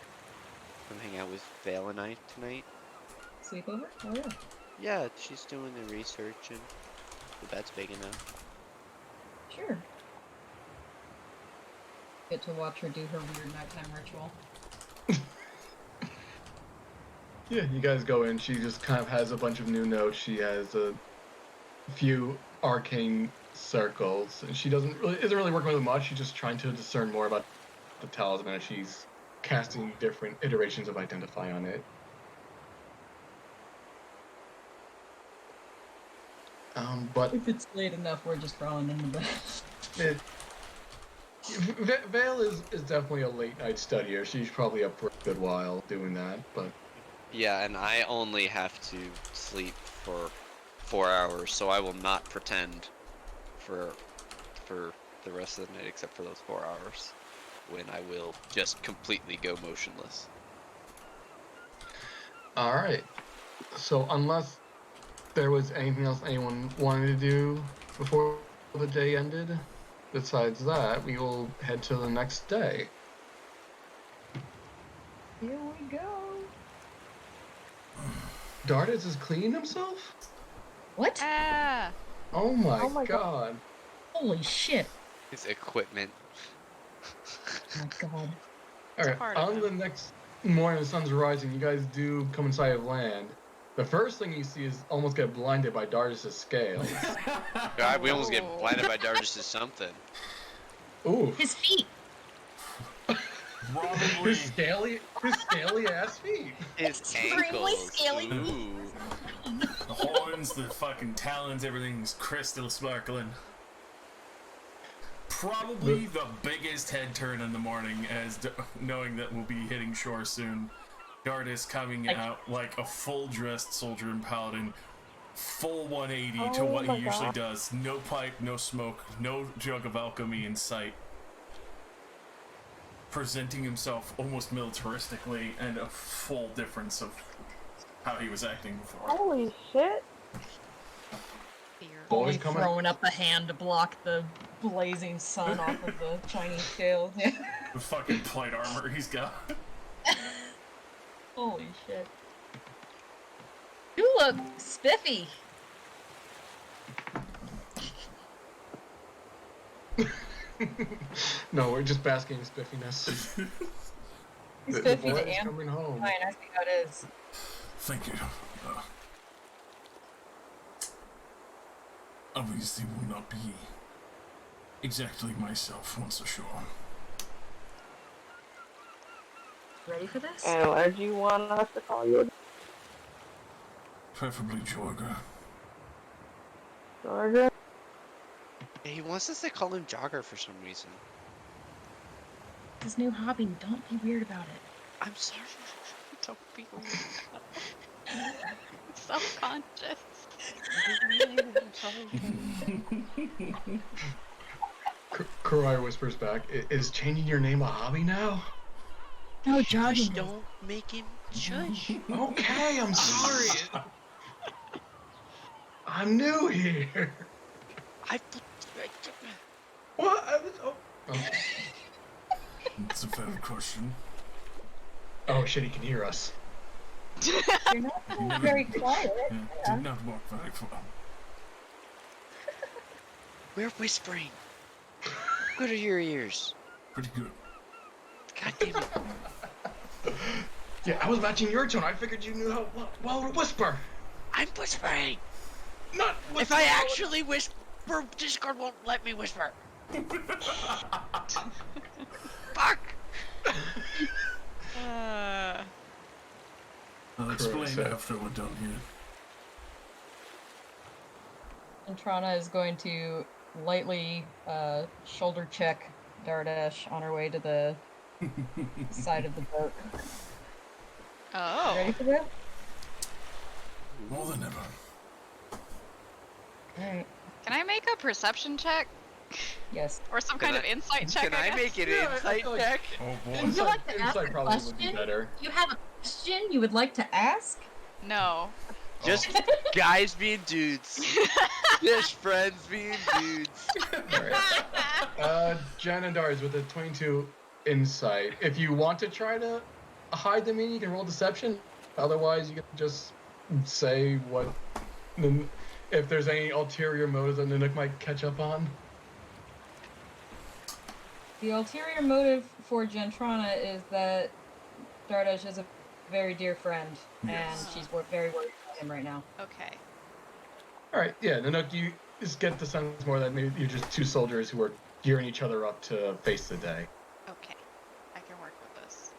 come hang out with Vale and I tonight?
Sleepover? Oh yeah.
Yeah, she's doing the research and the bed's big enough.
Sure. Get to watch her do her weird nighttime ritual.
Yeah, you guys go in. She just kind of has a bunch of new notes. She has a few arcane circles, and she isn't really working with it much. She's just trying to discern more about the talisman. She's casting different iterations of identify on it. But
If it's late enough, we're just crawling into bed.
Vale is definitely a late night studier. She's probably up for a good while doing that, but.
Yeah, and I only have to sleep for 4 hours, so I will not pretend for the rest of the night except for those 4 hours, when I will just completely go motionless.
All right. So unless there was anything else anyone wanted to do before the day ended, besides that, we will head to the next day.
Here we go.
Dardis is cleaning himself?
What?
Ah!
Oh my,
Oh my
god.
Holy shit.
His equipment.
Oh my god.
All right.
part of
On
him.
the next morning, the sun's rising. You guys do come inside of land. The first thing you see is almost get blinded by Dardis' scales.
God, we almost get
Oh.
blinded by Dardis' something.
Ooh.
His feet.
Probably.
His scaly ass feet.
His
Extremely
ankles.
scaly.
Ooh.
The horns, the fucking talons, everything's crystal sparkling. Probably the biggest head turn in the morning, as knowing that we'll be hitting shore soon. Dardis coming out like a full-dressed soldier and paladin, full 180 to what he usually does. No pipe, no smoke, no jug of alchemy in sight. Presenting himself almost militaristically, and a full difference of how he was acting before.
Holy shit.
Fear.
Boys
Only
coming.
throwing up a hand to block the blazing sun off of the Chinese scales.
The fucking plate armor he's got.
Holy shit. You look spiffy.
No, we're just basking in spiffiness. The
Spiffy
boy
to
is
Anne.
coming home.
Fine, I see how it is.
Thank you. obviously will not be exactly myself once ashore.
Ready for this?
And what did you want us to call you?
Preferably Jorga.
Georgia?
He wants us to call him Jogger for some reason.
His new hobby. Don't be weird about it.
I'm sorry.
Don't be weird. Self-conscious.
I'm sorry.
Karai whispers back, Is changing your name a hobby now?"
No,
Shush,
jogging.
don't make him shush.
Okay, I'm sorry. I'm new here.
I
What? Okay.
It's a fair question.
Oh shit, he can hear us.
You're not very quiet.
Did not walk very far.
We're whispering. Good are your ears.
Pretty good.
God damn it.
Yeah, I was matching your tone. I figured you knew how well to whisper.
I'm whispering.
Not whisper.
If I actually whisper, Discord won't let me whisper. Fuck.
I'll explain
Correct.
after we're done here.
And Trana is going to lightly shoulder check Dardash on her way to the side of the boat.
Oh.
Ready for that?
More than ever.
Alright.
Can I make a perception check?
Yes.
Or some kind of insight check?
Can I
guess?
make an
Yeah, I
insight
feel like-
check?
Oh boy.
Would you like to ask
Insight
a
probably would be
question?
better.
You have a question you would like to ask?
No.
Just guys being dudes. Just friends being dudes.
Alright. Jan and Dars with a 22 insight. If you want to try to hide the meaning, you can roll deception. Otherwise, you can just say what. If there's any ulterior motives that Nanook might catch up on.
The ulterior motive for Gentrana is that Dardash is a very dear friend,
Yes.
and she's very worried about him right now.
Okay.
Alright, yeah, Nanook, you just get the sense more that maybe you're just two soldiers who are gearing each other up to face the day.
Okay. I can work with this.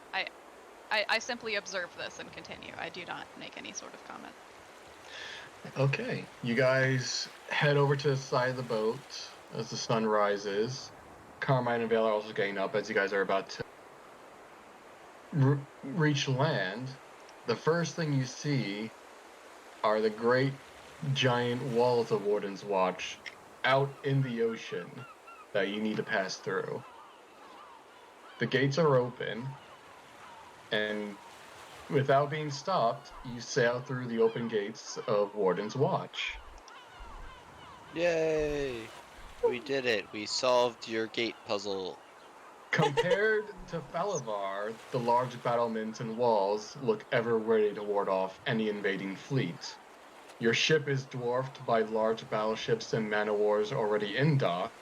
I simply observe this and continue. I do not make any sort of comment.
Okay, you guys head over to the side of the boat as the sun rises. Carmine and Vale are also getting up as you guys are about to reach land. The first thing you see are the great giant walls of Warden's Watch out in the ocean that you need to pass through. The gates are open, and without being stopped, you sail through the open gates of Warden's Watch.
Yay! We did it. We solved your gate puzzle.
Compared to Falavar, the large battlements and walls look ever ready to ward off any invading fleet. Your ship is dwarfed by large battleships and man-o'-wars already in dock,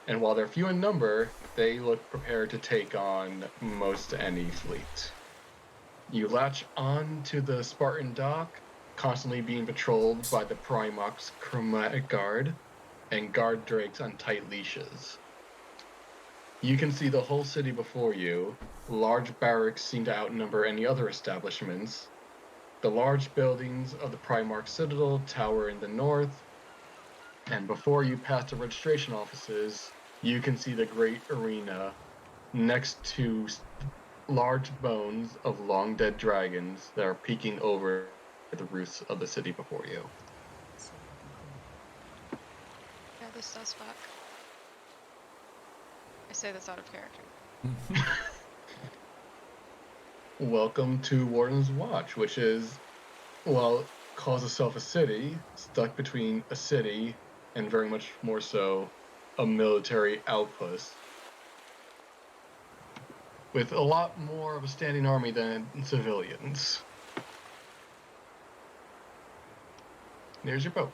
and while they're few in number, they look prepared to take on most any fleet. You latch on to the Spartan dock, constantly being patrolled by the Primarch's chromatic guard and guard drakes on tight leashes. You can see the whole city before you. Large barracks seem to outnumber any other establishments. The large buildings of the Primarch Citadel tower in the north, and before you pass the registration offices, you can see the great arena next to large bones of long dead dragons that are peeking over the roofs of the city before you.
Yeah, this does fuck. I say this out of character.
Welcome to Warden's Watch, which is, well, calls itself a city, stuck between a city and very much more so a military outpost. With a lot more of a standing army than civilians. There's your boat.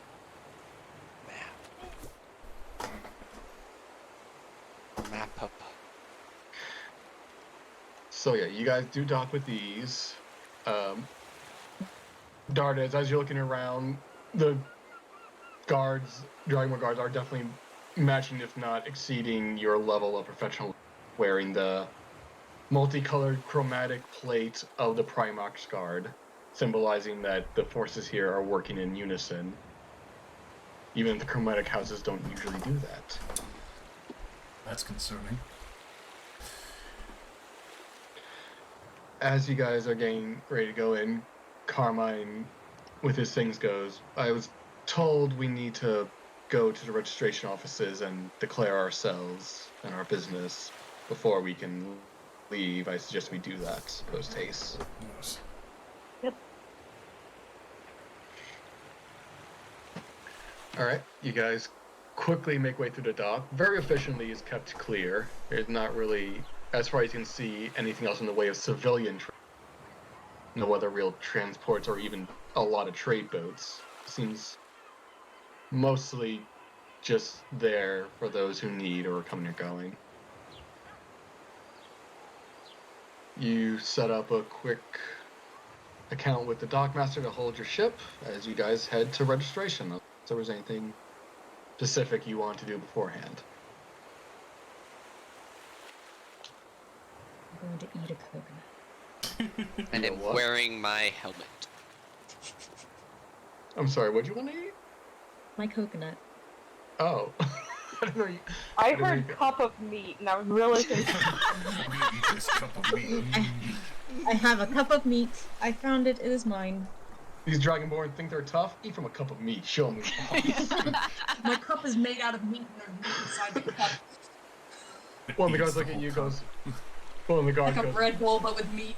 Map up.
So yeah, you guys do dock with these. Dardas, as you're looking around, the Dragonborn guards are definitely matching, if not exceeding, your level of professional, wearing the multicolored chromatic plate of the Primarch's Guard, symbolizing that the forces here are working in unison. Even the chromatic houses don't usually do that.
That's concerning.
As you guys are getting ready to go in, Carmine, with his things, goes, I was told we need to go to the registration offices and declare ourselves and our business before we can leave. I suggest we do that post haste.
Yes.
Alright, you guys quickly make way through the dock. Very efficiently is kept clear. There's not really, as far as you can see, anything else in the way of civilian no other real transports or even a lot of trade boats. Seems mostly just there for those who need or are coming or going. You set up a quick account with the dockmaster to hold your ship as you guys head to registration. If there was anything specific you want to do beforehand.
I'm going to eat a coconut.
And I'm wearing my helmet.
I'm sorry, what'd you want to eat?
My coconut.
Oh. I don't know.
I heard cup of meat, and I was really confused.
I'm gonna eat this cup of meat.
I have a cup of meat. I found it. It is mine.
These Dragonborn think they're tough? Eat from a cup of meat. Show me.
My cup is made out of meat, and there's meat inside the cup.
One of the guards look at you, goes. One of the guards
Like a
goes.
bread bowl, but with meat.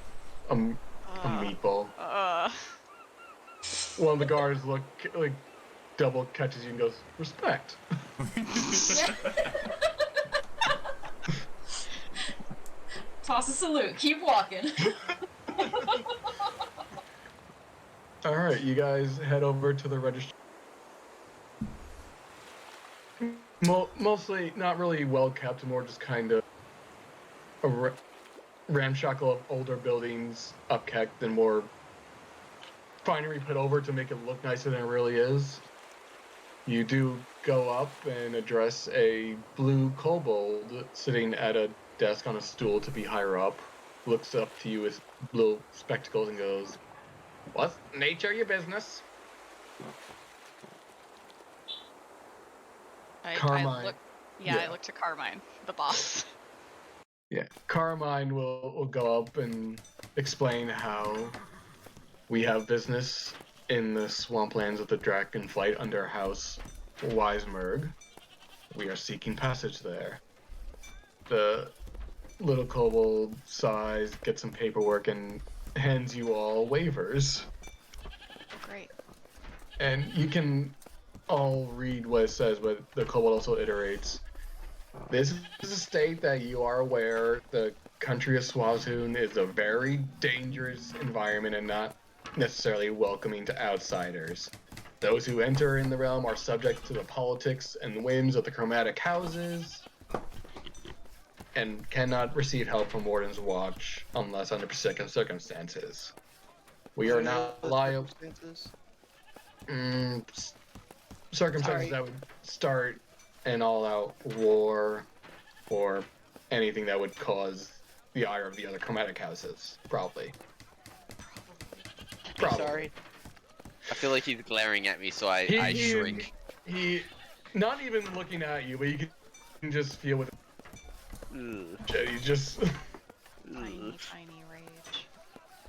A meatball. One of the guards like double catches you and goes, respect.
Toss a salute. Keep walking.
Alright, you guys head over to the registry. Mostly not really well kept, more just kind of a ramshackle of older buildings upkept and more finery put over to make it look nicer than it really is. You do go up and address a blue kobold sitting at a desk on a stool to be higher up. Looks up to you with blue spectacles and goes, "What's the nature of your business?" Carmine.
I look to Carmine, the boss.
Yeah, Carmine will go up and explain how we have business in the swamplands of the Dragonflight under House Weismerg. We are seeking passage there. The little kobold sighs, gets some paperwork, and hands you all waivers.
Great.
And you can all read what it says, but the kobold also iterates. This is a state that you are aware the country of Swazun is a very dangerous environment and not necessarily welcoming to outsiders. Those who enter in the realm are subject to the politics and whims of the chromatic houses and cannot receive help from Warden's Watch unless under particular circumstances. We are not liable. Circumstances that would start an all-out war or anything that would cause the ire of the other chromatic houses, probably.
Sorry. I feel like he's glaring at me, so I shrink.
He, not even looking at you, but you can just feel with. He's just.
Tiny rage.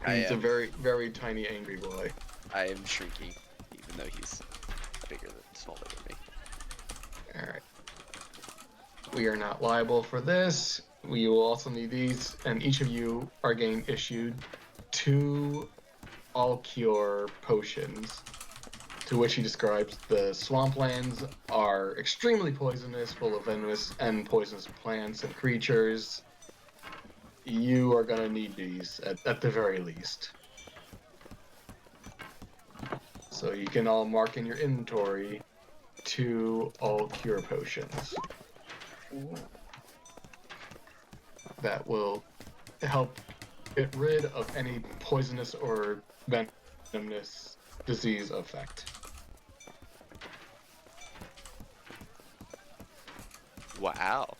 He's a very, very tiny, angry boy.
I am shrinking, even though he's smaller than me.
Alright. We are not liable for this. We will also need these, and each of you are getting issued 2 all-cure potions, to which he describes the swamplands are extremely poisonous, full of venomous and poisonous plants and creatures. You are gonna need these, at the very least. So you can all mark in your inventory 2 all-cure potions. That will help get rid of any poisonous or venomous disease effect.
Wow.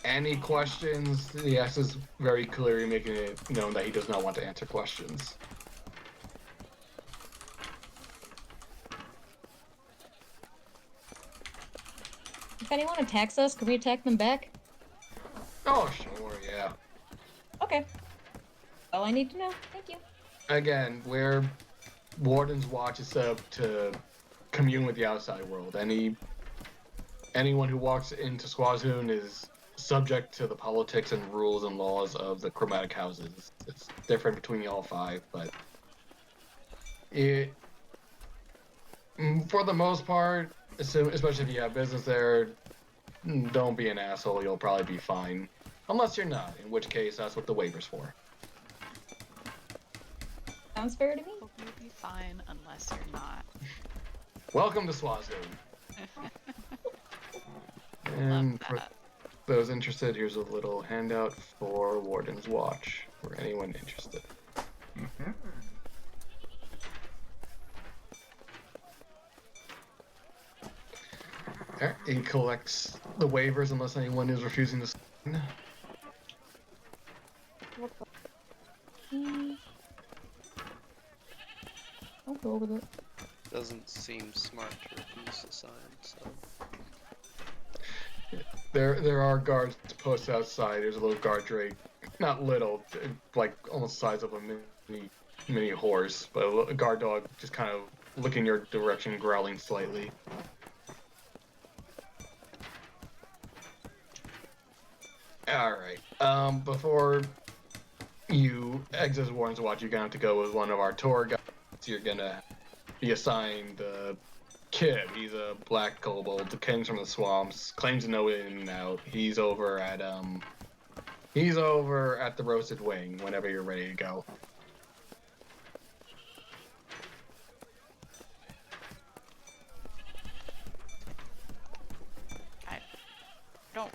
Any questions? He asks very clearly, making it known that he does not want to answer questions.
If anyone attacks us, can we attack them back?
Oh, sure, yeah.
Okay. All I need to know. Thank you.
Again, where Warden's Watch is set up to commune with the outside world. Anyone who walks into Swazoon is subject to the politics and rules and laws of the chromatic houses. It's different between all five, but for the most part, especially if you have business there, don't be an asshole. You'll probably be fine, unless you're not. In which case, that's what the waiver's for.
Sounds fair to me.
You'll be fine unless you're not.
Welcome to Swazoon.
Love
And for
that.
those interested, here's a little handout for Warden's Watch, for anyone interested.
Mm-hmm.
Alright, he collects the waivers unless anyone is refusing to sign.
I'll go with it.
Doesn't seem smart to refuse to sign, so.
There are guards posted outside. There's a little guard drake, not little, like almost the size of a mini horse, but a guard dog just kind of looking your direction, growling slightly. Alright, before you exit Warren's Watch, you're gonna have to go with one of our tour guides. You're gonna be assigned the Kid. He's a black kobold that comes from the swamps, claims to know in and out. He's over at the Roasted Wing whenever you're ready to go.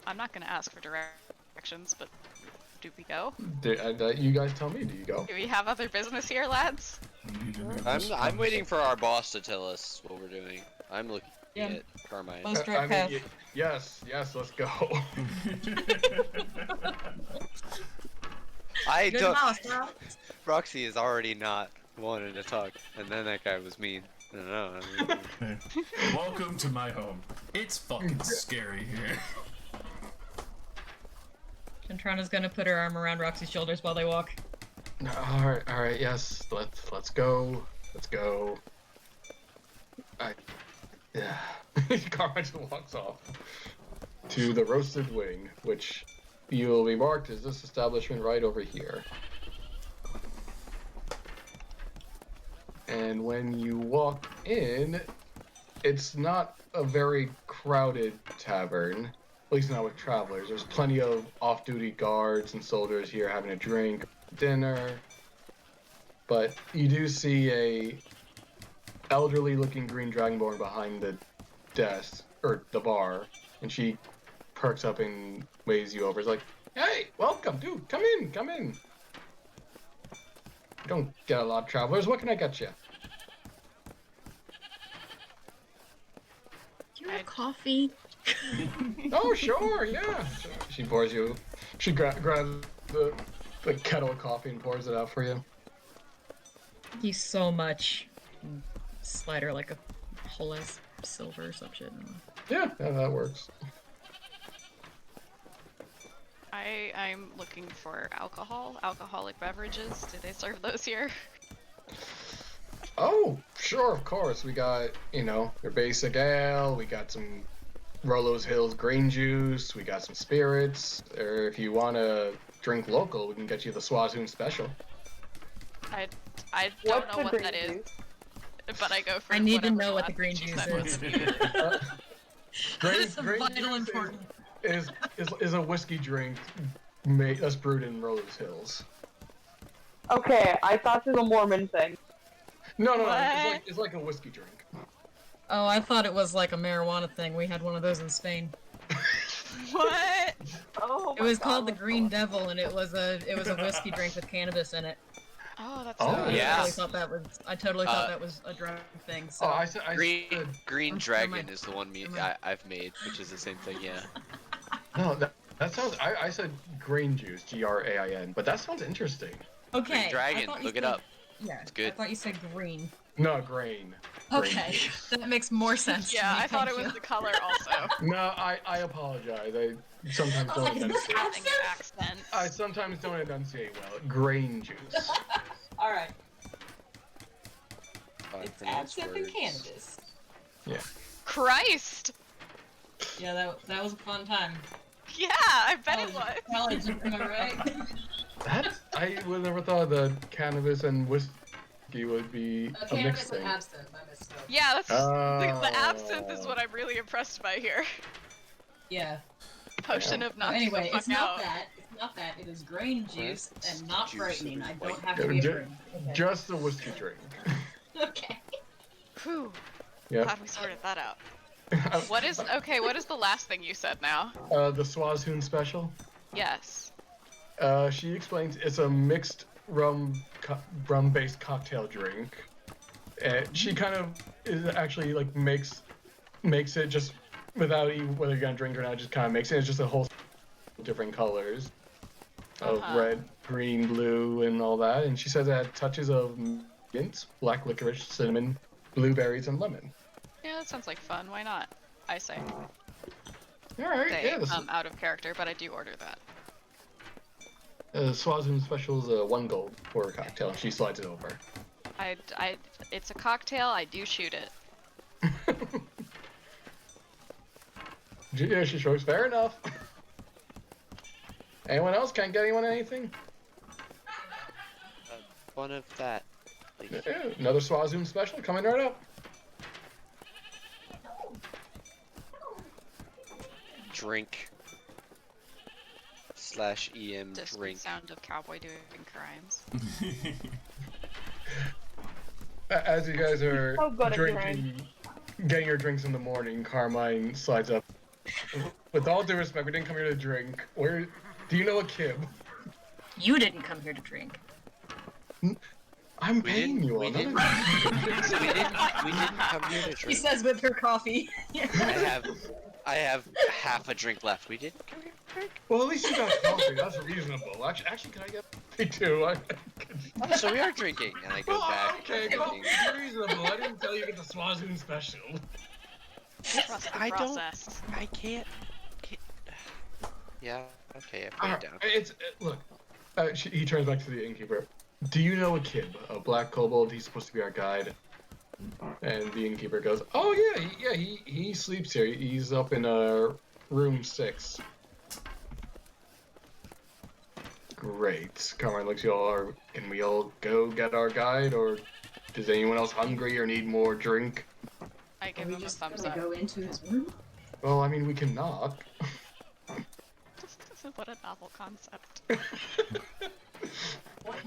I'm not gonna ask for directions, but do we go?
You guys tell me, do you go?
Do we have other business here, lads?
I'm waiting for our boss to tell us what we're doing. I'm looking at Carmine.
Most direct path.
Yes, let's go.
I
Good
don't.
mouse, bro.
Roxy is already not wanting to talk, and then that guy was mean. I don't know. I mean,
Welcome to my home. It's fucking scary here.
Kentrana's gonna put her arm around Roxy's shoulders while they walk.
All right, yes, let's go. Yeah. Carmine just walks off to the Roasted Wing, which you'll be marked as this establishment right over here. And when you walk in, it's not a very crowded tavern, at least not with travelers. There's plenty of off-duty guards and soldiers here having a drink, dinner, but you do see a elderly-looking green dragonborn behind the desk, or the bar, and she perks up and waves you over. It's like, hey, welcome, dude, come in. You don't get a lot of travelers. What can I get you?
Do you have coffee?
Oh, sure, yeah. She pours you. She grabs the kettle of coffee and pours it out for you.
Thank you so much. Slide her like a whole ass silver or some shit.
Yeah, that works.
I'm looking for alcoholic beverages. Do they serve those here?
Oh, sure, of course. We got, your basic ale. We got some Rolo's Hills green juice. We got some spirits. Or if you want to drink local, we can get you the Swazoon special.
I don't know what that is, but I go for.
I need to
whatever
know what the
last
green
juice
juice
that was.
That is of
Green
vital
juice
importance.
is a whiskey drink that's brewed in Rolo's Hills.
Okay, I thought this was a Mormon thing.
No,
What?
it's like a whiskey drink.
Oh, I thought it was like a marijuana thing. We had one of those in Spain.
What?
Oh,
It
my
was
God,
called the
what's
Green
going
Devil, and it was a whiskey drink with cannabis in it.
Oh, that's.
Oh,
so
yeah.
nice.
I totally thought that was a drug thing. So.
I said,
Green
I'm
Dragon
my-
is the one
my-
I've made, which is the same thing. Yeah.
No, that sounds. I said grain juice, GRAIN, but that sounds interesting.
Okay. I
Dragon,
thought you
look it
said-
up.
Yeah,
It's good.
I thought you said green.
No, grain. Grain
Okay,
juice.
that makes more sense.
Yeah,
to me,
I thought it
thank
was
you.
the color also.
No, I apologize. I sometimes
I was
don't
like, is this
enunciate.
And your accent.
I sometimes don't enunciate well. Grain juice.
All right, it's
Unpronounced
absinthe and
words.
cannabis.
Christ!
Yeah, that was a fun time.
Yeah, I bet it
College-
was.
College, am I right?
I would never thought that cannabis and whiskey would be a mixed
Cannabis
thing.
and absinthe. I misspoke.
Yeah, that's the absinthe
Oh.
is what I'm really impressed by here.
Yeah.
Potion of knocks
Anyway,
the fuck
it's not
out.
that. It's not that. It is grain juice and not
Juice
frightening.
of
I
white
don't have
Yeah,
to be a
ju-
drink. Okay.
Just a whiskey drink.
Okay.
Whew.
Yep.
Glad we sorted that out. What is the last thing you said now?
The Swazoon special?
Yes.
She explains it's a mixed rum-based cocktail drink. She kind of is actually like makes it just without even whether you're gonna drink or not. Just kind of makes it. It's just a whole different colors of red, green, blue, and all that. And she says it had touches of mint, black licorice, cinnamon, blueberries, and lemon.
Yeah, that sounds like fun. Why not? I say.
All right,
Say,
yeah.
out of character, but I do order that.
Swazoon special is 1 gold for a cocktail. She slides it over.
It's a cocktail. I do shoot it.
Yeah, she shrugs. Fair enough. Anyone else? Can't get anyone anything?
One of that. Please.
Yeah, another Swazoon special coming right up.
Drink. /EM
Distant
drink.
sound of cowboy doing crimes.
As you guys are
So good at
drinking, getting your drinks in the morning, Carmine slides up. With all due respect, we didn't come here to drink. Where? Do you know a kib?
You didn't come here to drink.
I'm
We
paying
didn't-
you
we
on
didn't-
it.
we didn't come here to
He
drink.
says with her coffee.
I have half a drink left. We didn't come here to drink.
Well, at least you got coffee. That's reasonable. Actually, can I get coffee too?
So we are drinking, and I go
Well,
back.
okay,
to
well,
drinking.
it's reasonable. I didn't tell you to get the Swazoon special.
Trust the
I don't-
process.
I can't. Yeah. Okay. I put it down.
It's look. He turns back to the innkeeper. Do you know a kib, a black kobold? He's supposed to be our guide. And the innkeeper goes, "Oh yeah, he sleeps here. He's up in room 6." Great. Carmine looks at you all. Can we all go get our guide, or is anyone else hungry or need more drink?
I
Are
give
we
him a
just
thumbs
gonna
up.
go into his room?
Well, I mean, we can knock.
What a novel concept.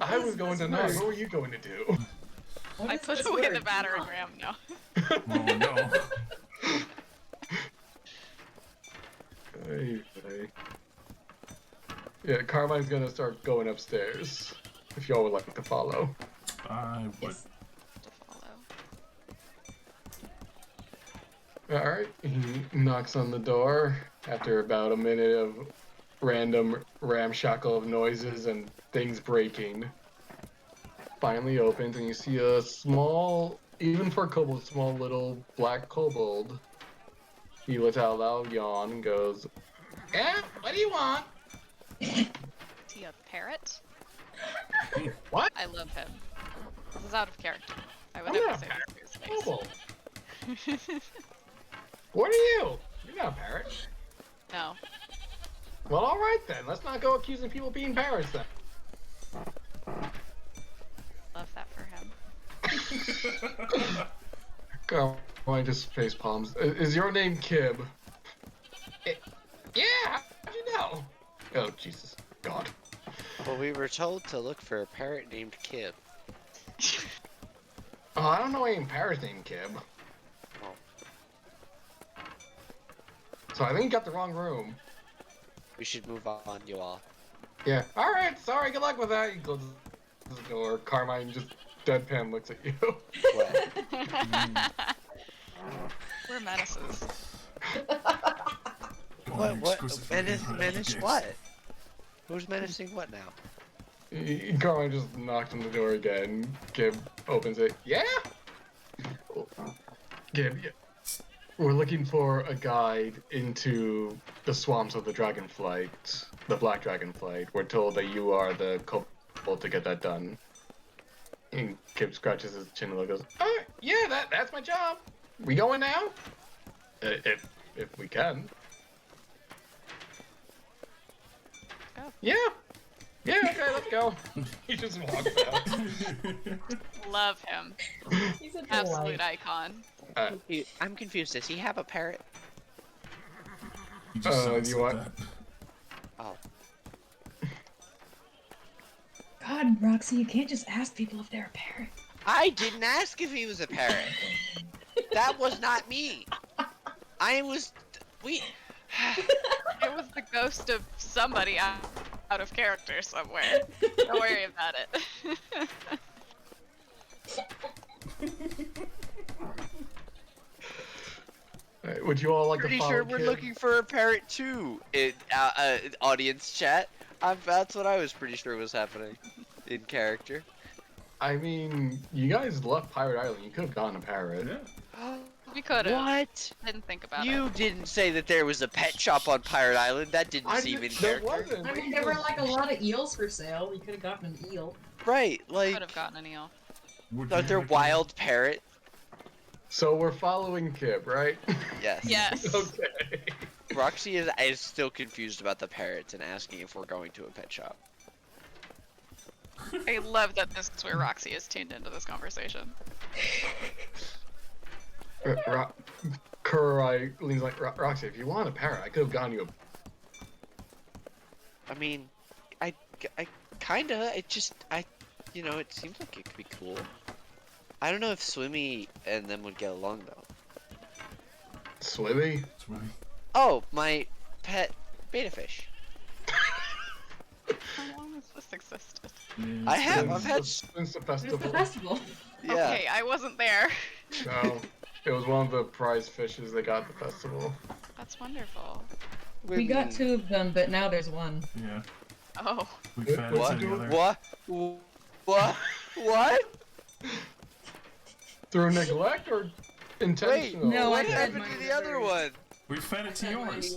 I was going to knock. What were you going to do?
What
I
is
put
this
away
word?
the battering ram now.
Oh no.
Hey. Yeah, Carmine's gonna start going upstairs. If y'all would like to follow.
I would.
Yes.
To follow.
Alright, he knocks on the door after about a minute of random ramshackle of noises and things breaking. Finally opens and you see a small, even for a kobold, small little black kobold. He lets out a loud yawn and goes, "Yeah, what do you want?"
Is he a parrot?
What?
I love him. This is out of character. I would
I'm
never
not a
say
parrot.
this to his
Kobold.
face.
What are you? You're not a parrot.
No.
Well, alright then. Let's not go accusing people of being parrots then.
Love that for him.
Go. I just face palms. Is your name Kib? Yeah, how'd you know? Oh, Jesus. God.
Well, we were told to look for a parrot named Kib.
Oh, I don't know any parrots named Kib. So I think you got the wrong room.
We should move on, you all.
Yeah. Alright, sorry, good luck with that. He closes the door. Carmine just deadpan looks at you.
Well,
We're menaces.
What? Menace what? Who's menacing what now?
Carmine just knocked on the door again. Gib opens it. Yeah? Gib, yeah. We're looking for a guide into the swamps of the Dragonflight, the Black Dragonflight. We're told that you are the culprit to get that done. And Gib scratches his chin and goes, yeah, that's my job. We going now? If we can.
Go.
Yeah. Yeah, okay, let's go. He just walks out.
Love him.
He's a
Absolute
delight.
icon.
I'm confused. Does he have a parrot?
He just sounds
you
like
want-
that.
Oh.
God, Roxy, you can't just ask people if they're a parrot.
I didn't ask if he was a parrot. That was not me. We.
It was the ghost of somebody out of character somewhere. Don't worry about it.
Alright, would you all like
Pretty
to follow
sure we're
Kib?
looking for a parrot too. In audience chat. That's what I was pretty sure was happening in character.
I mean, you guys left Pirate Island. You could have gotten a parrot.
Yeah.
We could have.
What?
Didn't think about
You
it.
didn't say that there was a pet shop on Pirate Island. That didn't seem in
There
character.
wasn't.
I mean, there were like a lot of eels for sale. We could have gotten an eel.
Right, like
Could have gotten an eel.
are there wild parrot?
So we're following Kib, right?
Yes.
Yes.
Okay.
Roxy is still confused about the parrots and asking if we're going to a pet shop.
I love that this is where Roxy is tuned into this conversation.
Kurai leans like, Roxy, if you want a parrot, I could have gotten you a...
I mean, I kinda, it seems like it could be cool. I don't know if Swimmy and them would get along though.
Swimmy?
That's right.
Oh, my pet beta fish.
How long has this existed?
I have, I've had,
Since the
It's the
festival.
festival.
yeah.
Okay, I wasn't there.
No, it was one of the prize fishes they got at the festival.
That's wonderful.
We got 2 of them, but now there's 1.
Yeah.
Oh.
We
What-
fed
what's
it
it doing?
together.
What? What?
Through neglect or intentional?
no,
What
I fed
happened
mine
to
to
the other
birds.
one?
We fed it to yours.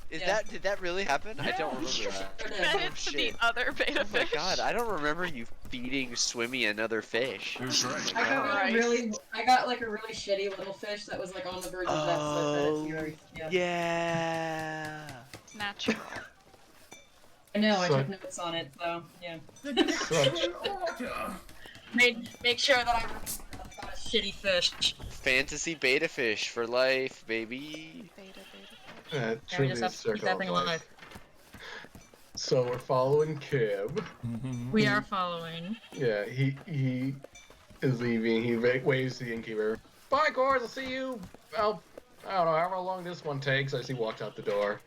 Did that really happen? I don't remember that.
Fed it to the
shit.
other beta
Oh my
fish.
god, I don't remember you feeding Swimmy another fish.
It was right.
I got like a really shitty little fish that was like on the verge of death, so I fed it to yours. Yeah.
Yeah.
It's natural.
I know, I
So-
took notes on it, so yeah.
Such-
Make sure that I got a shitty fish.
Fantasy beta fish for life, baby.
Beta.
Uh,
Yeah, we
truly
just
a
have to keep
circle
that
of
thing
life.
alive.
So we're following Kib.
We are following.
Yeah, he is leaving. He waves to the innkeeper. Bye, Gores. I'll see you. I don't know, however long this one takes. As he walks out the door.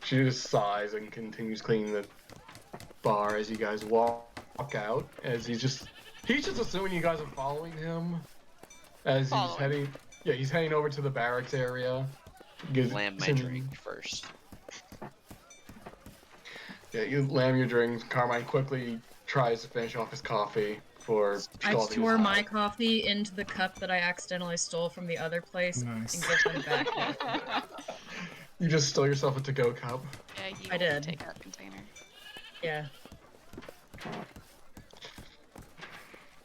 She just sighs and continues cleaning the bar as you guys walk out. As he's just assuming you guys are following him. As
Following.
he's heading over to the barracks area.
Lamb my drink first.
Yeah, you lamb your drinks. Carmine quickly tries to finish off his coffee for
I
scalding
pour
his
my
mouth.
coffee into the cup that I accidentally stole from the other place
Nice.
and give them back.
You just stole yourself a to-go cup.
Yeah, you
I did.
take that container.
Yeah.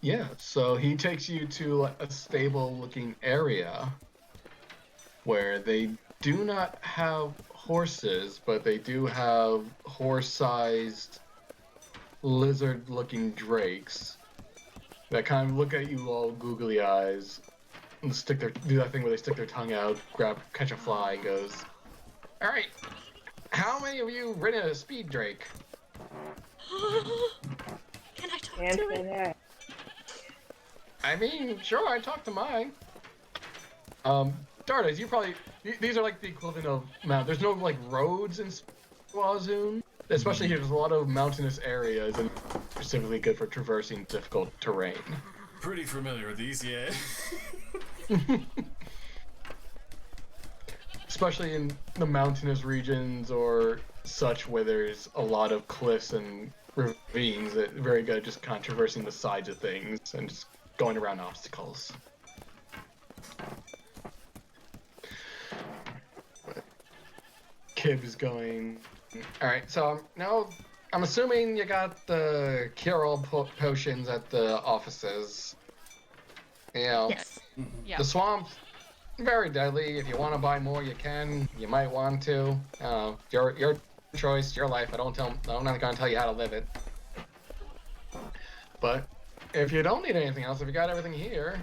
Yeah, so he takes you to a stable-looking area where they do not have horses, but they do have horse-sized lizard-looking drakes that kind of look at you all googly eyes and do that thing where they stick their tongue out, catch a fly, and goes, "All right, how many of you ridden a speed drake?"
Can I talk
Can't
to
say
it?
that.
I mean, sure, I talked to mine. Dardas, these are like the equivalent of there's no like roads in Swazoon, especially here. There's a lot of mountainous areas and specifically good for traversing difficult terrain.
Pretty familiar with these, yeah.
especially in the mountainous regions or such where there's a lot of cliffs and ravines, that very good at just controversing the sides of things and just going around obstacles. Kib is going. Alright, so now I'm assuming you got the cure-all potions at the offices. You know,
Yes.
Yeah.
the swamp's very deadly. If you want to buy more, you can. You might want to. Your choice, your life. I'm not gonna tell you how to live it. But if you don't need anything else, if you got everything here,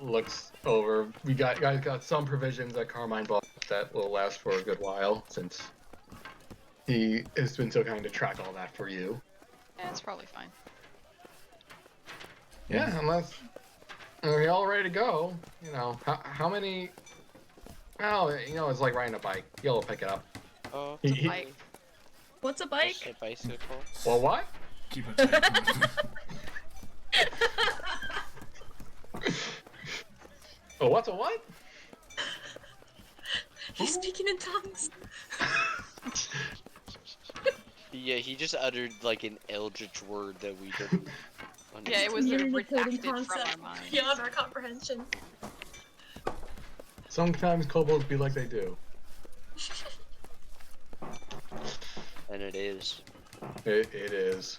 looks over. You guys got some provisions that Carmine bought that will last for a good while, since he has been so kind to track all that for you.
Yeah, it's probably fine.
Yeah, unless you're all ready to go. You know, how many? Well, you know, it's like riding a bike. You'll pick it up.
Oh,
He-
it's a
he-
bike.
What's a
It's
bike?
a bicycle.
Well, what?
Keep it tight.
Oh, what's a what?
He's speaking in tongues.
Yeah, he just uttered like an eldritch word that we didn't understand.
Yeah, it was
Communicating
redacted from our minds.
beyond our comprehension.
Sometimes kobolds be like they do.
And it is.
It is.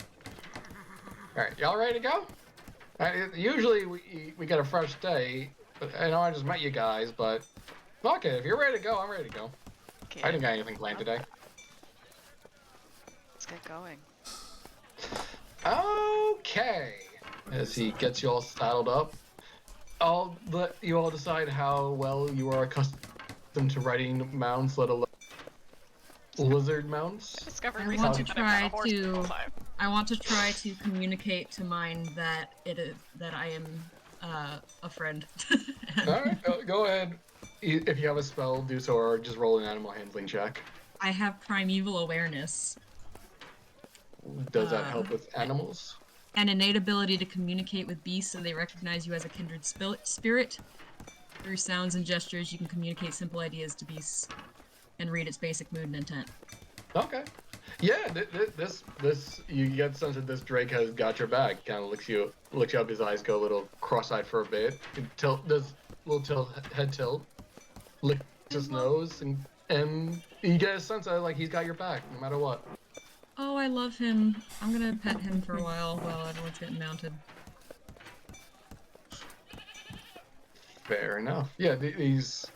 All right, y'all ready to go? Usually we get a fresh day. But I know I just met you guys, but fuck it. If you're ready to go, I'm ready to go.
Okay.
I didn't got anything planned today.
Let's get going.
Okay. As he gets you all saddled up, I'll let you all decide how well you are accustomed to riding mounts, let alone lizard mounts.
Discovered
I
recently
want to
that I'm on a
try
horse the whole
to.
time.
I want to try to communicate to mine that that I am a friend.
Alright, go ahead. If you have a spell, do so, or just roll an animal handling check.
I have primeval awareness.
Does that help with animals?
An innate ability to communicate with beasts so they recognize you as a kindred spirit. Through sounds and gestures, you can communicate simple ideas to beasts and read its basic mood and intent.
Okay. Yeah, this you get the sense that this Drake has got your back. Kind of looks you up, his eyes go a little cross-eyed for a bit. Does a little head tilt, licks his nose, and you get a sense that like he's got your back no matter what.
Oh, I love him. I'm gonna pet him for a while everyone's getting mounted.
Fair enough. Yeah, these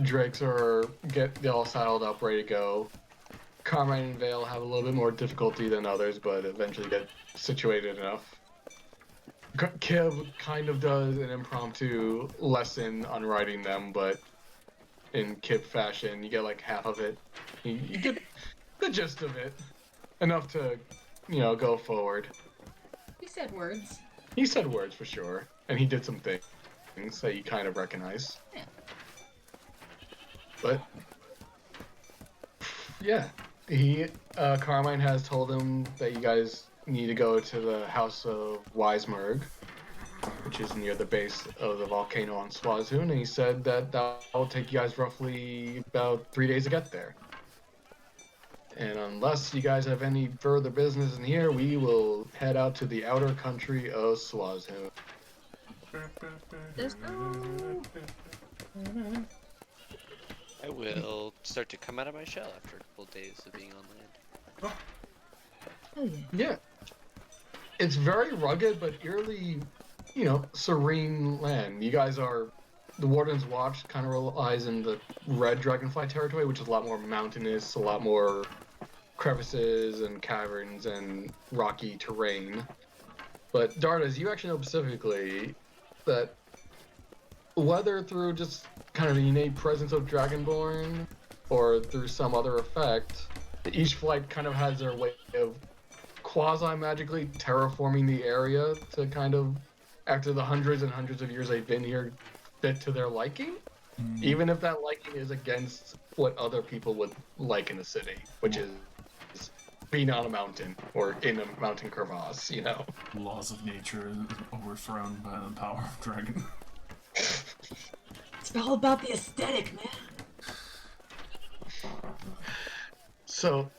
Drakes get all saddled up, ready to go. Carmine and Vale have a little bit more difficulty than others, but eventually get situated enough. Kib kind of does an impromptu lesson on riding them, but in Kib fashion, you get like half of it. You get the gist of it. Enough to, go forward.
He said words.
He said words for sure, and he did some things that you kind of recognize.
Yeah.
But yeah, Carmine has told him that you guys need to go to the House of Wisemerg, which is near the base of the volcano on Swazoon, and he said that will take you guys roughly about 3 days to get there. And unless you guys have any further business in here, we will head out to the outer country of Swazoon.
Let's go.
I will start to come out of my shell after a couple days of being on land.
Oh yeah.
Yeah. It's very rugged, but eerily, serene land. You guys the Warden's Watch kind of relies in the Red Dragonfly territory, which is a lot more mountainous, a lot more crevices and caverns and rocky terrain. But Dardas, you actually know specifically that whether through just kind of the innate presence of Dragonborn or through some other effect, each flight kind of has their way of quasi-magically terraforming the area to kind of, after the hundreds and hundreds of years they've been here, fit to their liking, even if that liking is against what other people would like in a city, which is being on a mountain or in a mountain crevasse,
Laws of nature overthrown by the power of dragon.
It's all about the aesthetic, man.
So,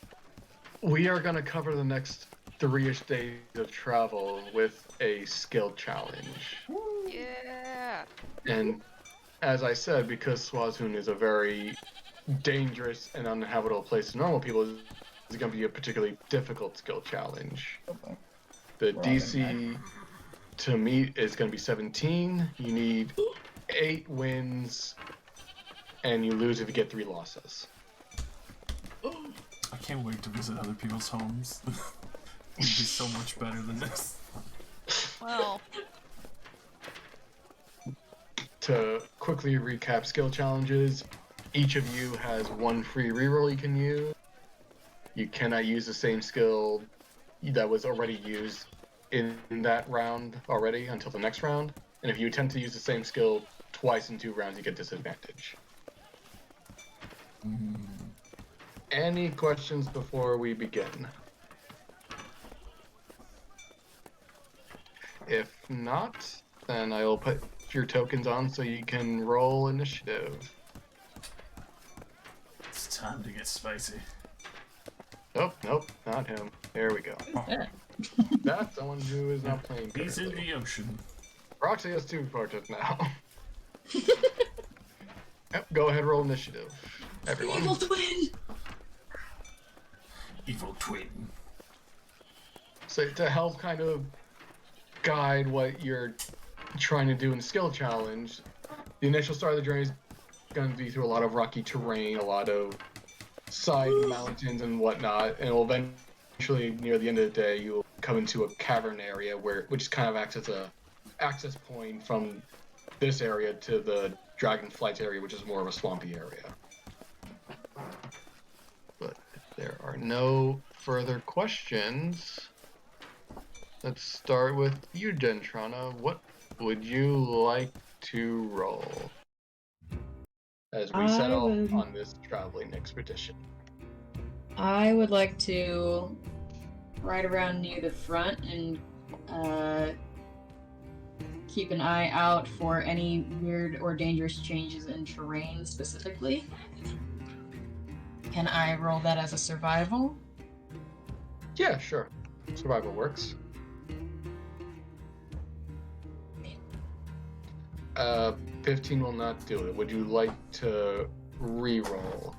we are going to cover the next 3-ish days of travel with a skill challenge.
Yeah.
And as I said, because Swazun is a very dangerous and uninhabitable place to normal people, it's going to be a particularly difficult skill challenge.
Okay.
The
Right.
DC to meet is going to be 17. You need 8 wins, and you lose if you get 3 losses.
I can't wait to visit other people's homes. It'd be so much better than this.
Well,
To quickly recap skill challenges, each of you has 1 free reroll you can use. You cannot use the same skill that was already used in that round already until the next round. And if you attempt to use the same skill twice in 2 rounds, you get disadvantage. Any questions before we begin? If not, then I will put your tokens on so you can roll initiative.
It's time to get spicy.
Nope, not him. There we go.
Yeah.
That's someone who is not playing
He's in
currently.
the ocean.
Roxy has 2 portraits now. Yep, go ahead, roll initiative. Everyone.
Evil twin!
Evil twin.
So to help kind of guide what you're trying to do in the skill challenge, the initial start of the journey is going to be through a lot of rocky terrain, a lot of side mountains and whatnot, and will eventually, near the end of the day, you will come into a cavern area which kind of acts as a access point from this area to the Dragonflight area, which is more of a swampy area. But if there are no further questions, let's start with you, Gentrana. What would you like to roll as we set off on this traveling expedition?
I would like to ride around near the front and keep an eye out for any weird or dangerous changes in terrain specifically. Can I roll that as a survival?
Yeah, sure. Survival works. 15 will not do it. Would you like to re-roll?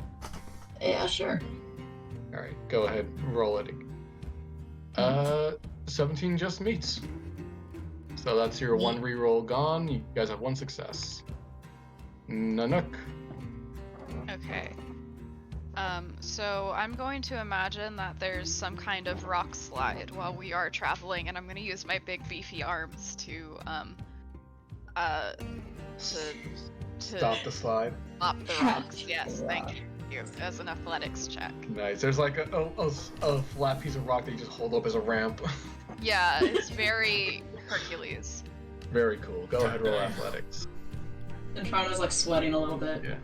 Yeah, sure.
Alright, go ahead, roll it. 17 just meets. So that's your 1 re-roll gone. You guys have 1 success. Nanook.
okay. So I'm going to imagine that there's some kind of rock slide while we are traveling, and I'm going to use my big beefy arms to
Stop the slide.
stop the rocks. Yes, thank you. As an athletics check.
Nice. There's like a flat piece of rock that you just hold up as a ramp.
Yeah, it's very Hercules.
Very cool. Go ahead, roll athletics.
And Toronto's like sweating a little bit.
Yeah.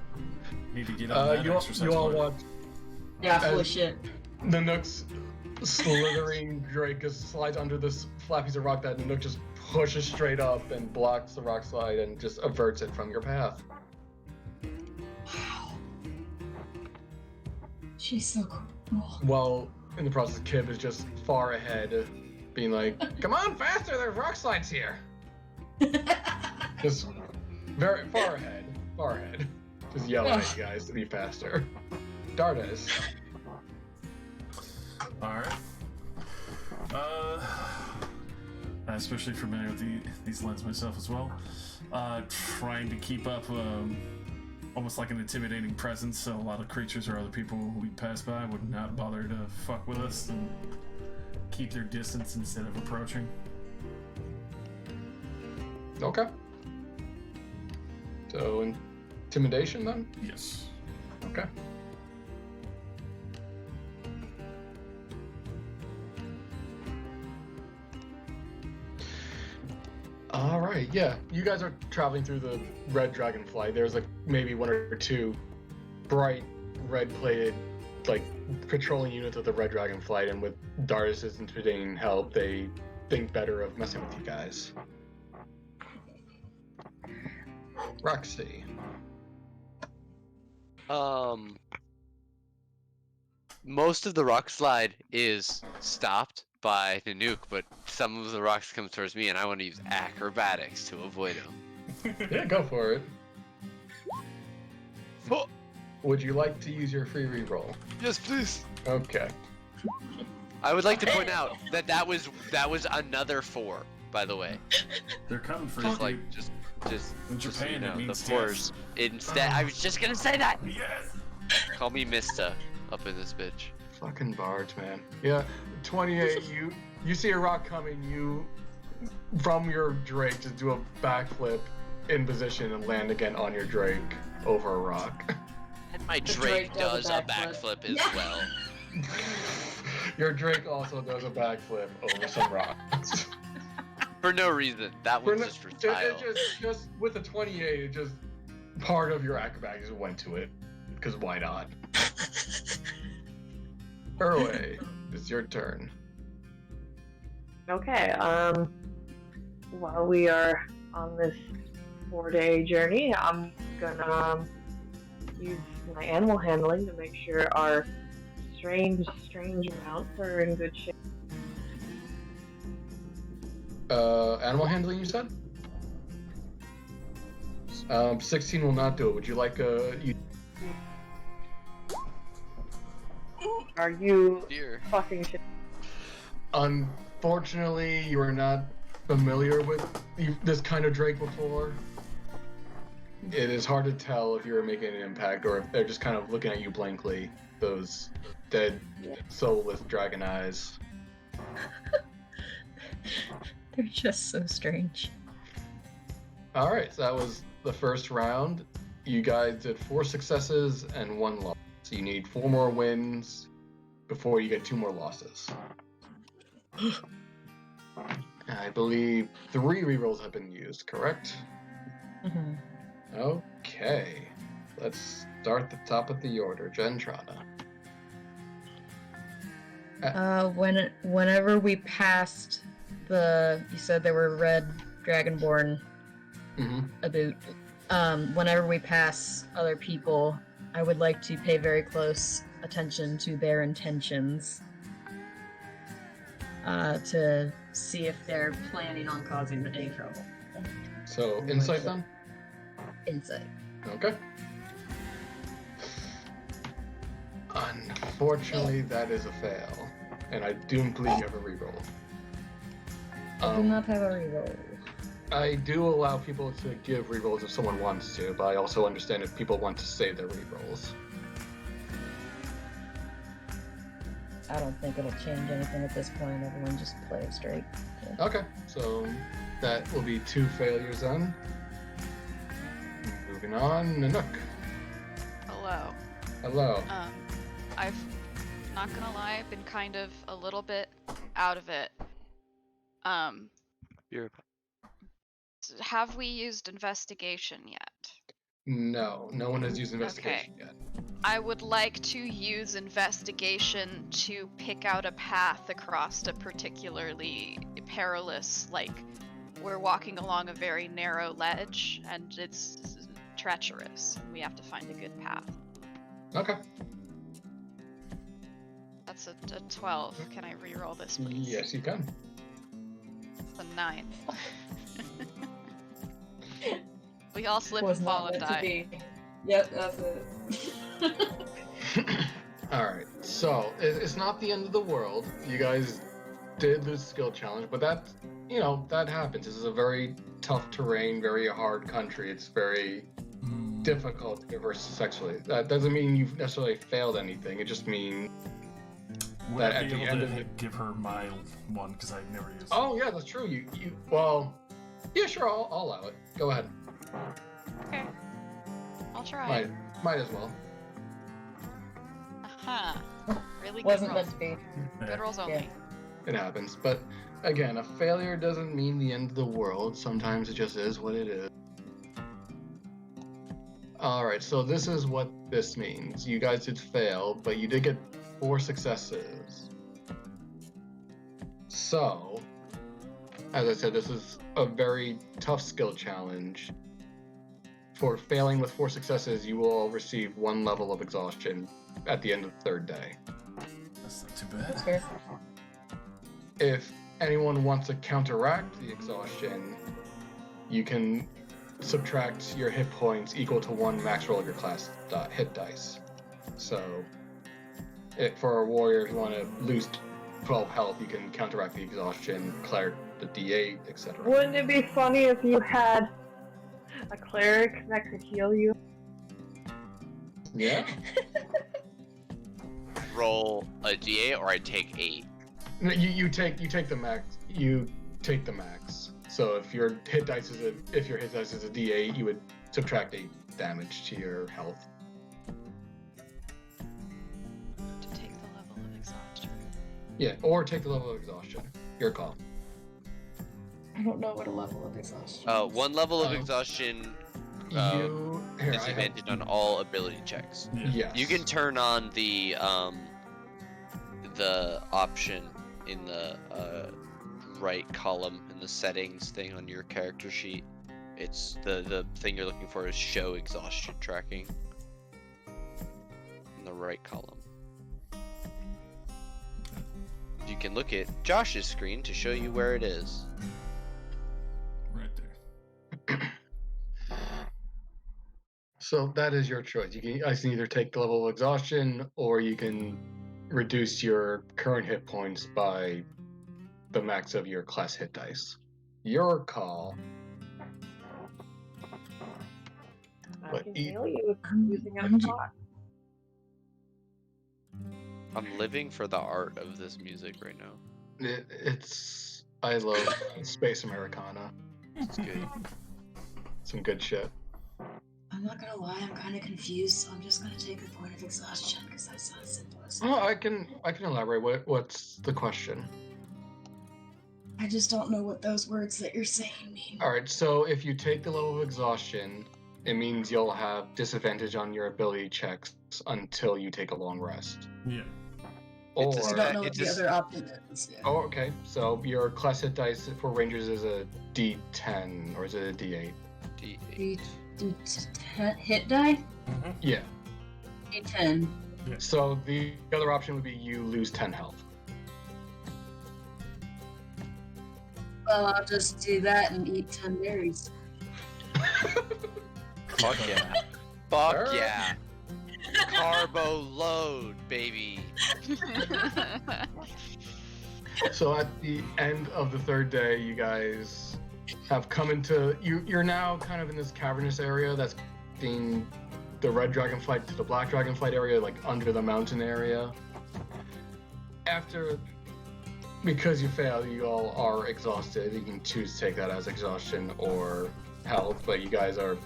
Need to get on that exercise
you all
board.
watch
Yeah, full of shit.
Nanook's slithering Drake just slides under this flat piece of rock that Nanook just pushes straight up and blocks the rock slide and just averts it from your path.
Wow. She's so cool.
While in the process, Kib is just far ahead, being like, "Come on, faster! There's rock slides here." Just very far ahead, just yelling at you guys to be faster. Dardas.
Alright. I'm especially familiar with these lands myself as well. Trying to keep up almost like an intimidating presence, so a lot of creatures or other people who we pass by would not bother to fuck with us and keep their distance instead of approaching.
Okay. So, intimidation then?
Yes.
Okay. All right, yeah. You guys are traveling through the red dragonfly. There's like maybe 1 or 2 bright red-plated like patrolling units of the red dragonfly, and with Dardis' intimidating help, they think better of messing with you guys.
The most of the rock slide is stopped by the nuke, but some of the rocks come towards me, and I want to use acrobatics to avoid them.
Yeah, go for it.
Oh,
Would you like to use your free reroll?
yes, please.
Okay.
I would like to point out that that was another 4, by the way.
They're coming for
Just
you.
like just
In
so
Japan,
you know,
it
the
means
4s. Instead, I was just gonna say that.
Yes.
Call me Mista up in this bitch.
Fucking bards, man. Yeah, 28. You see a rock coming. You, from your Drake, just do a backflip in position and land again on your Drake over a rock.
And my
The
Drake
Drake
does
does
a
a backflip.
backflip as
Yeah.
well.
Your Drake also does a backflip over some rocks.
For no reason. That was just for style.
Just with the 28, it just part of your acrobatics went to it because why not? Erway, it's your turn.
Okay, while we are on this 4-day journey, I'm gonna use my animal handling to make sure our strange mounts are in good shape.
Animal handling, you said? 16 will not do it. Would you like
Are you
Dear.
fucking shit?
Unfortunately, you are not familiar with this kind of Drake before. It is hard to tell if you're making an impact or if they're just kind of looking at you blankly. Those dead, soulless dragon eyes.
They're just so strange.
Alright, so that was the first round. You guys did 4 successes and 1 loss. So you need 4 more wins before you get 2 more losses. I believe 3 rerolls have been used, correct?
Mm-hmm.
Okay. Let's start at the top of the order. Gentrana.
Whenever we passed you said there were red dragonborn
Mm-hmm.
about. Whenever we pass other people, I would like to pay very close attention to their intentions. To see if they're planning on causing the day trouble.
So, insight then?
Insight.
Okay. Unfortunately, that is a fail. And I do believe you have a reroll.
I do not have a reroll.
I do allow people to give rerolls if someone wants to, but I also understand if people want to save their rerolls.
I don't think it'll change anything at this point. Everyone just play it straight. Yeah.
Okay, so that will be 2 failures then. Moving on, Nanook.
Hello.
Hello.
I've, not gonna lie, been kind of a little bit out of it.
You're
Have we used investigation yet?
No one has used investigation yet.
I would like to use investigation to pick out a path across a particularly perilous, like, we're walking along a very narrow ledge and it's treacherous. We have to find a good path.
Okay.
That's a 12. Can I reroll this, please?
Yes, you can.
It's a 9. We all slip
Was
and fall
not
and
meant to
die.
be. Yep, that's it.
Alright, so it's not the end of the world. You guys did lose the skill challenge, but that, that happens. This is a very tough terrain, very hard country. It's very difficult to converse sexually. That doesn't mean you've necessarily failed anything. It just means
Would
that
I
at
be
the
able
end
to
of it.
give her my one because I never used it?
Oh yeah, that's true. Yeah, sure. I'll allow it. Go ahead.
Okay. I'll try.
Might as well.
Aha. Really good
Wasn't
rolls.
meant to be.
Good rolls only.
It happens, but again, a failure doesn't mean the end of the world. Sometimes it just is what it is. Alright, so this is what this means. You guys did fail, but you did get 4 successes. So, as I said, this is a very tough skill challenge. For failing with 4 successes, you will receive 1 level of exhaustion at the end of the 3rd day.
That's not too
That's
bad.
fair.
If anyone wants to counteract the exhaustion, you can subtract your hit points equal to 1 max roll of your class hit dice. So, for a warrior, if you want to lose 12 health, you can counteract the exhaustion, cleric the d8, etc.
Wouldn't it be funny if you had a cleric that could heal you?
Yeah.
Roll a d8 or I take 8.
No, you take the max. You take the max. So if your hit dice is a d8, you would subtract 8 damage to your health.
To take the level of exhaustion.
Yeah, or take the level of exhaustion. Your call.
I don't know what a level of exhaustion.
1 level of
Oh.
exhaustion.
Disadvantage
Disadvantage on all ability checks.
Yes.
You can turn on the option in the right column in the settings thing on your character sheet. It's the thing you're looking for is show exhaustion tracking in the right column. You can look at Josh's screen to show you where it is.
Right there.
So that is your choice. You can either take the level of exhaustion, or you can reduce your current hit points by the max of your class hit dice. Your call.
I
But
can
e-
heal you with using a
I'm
spot.
I'm living for the art of this music right now.
I love space Americana.
It's good.
Some good shit.
I'm not gonna lie, I'm kind of confused, so I'm just gonna take the point of exhaustion because that's not simplest.
Oh, I can elaborate. What's the question?
I just don't know what those words that you're saying mean.
All right. So if you take the level of exhaustion, it means you'll have disadvantage on your ability checks until you take a long rest.
Yeah.
Or
It's
I don't know what
It's
the
just-
other option is. Yeah.
oh, okay. So your class hit dice for rangers is a D10 or is it a D8?
D8.
Hit die?
Yeah.
D10.
So the other option would be you lose 10 health.
Well, I'll just do that and eat 10 berries.
Fuck yeah. Fuck
Alright.
yeah. Carbo load, baby.
So at the end of the third day, you guys have come into you're now kind of in this cavernous area that's being the red dragonflight to the black dragonflight area, like under the mountain area. Because you failed, you all are exhausted. You can choose to take that as exhaustion or health, but you guys are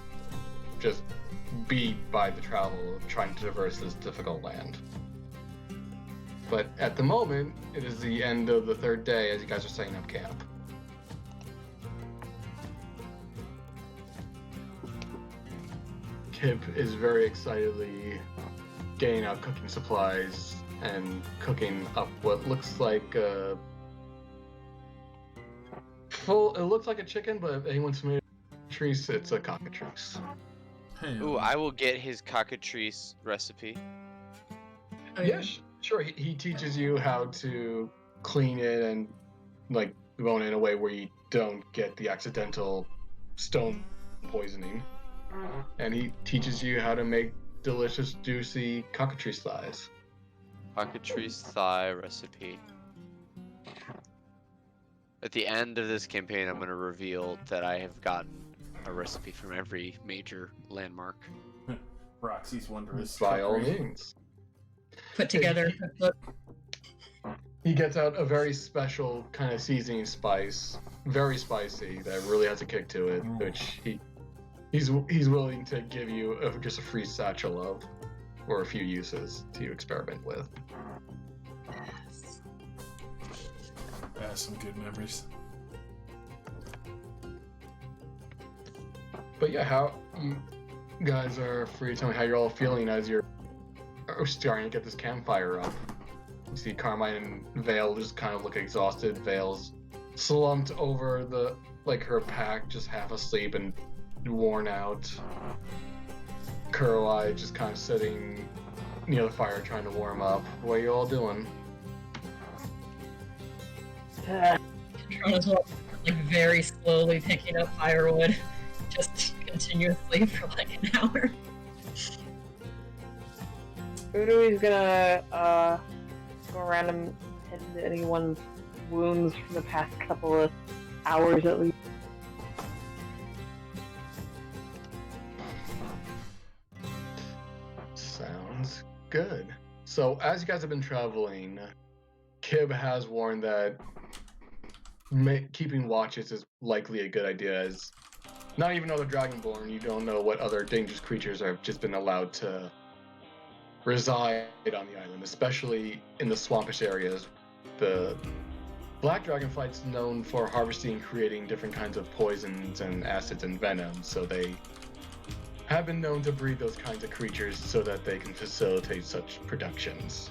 just beat by the travel of trying to traverse this difficult land. But at the moment, it is the end of the third day as you guys are setting up camp. Kip is very excitedly getting out cooking supplies and cooking up what looks like it looks like a chicken, but if anyone's familiar with cockatrice, it's a cockatrice.
Hey,
Ooh, I will get his cockatrice recipe.
Oh,
Yeah, sure. He teaches you how to clean it and like bone it in a way where you don't get the accidental stone poisoning. And he teaches you how to make delicious, juicy cockatrice thighs.
Cockatrice thigh recipe. At the end of this campaign, I'm going to reveal that I have gotten a recipe from every major landmark.
Roxy's wondrous.
By all
cookery.
means.
Put together a cookbook.
He gets out a very special kind of seasoning spice, very spicy, that really has a kick to it, which he's willing to give you just a free satchel of, or a few uses to experiment with.
Some good memories.
But yeah, how you guys are free to tell me how you're all feeling as you're starting to get this campfire up. You see Carmine and Vale just kind of look exhausted. Vale's slumped over her pack, just half asleep and worn out. Kuroi just kind of sitting near the fire trying to warm up. What are you all doing?
Controla's like very slowly picking up firewood, just continuously for like an hour.
Urui's gonna go around and tend to anyone's wounds from the past couple of hours at least.
Sounds good. So, as you guys have been traveling, Kib has warned that keeping watches is likely a good idea, as not even other Dragonborn, you don't know what other dangerous creatures have just been allowed to reside on the island, especially in the swampish areas. The black dragonflight's known for harvesting and creating different kinds of poisons and acids and venoms, so they have been known to breed those kinds of creatures so that they can facilitate such productions.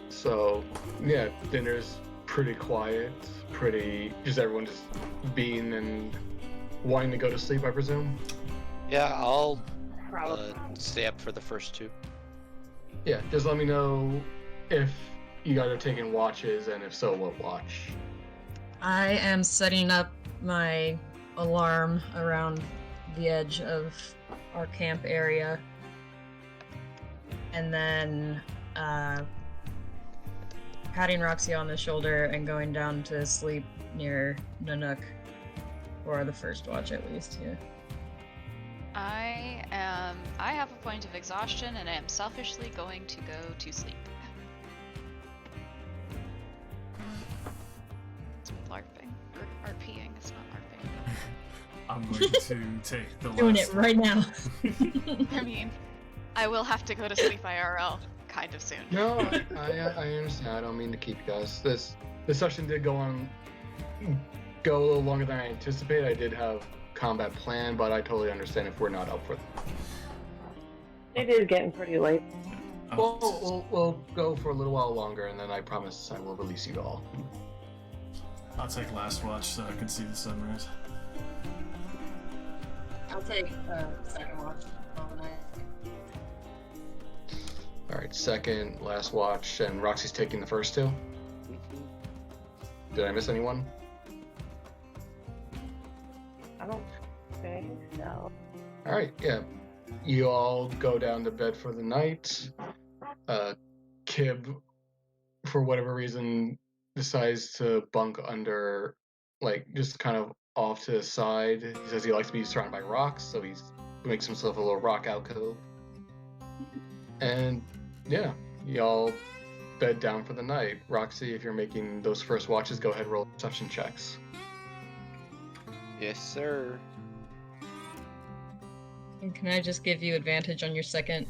So, yeah, dinner's pretty quiet, just everyone just being and wanting to go to sleep, I presume?
Yeah, I'll
Probably.
stay up for the first two.
Yeah, just let me know if you guys are taking watches, and if so, what watch.
I am setting up my alarm around the edge of our camp area, and then patting Roxy on the shoulder and going down to sleep near Nanook for the first watch at least. Yeah.
I have a point of exhaustion and I am selfishly going to go to sleep. It's LARPing. Or RPing, it's not LARPing.
I'm going to take the
Doing
last...
it right now.
I mean, I will have to go to sleep IRL kind of soon.
No, I understand. I don't mean to keep you guys. This session did go a little longer than I anticipated. I did have combat planned, but I totally understand if we're not up for it.
It is getting pretty late.
We'll go for a little while longer, and then I promise I will release you all.
I'll take last watch so I can see the sunrise.
I'll take second watch of the night.
All right, second, last watch, and Roxy's taking the first two. Did I miss anyone?
I don't think so.
All right, yeah. You all go down to bed for the night. Kib, for whatever reason, decides to bunk under, like, just kind of off to the side. He says he likes to be surrounded by rocks, so he makes himself a little rock alcove. And yeah, y'all bed down for the night. Roxy, if you're making those first watches, go ahead and roll perception checks.
Yes, sir.
And can I just give you advantage on your second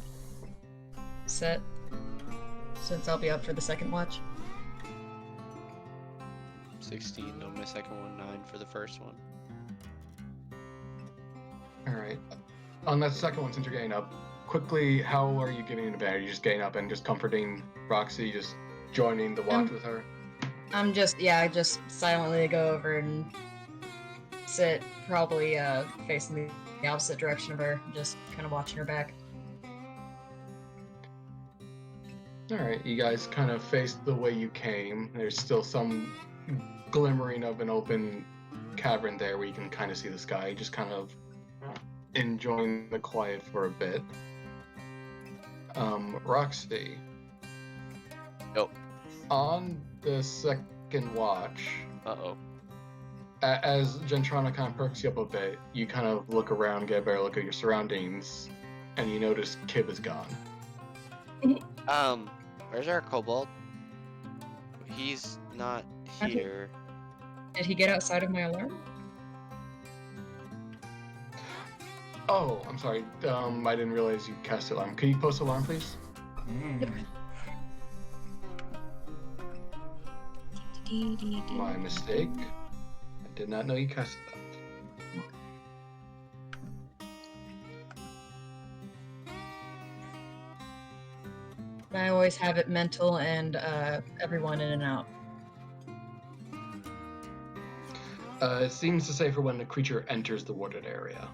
set? Since I'll be up for the second watch.
16 on my second one, 9 for the first one.
Alright. On that second one, since you're getting up, quickly, how are you getting into bed? Are you just getting up and just comforting Roxy, just joining the watch with her?
I'm just silently go over and sit, probably facing the opposite direction of her, just kind of watching her back.
Alright, you guys kind of face the way you came. There's still some glimmering of an open cavern there where you can kind of see the sky, just kind of enjoying the quiet for a bit. Roxy.
Nope.
On the second watch,
Uh-oh.
as Gentrana kind of perks you up a bit, you kind of look around, get a better look at your surroundings, and you notice Kib is gone.
Where's our kobold? He's not here.
Did he get outside of my alarm?
Oh, I'm sorry. I didn't realize you cast alarm. Can you post alarm, please? My mistake. I did not know you cast that.
I always have it mental and everyone in and out.
It seems to say for when the creature enters the wooded area.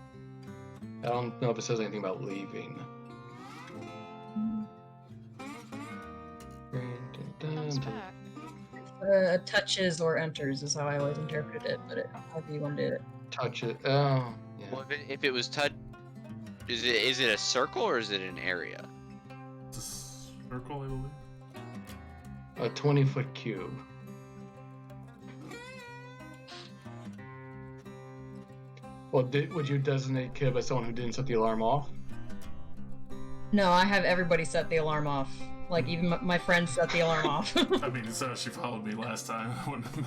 I don't know if it says anything about leaving.
Comes back.
Touches or enters is how I always interpret it, but however you want to do it.
Touch it. Oh, yeah.
Well, if it was touch, is it a circle or is it an area?
It's a circle, I believe.
A 20-foot cube. Well, would you designate Kib as someone who didn't set the alarm off?
No, I have everybody set the alarm off. Like, even my friends set the alarm off.
I mean, it's how she followed me last time.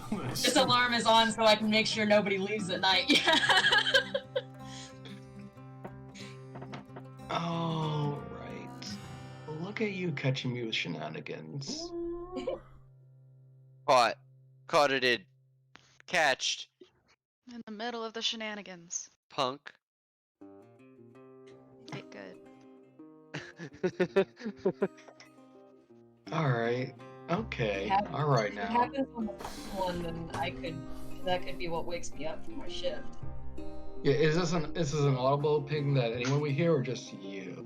When
This alarm is on so I can make sure nobody leaves at night.
Oh, right. Look at you catching me with shenanigans.
Caught it in. Catched.
In the middle of the shenanigans.
Punk.
Okay, good.
Alright. Okay. Alright
If it
now.
happens on the first one, then that could be what wakes me up from my shift.
Yeah, is this an audible ping that anyone would hear or just you?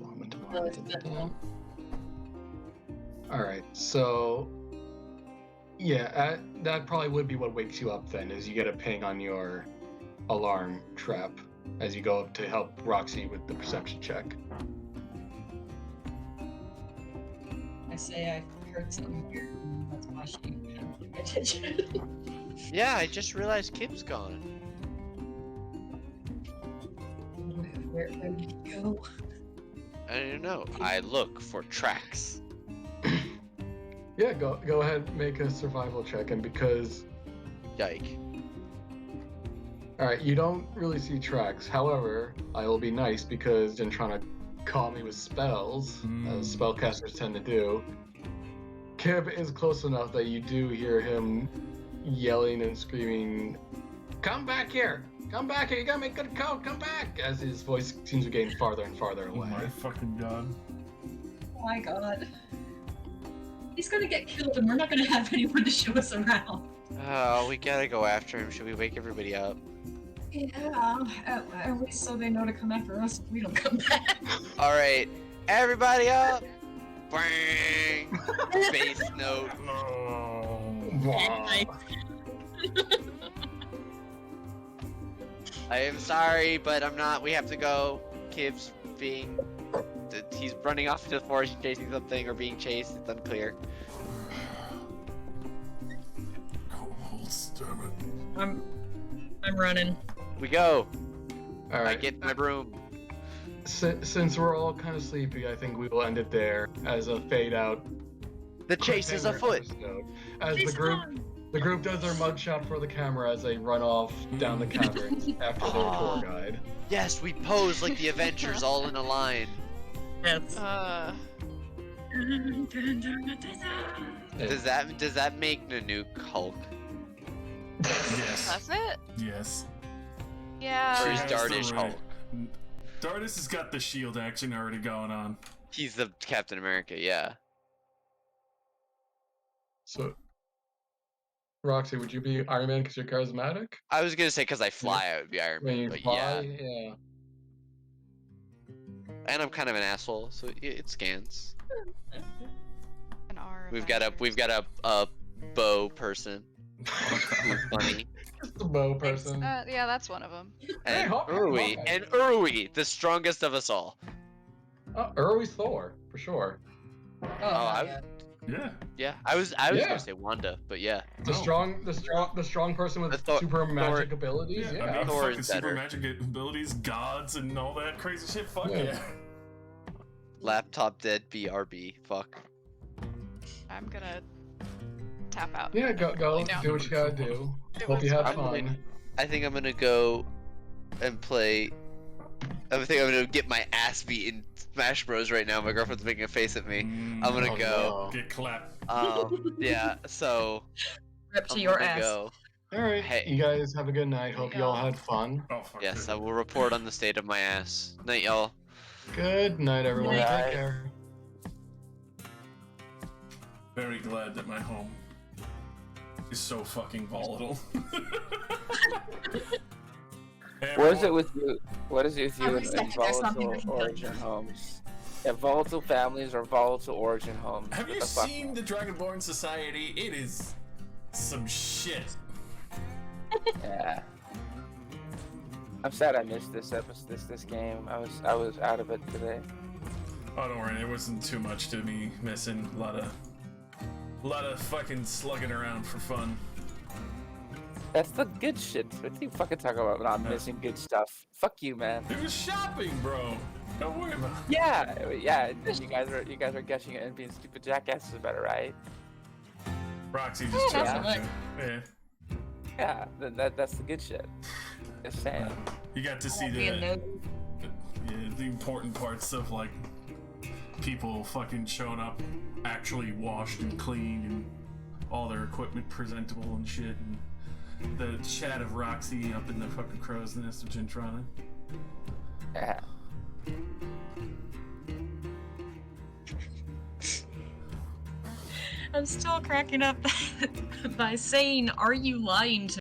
No, it's mental.
Alright, so yeah, that probably would be what wakes you up then, is you get a ping on your alarm trap as you go up to help Roxy with the perception check.
I say I heard something weird, and that's why she hadn't paid attention.
Yeah, I just realized Kib's gone.
Where did he go?
I don't know. I look for tracks.
Yeah, go ahead, make a survival check, and because
Yike.
alright, you don't really see tracks. However, I will be nice because you're trying to call me with spells, as spellcasters tend to do. Kib is close enough that you do hear him yelling and screaming, "Come back here! Come back here! You gotta make good call! Come back!" As his voice seems to get farther and farther
Oh
away.
my fucking god.
Oh my god. He's gonna get killed and we're not gonna have anyone to show us around.
Oh, we gotta go after him. Should we wake everybody up?
Yeah, at least so they know to come after us if we don't come back.
Alright, everybody up! Bang! Bass note.
Wow.
I am sorry, but I'm not. We have to go. Kib's being... He's running off into the forest, chasing something, or being chased. It's unclear.
I'm running.
We go.
All right.
I get my broom.
Since we're all kind of sleepy, I think we will end it there as a fade out.
The chase is afoot.
As the group does their mugshot for the camera as they run off down the caverns after their tour guide.
Yes, we pose like the Avengers all in a line.
Yes.
Does that make Nanook Hulk?
Yes.
That's it?
Yes.
Yeah.
Or is
She has the
Dardish
right-
Hulk?
Dardis has got the shield action already going on.
He's the Captain America, yeah.
So, Roxy, would you be Iron Man because you're charismatic?
I was gonna say because I fly, I would be Iron
When
Man,
you
but
fly,
yeah.
yeah.
And I'm kind of an asshole, so it scans.
An R.
We've got a bow person. Who's funny.
Just the bow person.
Yeah, that's one of them.
And
Hawk-
Urwi,
Hawkeye.
and Urwi, the strongest of us all.
Urwi's Thor, for sure.
Oh,
I-
yeah.
Yeah.
Yeah, I was
Yeah.
gonna say Wanda, but yeah.
The strong person with
The
super magic abilities.
Yeah,
Yeah.
I mean,
Thor
fucking
is
super
better.
magic abilities, gods, and all that crazy shit. Fuck
Yeah.
yeah.
Laptop dead, BRB. Fuck.
I'm gonna tap out.
Yeah, go
No.
do what you gotta do.
It
Hope
was
you have
fun.
fun.
I think I'm gonna go and play. I think I'm gonna get my ass beat in Smash Bros right now. My girlfriend's making a face at me. I'm gonna
Oh,
go.
no.
Get clapped.
Yeah. So
Rip to
I'm
your
gonna
ass.
go.
All right.
Hey.
You guys have a good night. Hope you all had fun.
Oh fuck.
Yes,
yeah.
I will report on the state of my ass. Night, y'all.
Good night, everyone.
Night.
Take care.
very glad that my home is so fucking volatile. Hey,
What is it
everyone.
with you? What is it with you
Every
and
second there's something
volatile
different.
origin homes? Yeah, volatile families or volatile origin homes.
Have
What
you
the fuck?
seen the Dragonborn Society? It is some shit.
Yeah. I'm sad I missed this episode, this game. I was out of it today.
Oh, don't worry, it wasn't too much to me missing. A lot of fucking slugging around for fun.
That's the good shit. What do you fucking talk about not missing good stuff? Fuck you, man.
It was shopping, bro. Don't worry about it.
Yeah. And you guys are guessing it and being stupid jackasses about it, right?
Roxy just
Yeah,
took
that's
it. Yeah.
Yeah, that's the good shit. Just saying.
You got to see
Being nosy.
the important parts of like people fucking showing up actually washed and clean and all their equipment presentable and shit, and the chat of Roxy up in the fucking crow's nest of Gentrana.
Yeah.
I'm still cracking up by saying, "Are you lying to